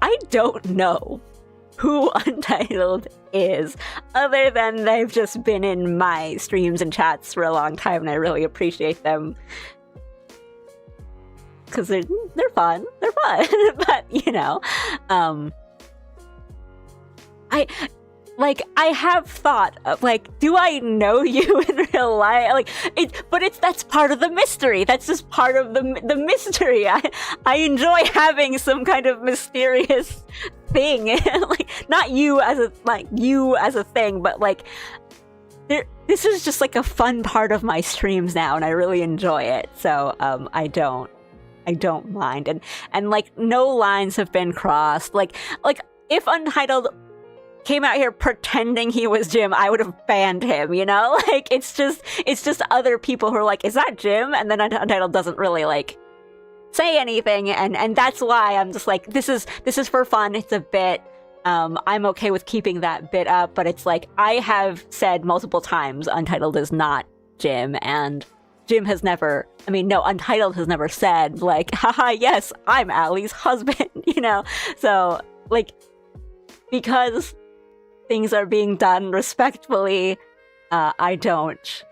I don't know who Untitled is, other than they've just been in my streams and chats for a long time, and I really appreciate them. Because they're fun. They're fun. But, I have thought of, like, do I know you in real life? Like, that's part of the mystery. That's just part of the mystery. I enjoy having some kind of mysterious thing. Like, not you as a thing, but like, this is just like a fun part of my streams now, and I really enjoy it. So, I don't mind. And like, no lines have been crossed. Like if Untitled came out here pretending he was Jim, I would have banned him, Like, it's just other people who are like, is that Jim? And then Untitled doesn't really like say anything, and that's why I'm just like, this is for fun. It's a bit. I'm okay with keeping that bit up, but it's like, I have said multiple times Untitled is not Jim, and Jim has never, Untitled has never said like, haha, yes, I'm Allie's husband, So like, because things are being done respectfully, I don't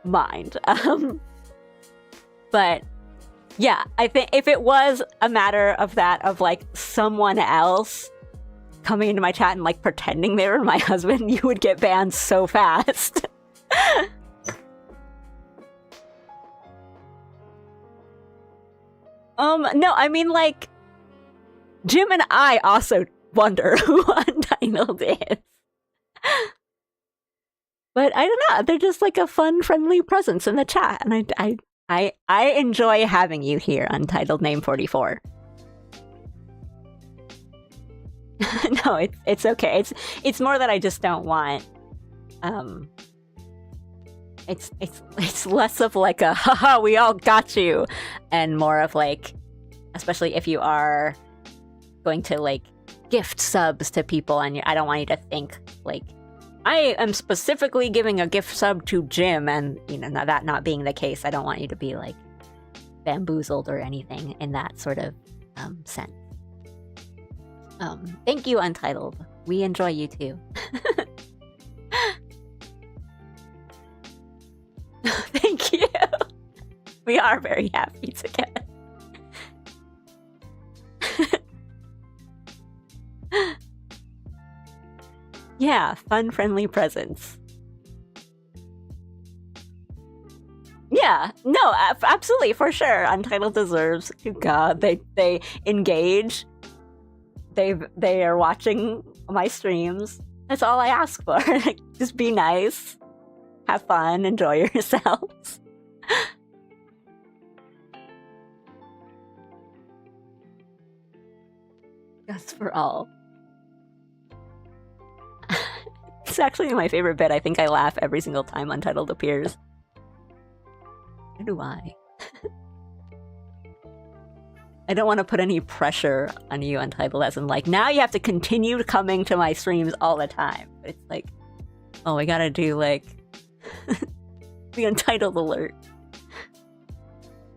mind. But yeah, I think if it was a matter of that, of like someone else coming into my chat and like pretending they were my husband, you would get banned so fast. No, like, Jim and I also wonder who Untitled is. But I don't know, they're just like a fun, friendly presence in the chat, and I enjoy having you here, Untitled Name 44. No, it's okay. It's more that I just don't want. It's less of like a haha, we all got you, and more of like, especially if you are going to like gift subs to people, and I don't want you to think like I am specifically giving a gift sub to Jim, and that not being the case. I don't want you to be like bamboozled or anything in that sort of sense. Thank you, Untitled. We enjoy you too. Thank you. We are very happy together. Yeah, fun, friendly presents. Yeah, no, absolutely, for sure. Untitled deserves to God. They engage. They are watching my streams. That's all I ask for. Just be nice, have fun, enjoy yourselves. That's for all. It's actually my favorite bit. I think I laugh every single time Untitled appears. Where do I? I don't want to put any pressure on you, Untitled, as in like, now you have to continue coming to my streams all the time. But it's like, oh, we gotta do like the Untitled alert.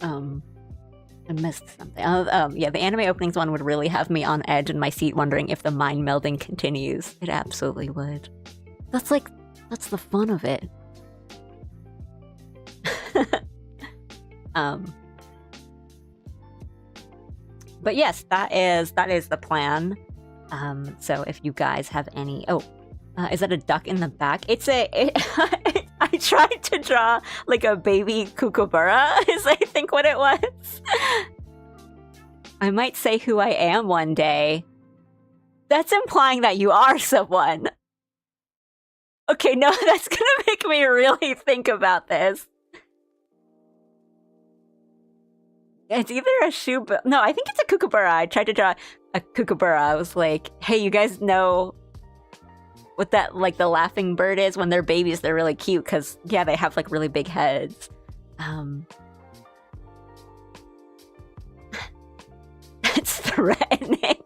I missed something. Yeah, the anime openings one would really have me on edge in my seat wondering if the mind melding continues. It absolutely would. That's the fun of it. But yes, that is the plan. So if you guys have any... Oh, is that a duck in the back? I tried to draw like a baby kookaburra, is I think what it was. I might say who I am one day. That's implying that you are someone. Okay, no, that's gonna make me really think about this. It's either a shoe... No, I think it's a kookaburra. I tried to draw a kookaburra. I was like, hey, you guys know what that, like, the laughing bird is? When they're babies, they're really cute because, yeah, they have, like, really big heads. It's threatening.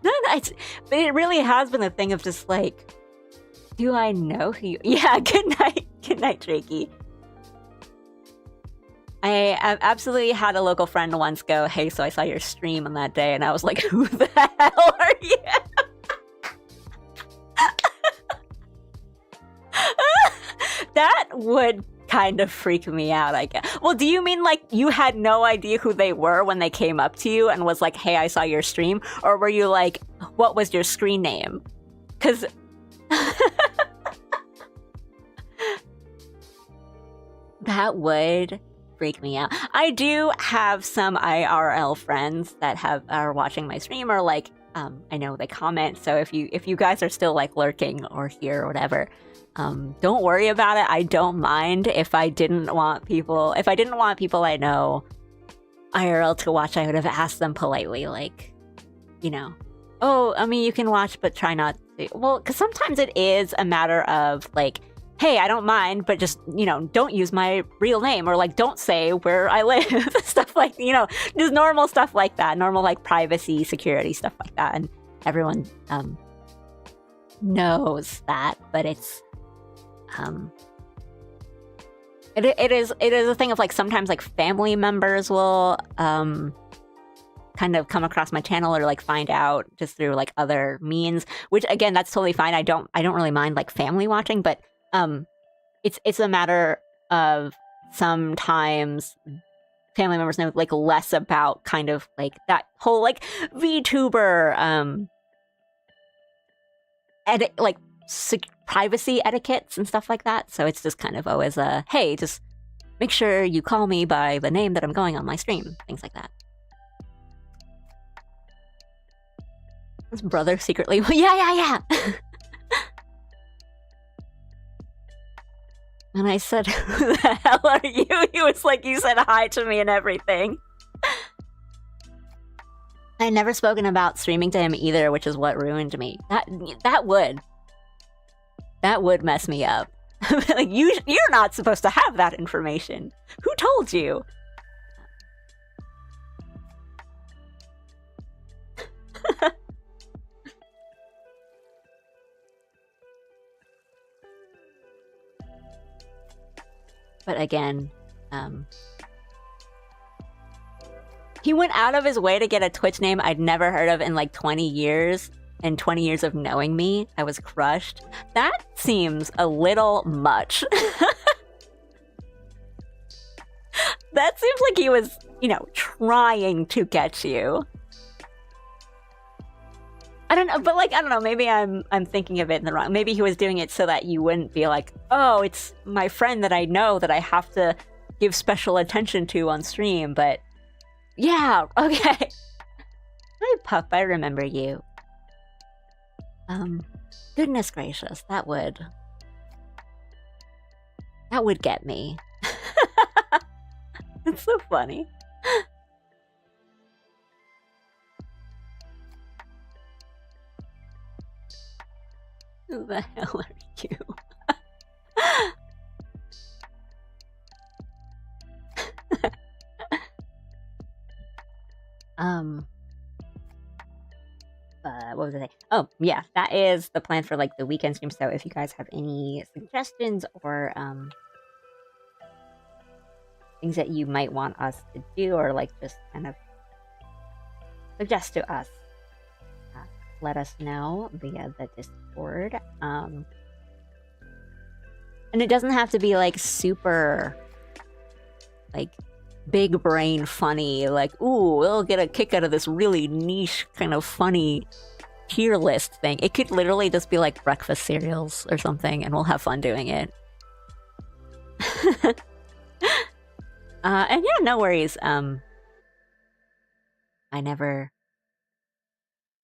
No, but it really has been a thing of just, like, do I know who you... Yeah, good night, Drakey. I absolutely had a local friend once go, hey, so I saw your stream on that day, and I was like, who the hell are you? That would kind of freak me out, I guess. Well, do you mean like you had no idea who they were when they came up to you and was like, hey, I saw your stream? Or were you like, what was your screen name? Because... that would... freak me out. I do have some IRL friends that are watching my stream, or like I know they comment. So if you guys are still like lurking or here or whatever, don't worry about it. I don't mind. If I didn't want people I know IRL to watch, I would have asked them politely, like, you know, oh, I mean, you can watch, but try not to. Well, because sometimes it is a matter of like, hey, I don't mind, but just, you know, don't use my real name, or like, don't say where I live. Stuff like, you know, just normal stuff like that. Normal, like, privacy, security, stuff like that. And everyone knows that, but it's, it is a thing of like, sometimes like family members will, kind of come across my channel or like find out just through like other means, which again, that's totally fine. I don't really mind like family watching, but it's a matter of sometimes family members know like less about kind of like that whole like VTuber like privacy etiquettes and stuff like that. So it's just kind of always a, hey, just make sure you call me by the name that I'm going on my stream, things like that. His brother secretly, yeah. And I said, who the hell are you? He was like, you said hi to me and everything. I had never spoken about streaming to him either, which is what ruined me. That would mess me up. Like, you're not supposed to have that information. Who told you? But again, he went out of his way to get a Twitch name I'd never heard of in like 20 years. And 20 years of knowing me, I was crushed. That seems a little much. That seems like he was, you know, trying to get you. I don't know, but like, I don't know, maybe I'm thinking of it in the wrong. Maybe he was doing it so that you wouldn't be like, oh, it's my friend that I know that I have to give special attention to on stream, but yeah, okay. Hi, Pup, I remember you. Goodness gracious, that would get me. It's so funny. Who the hell are you? What was I saying? Oh, yeah, that is the plan for like the weekend stream. So if you guys have any suggestions or things that you might want us to do, or like just kind of suggest to us, let us know via the Discord. And it doesn't have to be like super like big brain funny, like, ooh, we'll get a kick out of this really niche kind of funny tier list thing. It could literally just be like breakfast cereals or something, and we'll have fun doing it. And yeah, no worries. I never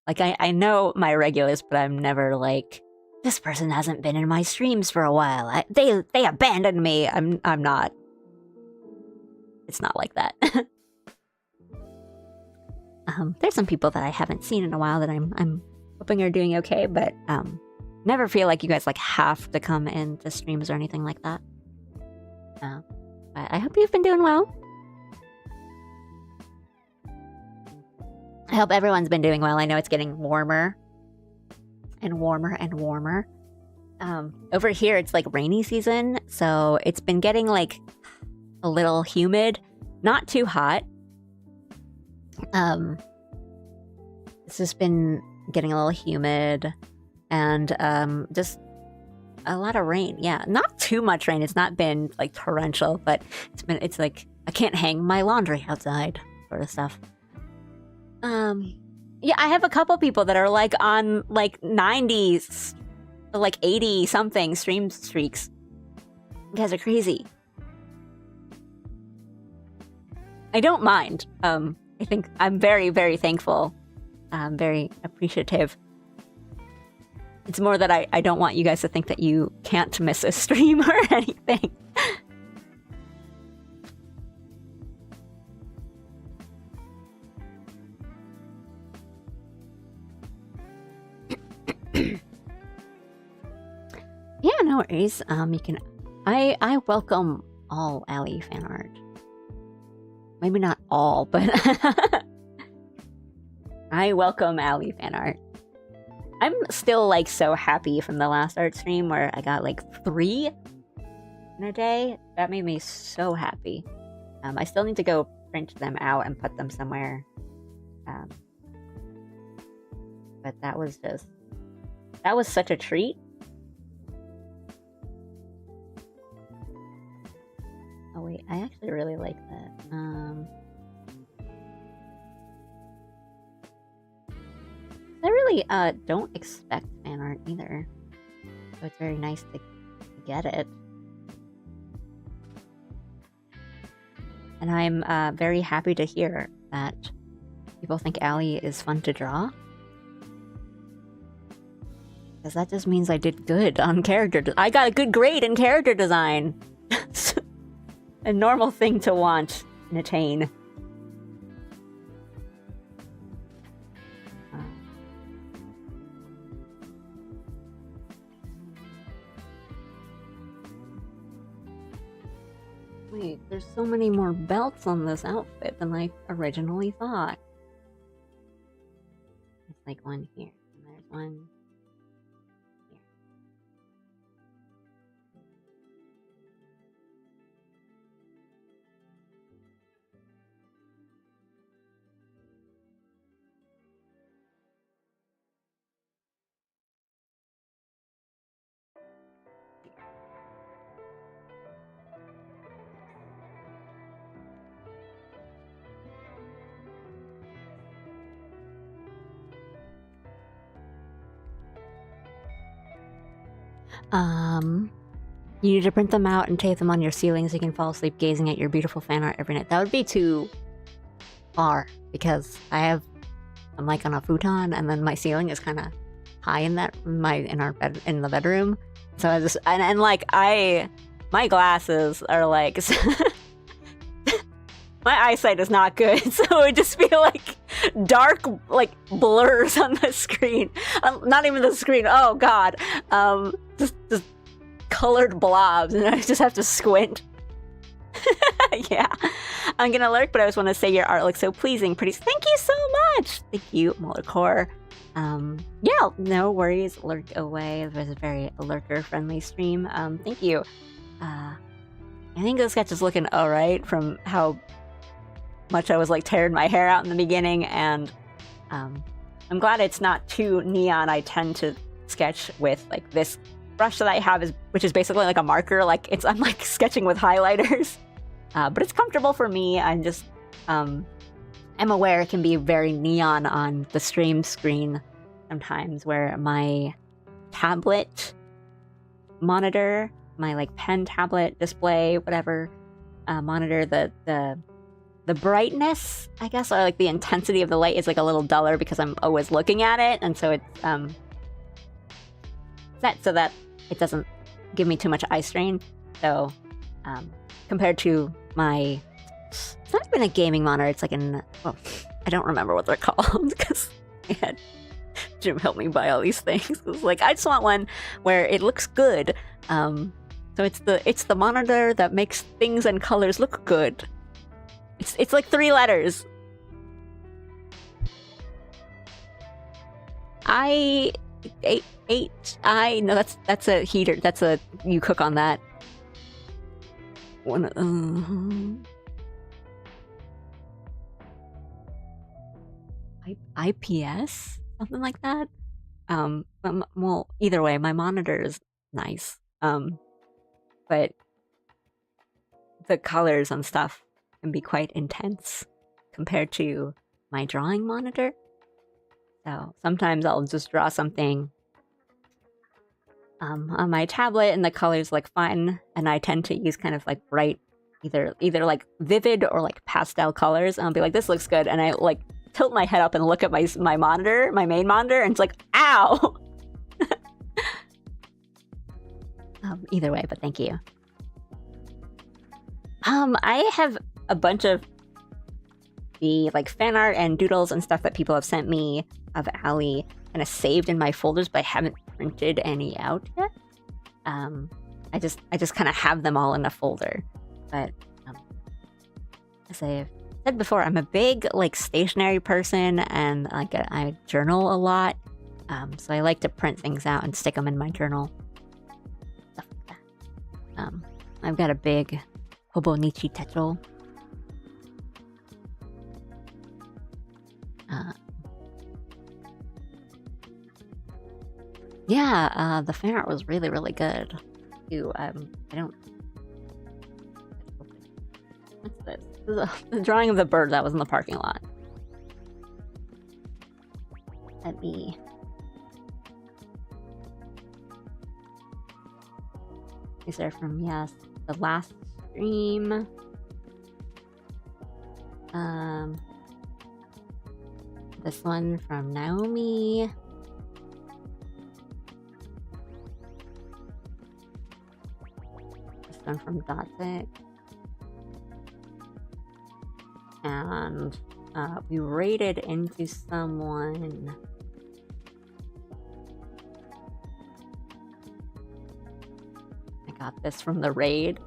like I know my regulars, but I'm never like, this person hasn't been in my streams for a while. They abandoned me. I'm not. It's not like that. There's some people that I haven't seen in a while that I'm hoping are doing okay, but never feel like you guys like have to come into streams or anything like that. I hope you've been doing well. I hope everyone's been doing well. I know it's getting warmer and warmer and warmer. Over here it's like rainy season, so it's been getting like a little humid, not too hot. It's just been getting a little humid and just a lot of rain. Yeah, not too much rain. It's not been like torrential, but it's like I can't hang my laundry outside sort of stuff. Yeah, I have a couple people that are like on like 90s, like 80 something stream streaks. You guys are crazy. I don't mind. I think I'm very, very thankful. I'm very appreciative. It's more that I don't want you guys to think that you can't miss a stream or anything. Yeah, no worries. You can. I welcome all Allie fan art. Maybe not all, but I welcome Allie fan art. I'm still like so happy from the last art stream where I got like 3 in a day. That made me so happy. I still need to go print them out and put them somewhere. But that was such a treat. Oh wait, I actually really like that. I really don't expect fan art either, so it's very nice to get it. And I'm very happy to hear that people think Allie is fun to draw, because that just means I did good on character. I got a good grade in character design. A normal thing to want and attain. Wait, there's so many more belts on this outfit than I originally thought. There's like one here, and there's one here. You need to print them out and tape them on your ceiling so you can fall asleep gazing at your beautiful fan art every night. That would be too far because I'm like on a futon and then my ceiling is kind of high in the bedroom. So I just and like my glasses are like my eyesight is not good, so it would just be like dark like blurs on the screen. Not even the screen. Oh god. Just colored blobs, and I just have to squint. Yeah, I'm gonna lurk, but I just want to say your art looks so pleasing. Pretty. Thank you so much. Thank you, Mollercore. Yeah, no worries. Lurk away. It was a very lurker-friendly stream. Thank you. I think this sketch is looking alright from how much I was like tearing my hair out in the beginning, and I'm glad it's not too neon. I tend to sketch with like this brush that I have, which is basically like a marker. Like I'm like sketching with highlighters, but it's comfortable for me. I'm just I'm aware it can be very neon on the stream screen sometimes, where my tablet monitor, my like pen tablet display, whatever monitor, the brightness, I guess, or like the intensity of the light is like a little duller because I'm always looking at it, and so it's set so that it doesn't give me too much eye strain. So compared to my, it's not even a gaming monitor, it's like I don't remember what they're called because I had Jim help me buy all these things. It was like, I just want one where it looks good. So it's the monitor that makes things and colors look good. It's like 3 letters. No, that's a heater. You cook on that. IPS, something like that. Well, either way, my monitor is nice. But the colors and stuff can be quite intense compared to my drawing monitor. So sometimes I'll just draw something on my tablet and the colors like fine, and I tend to use kind of like bright, either like vivid or like pastel colors, and I'll be like, this looks good, and I like tilt my head up and look at my monitor, my main monitor, and it's like, ow. Either way, but thank you. I have a bunch of the like fan art and doodles and stuff that people have sent me of Allie kind of saved in my folders, but I haven't printed any out yet. I just kind of have them all in a folder. But as I've said before, I'm a big like stationary person, and like I journal a lot. So I like to print things out and stick them in my journal. Stuff like that. I've got a big Hobonichi Techo. Yeah, the fan art was really, really good. Too. I don't. What's this? This is the drawing of the bird that was in the parking lot. Let me. These are from the last stream. This one from Naomi. This one from Dotzik. And we raided into someone. I got this from the raid.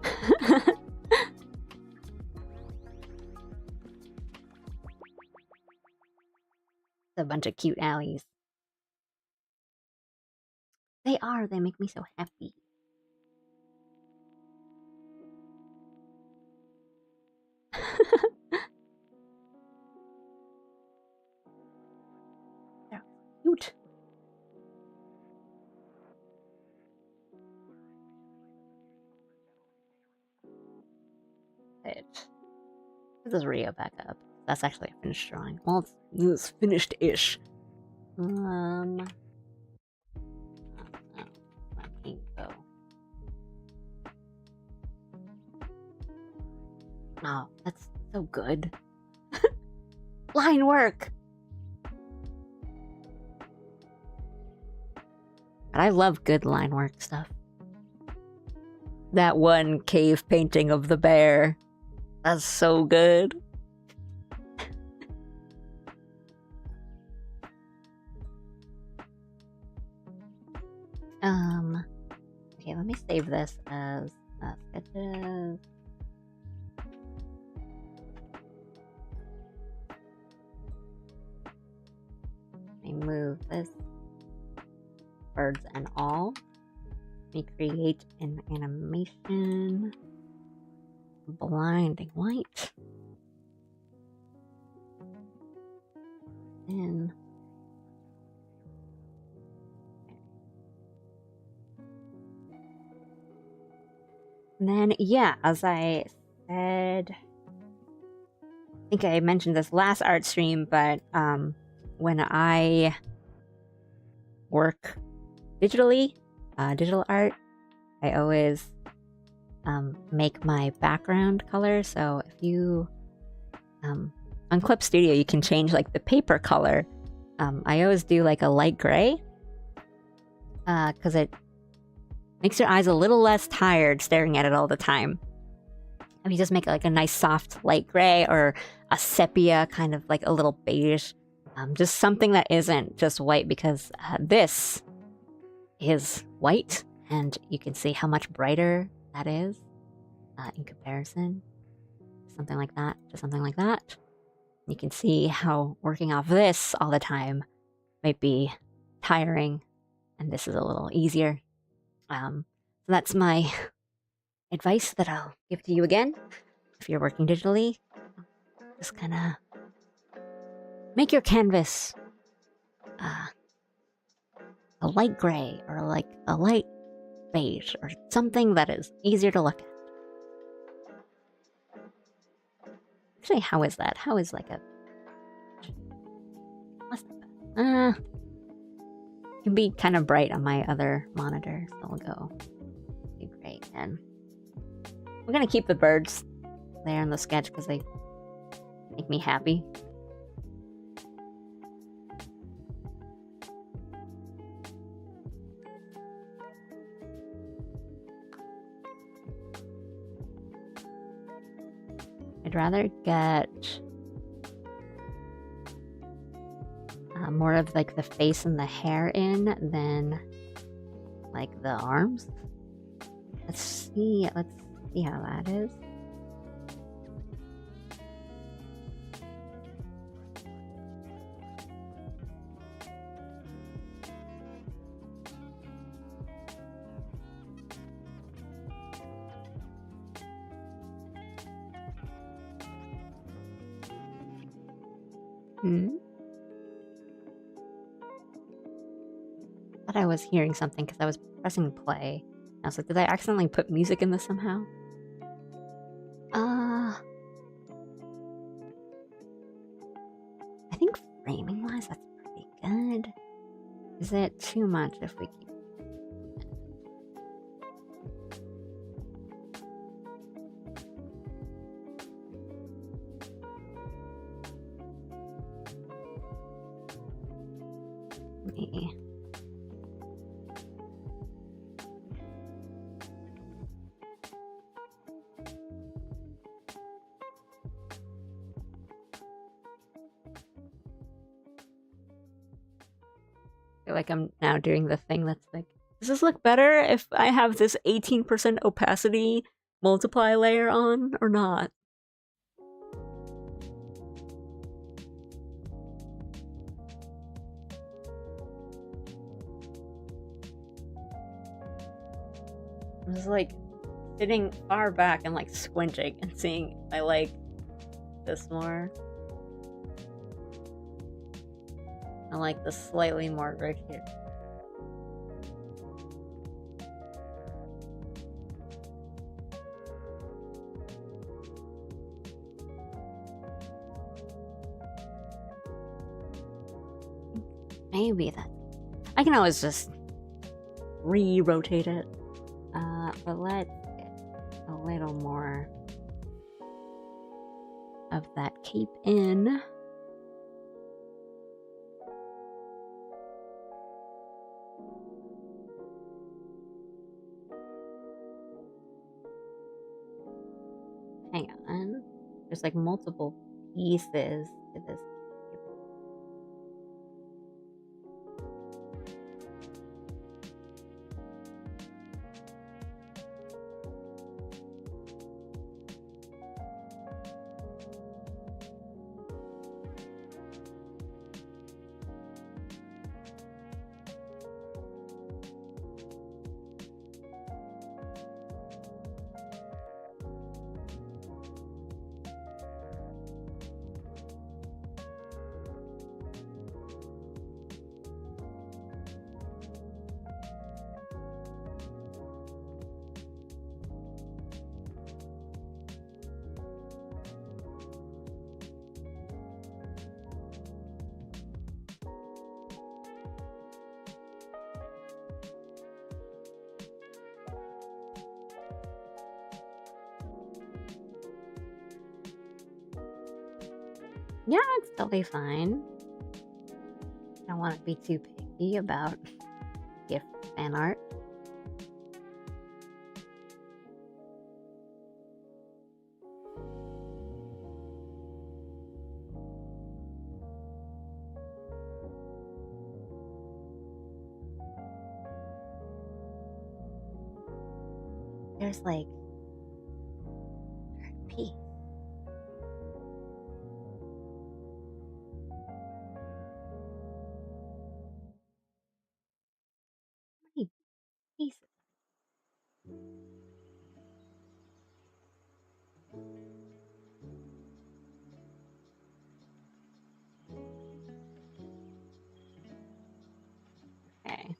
A bunch of cute alleys. They are. They make me so happy. They're cute. This is Rio back up. That's actually a finished drawing. Well, it's finished-ish. Pinko. Oh, that's so good. Line work! But I love good line work stuff. That one cave painting of the bear. That's so good. Okay, let me save this as sketches. Let me move this. Birds and all. Let me create an animation. Blinding light. And then, yeah, as I said, I think I mentioned this last art stream, but when I work digitally, digital art, I always make my background color. So if you on Clip Studio, you can change like the paper color. I always do like a light gray because it makes your eyes a little less tired staring at it all the time. If you just make like a nice soft light gray or a sepia, kind of like a little beige, just something that isn't just white, because this is white and you can see how much brighter that is in comparison. Something like that to something like that. You can see how working off this all the time might be tiring, and this is a little easier. So that's my advice that I'll give to you again. If you're working digitally, just kind of make your canvas a light gray or like a light beige or something that is easier to look at. Actually, how is that? How is like a... It can be kind of bright on my other monitor, so we'll go do gray again. We're gonna keep the birds there in the sketch because they make me happy. I'd rather get more of like the face and the hair in than like the arms. Let's see how that is. Thought I was hearing something because I was pressing play. I was like, did I accidentally put music in this somehow? I think framing wise that's pretty good. Is it too much if we keep... Maybe. I feel like I'm now doing the thing that's like, does this look better if I have this 18% opacity multiply layer on or not? I'm just like sitting far back and like squinting and seeing if I like this more. I like the slightly more right here. Maybe that. I can always just re-rotate it. But let's get a little more of that cape in. Hang on. There's like multiple pieces to this cape. Yeah, it's totally fine. I don't want to be too picky about gift fan art. There's like a piece. How many pieces? Okay.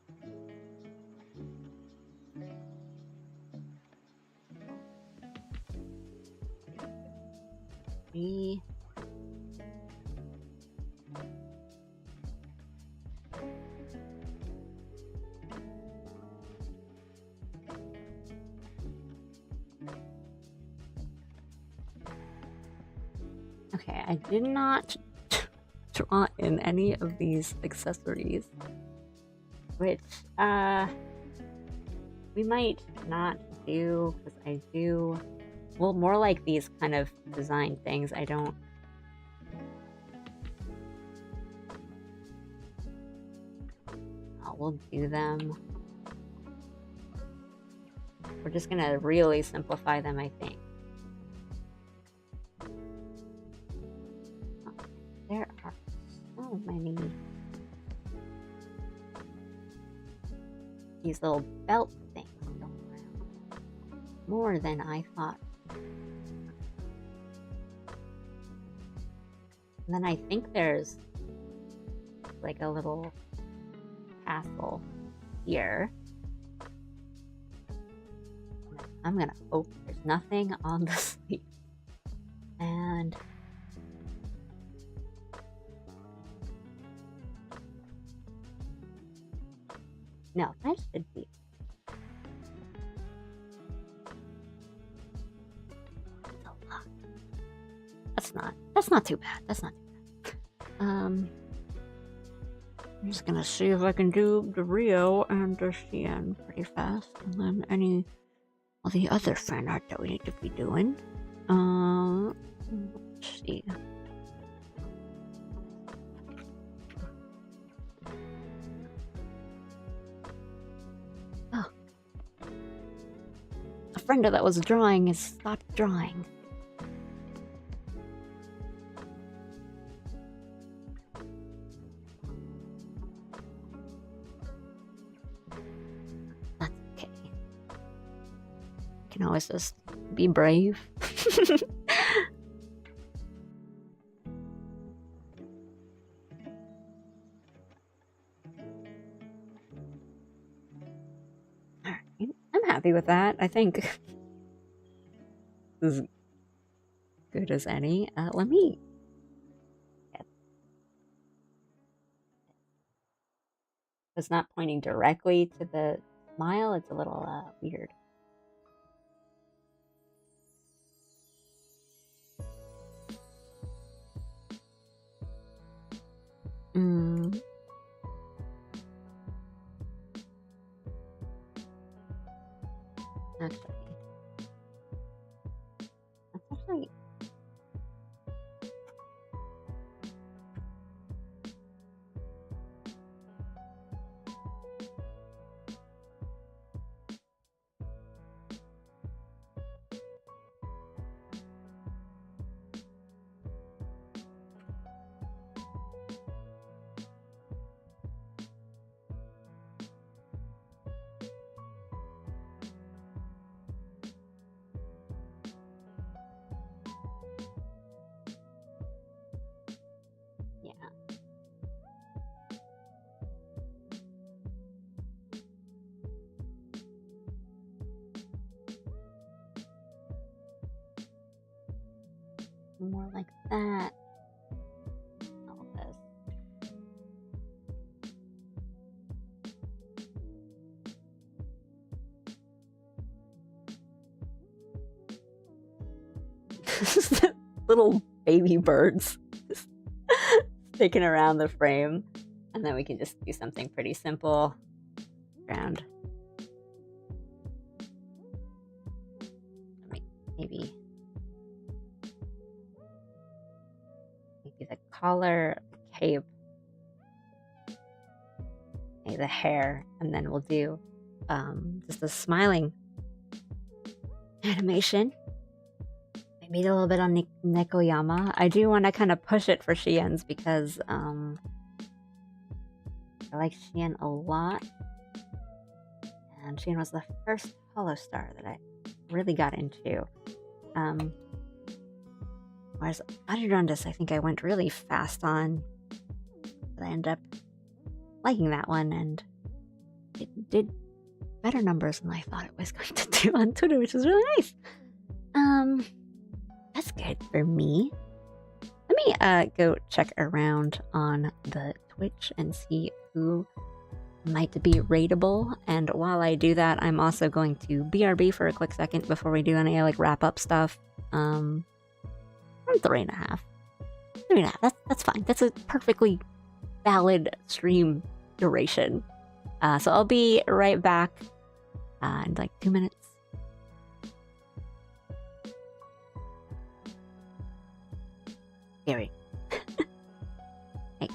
Three. Okay, I did not draw in any of these accessories, which we might not do, because I do, well, more like these kind of design things. I don't. We'll do them. We're just gonna really simplify them, I think. There are so many. These little belt things going around. More than I thought. And then I think there's like a little tassel here. I'm gonna hope there's nothing on the sleeve. And no, that should be. That's not too bad. That's not too bad. I'm just gonna see if I can do the Rio and the CN pretty fast, and then any of the other fan art that we need to be doing. Let's see. Oh. A friend that was drawing has stopped drawing. That's okay. Can always just be brave. I'm happy with that. I think this is good as any. Let me. It's not pointing directly to the smile. It's a little weird. Mm. Actually, that's actually yeah. More like that. All this. Little baby birds just sticking around the frame. And then we can just do something pretty simple around. Maybe the collar, cape, maybe the hair, and then we'll do just a smiling animation. Maybe a little bit on Nekoyama. I do want to kind of push it for Shien's because I like Shien a lot. And Shien was the first Hollow Star that I really got into. Whereas Adirondis, I think I went really fast on. But I ended up liking that one, and it did better numbers than I thought it was going to do on Twitter, which was really nice. That's good for me. Let me go check around on the Twitch and see who might be rateable. And while I do that, I'm also going to BRB for a quick second before we do any like wrap up stuff. 3.5. 3.5. That's fine. That's a perfectly valid stream duration. So I'll be right back in like 2 minutes. Gary. Hey,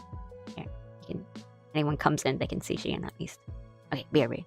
here. Anyone comes in, they can see Shien at least. Okay, BRB.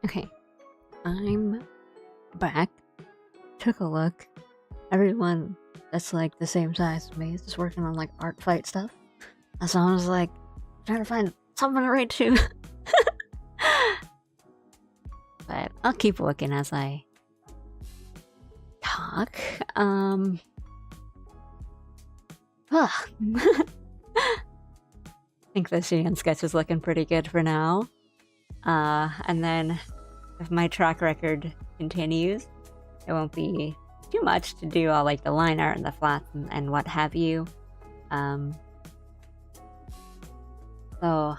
Okay, I'm back. Took a look. Everyone that's like the same size as me is just working on like art fight stuff. And so I was like trying to find something to write to. But I'll keep looking as I talk. I think the VGen sketch is looking pretty good for now. And then if my track record continues, it won't be too much to do all like the line art and the flats and what have you. So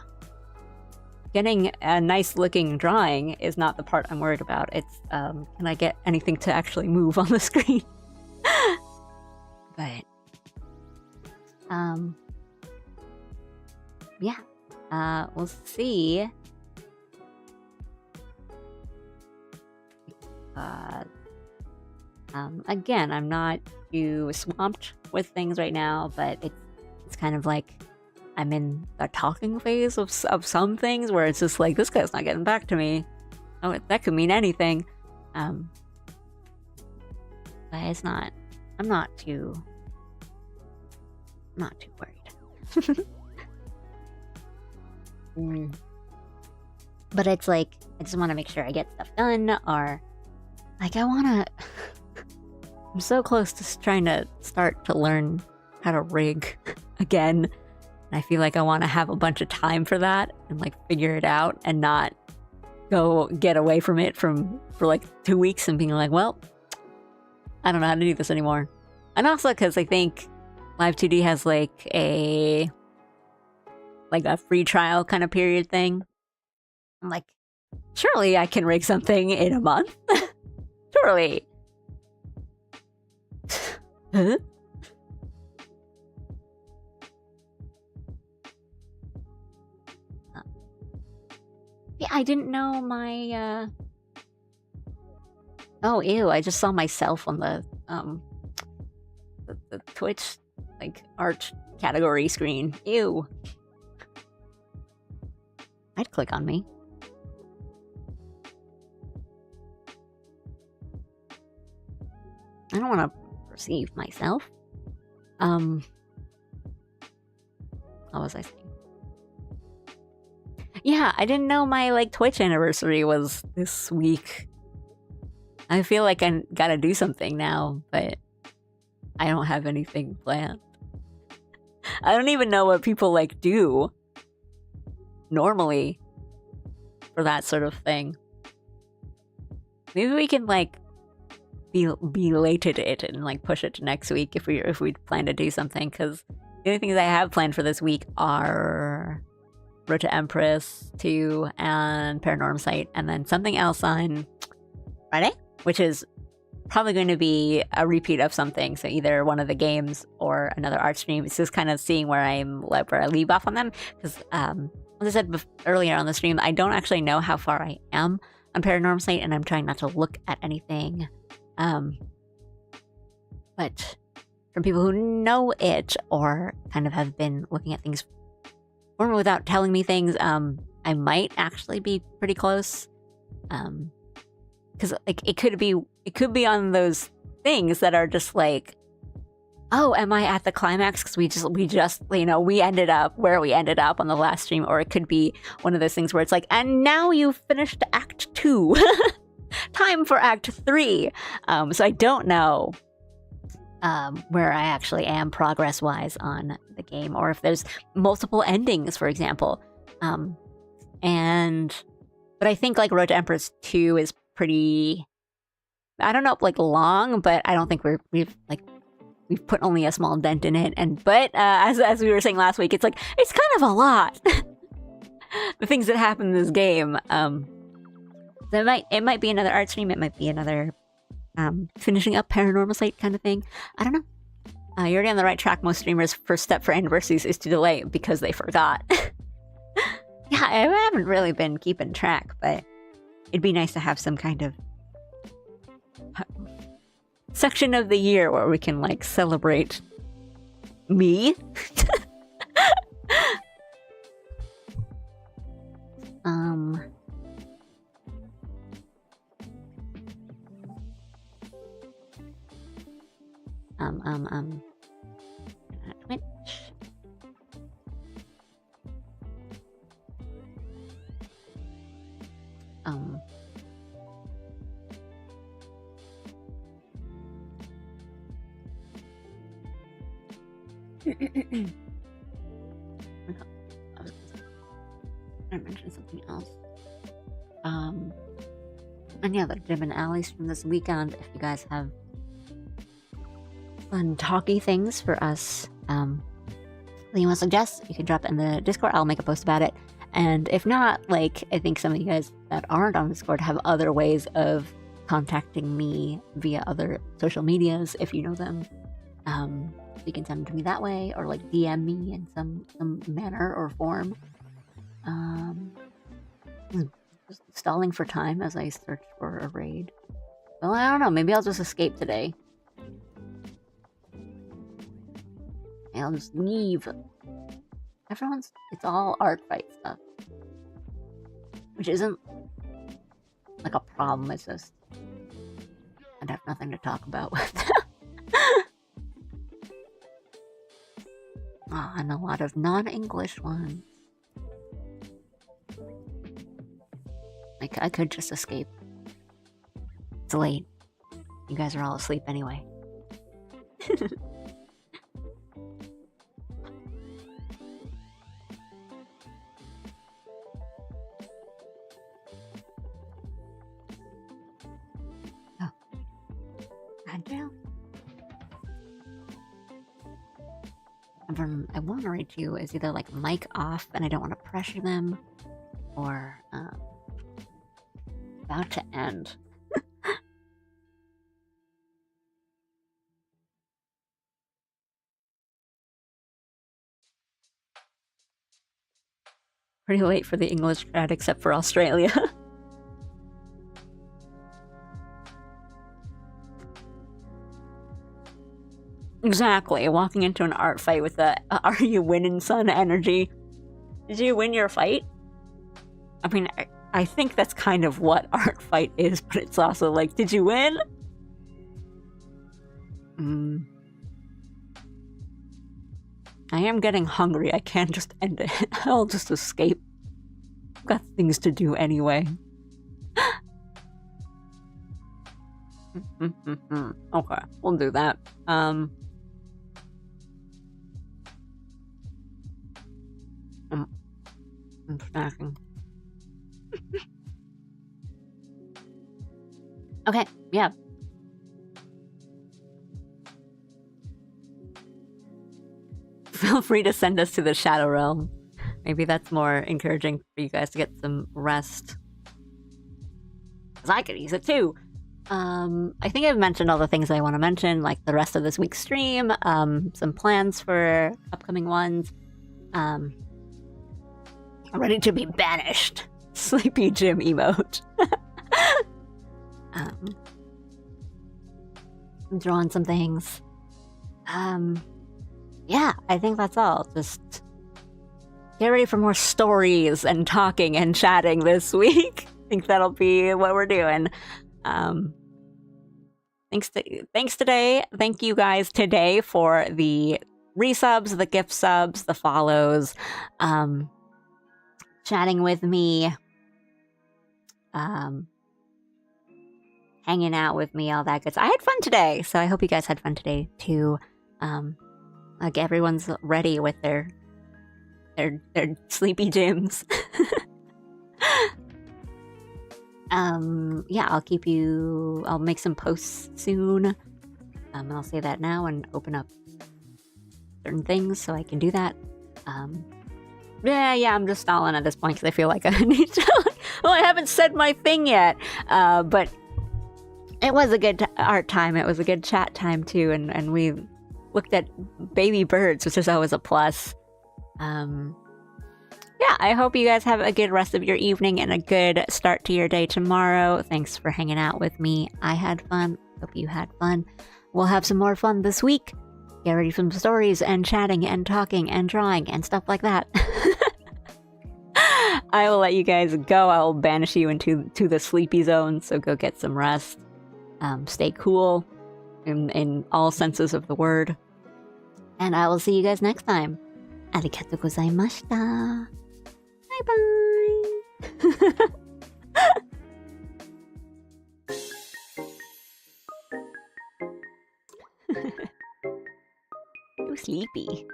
getting a nice looking drawing is not the part I'm worried about. It's can I get anything to actually move on the screen? But yeah, we'll see. Again, I'm not too swamped with things right now, but it's kind of like I'm in the talking phase of some things where it's just like, this guy's not getting back to me. Oh, that could mean anything. But it's not. I'm not too worried. But it's like, I just want to make sure I get stuff done, or like I'm so close to trying to start to learn how to rig again. And I feel like I want to have a bunch of time for that and like figure it out and not go get away from it for like 2 weeks and being like, well, I don't know how to do this anymore. And also because I think Live 2D has like a free trial kind of period thing. I'm like, surely I can rig something in a month. Surely. Huh? Yeah, I didn't know my oh, ew, I just saw myself on the Twitch like art category screen. Ew. I'd click on me. I don't want to perceive myself. What was I saying? Yeah, I didn't know my like Twitch anniversary was this week. I feel like I gotta do something now, but I don't have anything planned. I don't even know what people like do normally for that sort of thing. Maybe we can like be belated it and like push it to next week if we plan to do something, because the only things I have planned for this week are Road to Empress 2 and Paranorm Site, and then something else on Friday, which is probably going to be a repeat of something, so either one of the games or another art stream. It's just kind of seeing where I leave off on them, because as I said earlier on the stream, I don't actually know how far I am on Paranorm Site, and I'm trying not to look at anything. But from people who know it or kind of have been looking at things for me without telling me things, I might actually be pretty close. Because like it could be on those things that are just like, oh, am I at the climax? Because we just we ended up where we ended up on the last stream, or it could be one of those things where it's like, and now you've finished Act 2. Time for Act 3. So I don't know where I actually am progress-wise on the game, or if there's multiple endings, for example. But I think like Road to Empress 2 is pretty, I don't know, like long, but I don't think we've put only a small dent in it. But as we were saying last week, it's like it's kind of a lot. The things that happen in this game. So it might be another art stream. It might be another finishing up Paranormal Site kind of thing. I don't know. You're already on the right track. Most streamers' first step for anniversaries is to delay because they forgot. Yeah, I haven't really been keeping track, but it'd be nice to have some kind of section of the year where we can like celebrate me. Twitch. I was gonna mention something else. And yeah, the gym and alleys from this weekend. If you guys have fun talky things for us, that you want to suggest, you can drop it in the Discord. I'll make a post about it. And if not, like, I think some of you guys that aren't on Discord have other ways of contacting me via other social medias, if you know them. You can send them to me that way, or like DM me in some manner or form. Just stalling for time as I search for a raid. Well, I don't know. Maybe I'll just escape today. I'll just leave. It's all art fight stuff. Which isn't like a problem, it's just I'd have nothing to talk about with. Oh, and a lot of non-English ones. Like, I could just escape. It's late. You guys are all asleep anyway. Oh. Andrew? I want to read you is either like mic off and I don't want to pressure them, or about to end. Pretty late for the English chat except for Australia. Exactly, walking into an art fight with the "Are you winning, son?" energy. Did you win your fight? I mean, I think that's kind of what art fight is, but it's also like, did you win? I am getting hungry. I can't just end it. I'll just escape. I've got things to do anyway. Okay, we'll do that. I'm snacking. Okay, yeah. Feel free to send us to the Shadow Realm. Maybe that's more encouraging for you guys to get some rest. Because I could use it too. I think I've mentioned all the things I want to mention, like the rest of this week's stream, some plans for upcoming ones. Ready to be banished. Sleepy Jim emote. I'm drawing some things. Yeah, I think that's all. Just get ready for more stories and talking and chatting this week. I think that'll be what we're doing. Thanks today. Thank you guys today for the resubs, the gift subs, the follows, chatting with me, hanging out with me, all that good stuff. I had fun today, so I hope you guys had fun today too. Like everyone's ready with their sleepy gyms. Yeah, I'll make some posts soon. And I'll say that now and open up certain things so I can do that. Yeah, I'm just stalling at this point because I feel like I need to. Well, I haven't said my thing yet. But it was a good art time. It was a good chat time too, and we looked at baby birds, which is always a plus. Yeah, I hope you guys have a good rest of your evening and a good start to your day tomorrow. Thanks for hanging out with me. I had fun. Hope you had fun. We'll have some more fun this week. Get ready for some stories and chatting and talking and drawing and stuff like that. I will let you guys go. I will banish you into the sleepy zone, so go get some rest. Stay cool. in all senses of the word. And I will see you guys next time. Arigatou gozaimashita. Bye bye. Too sleepy.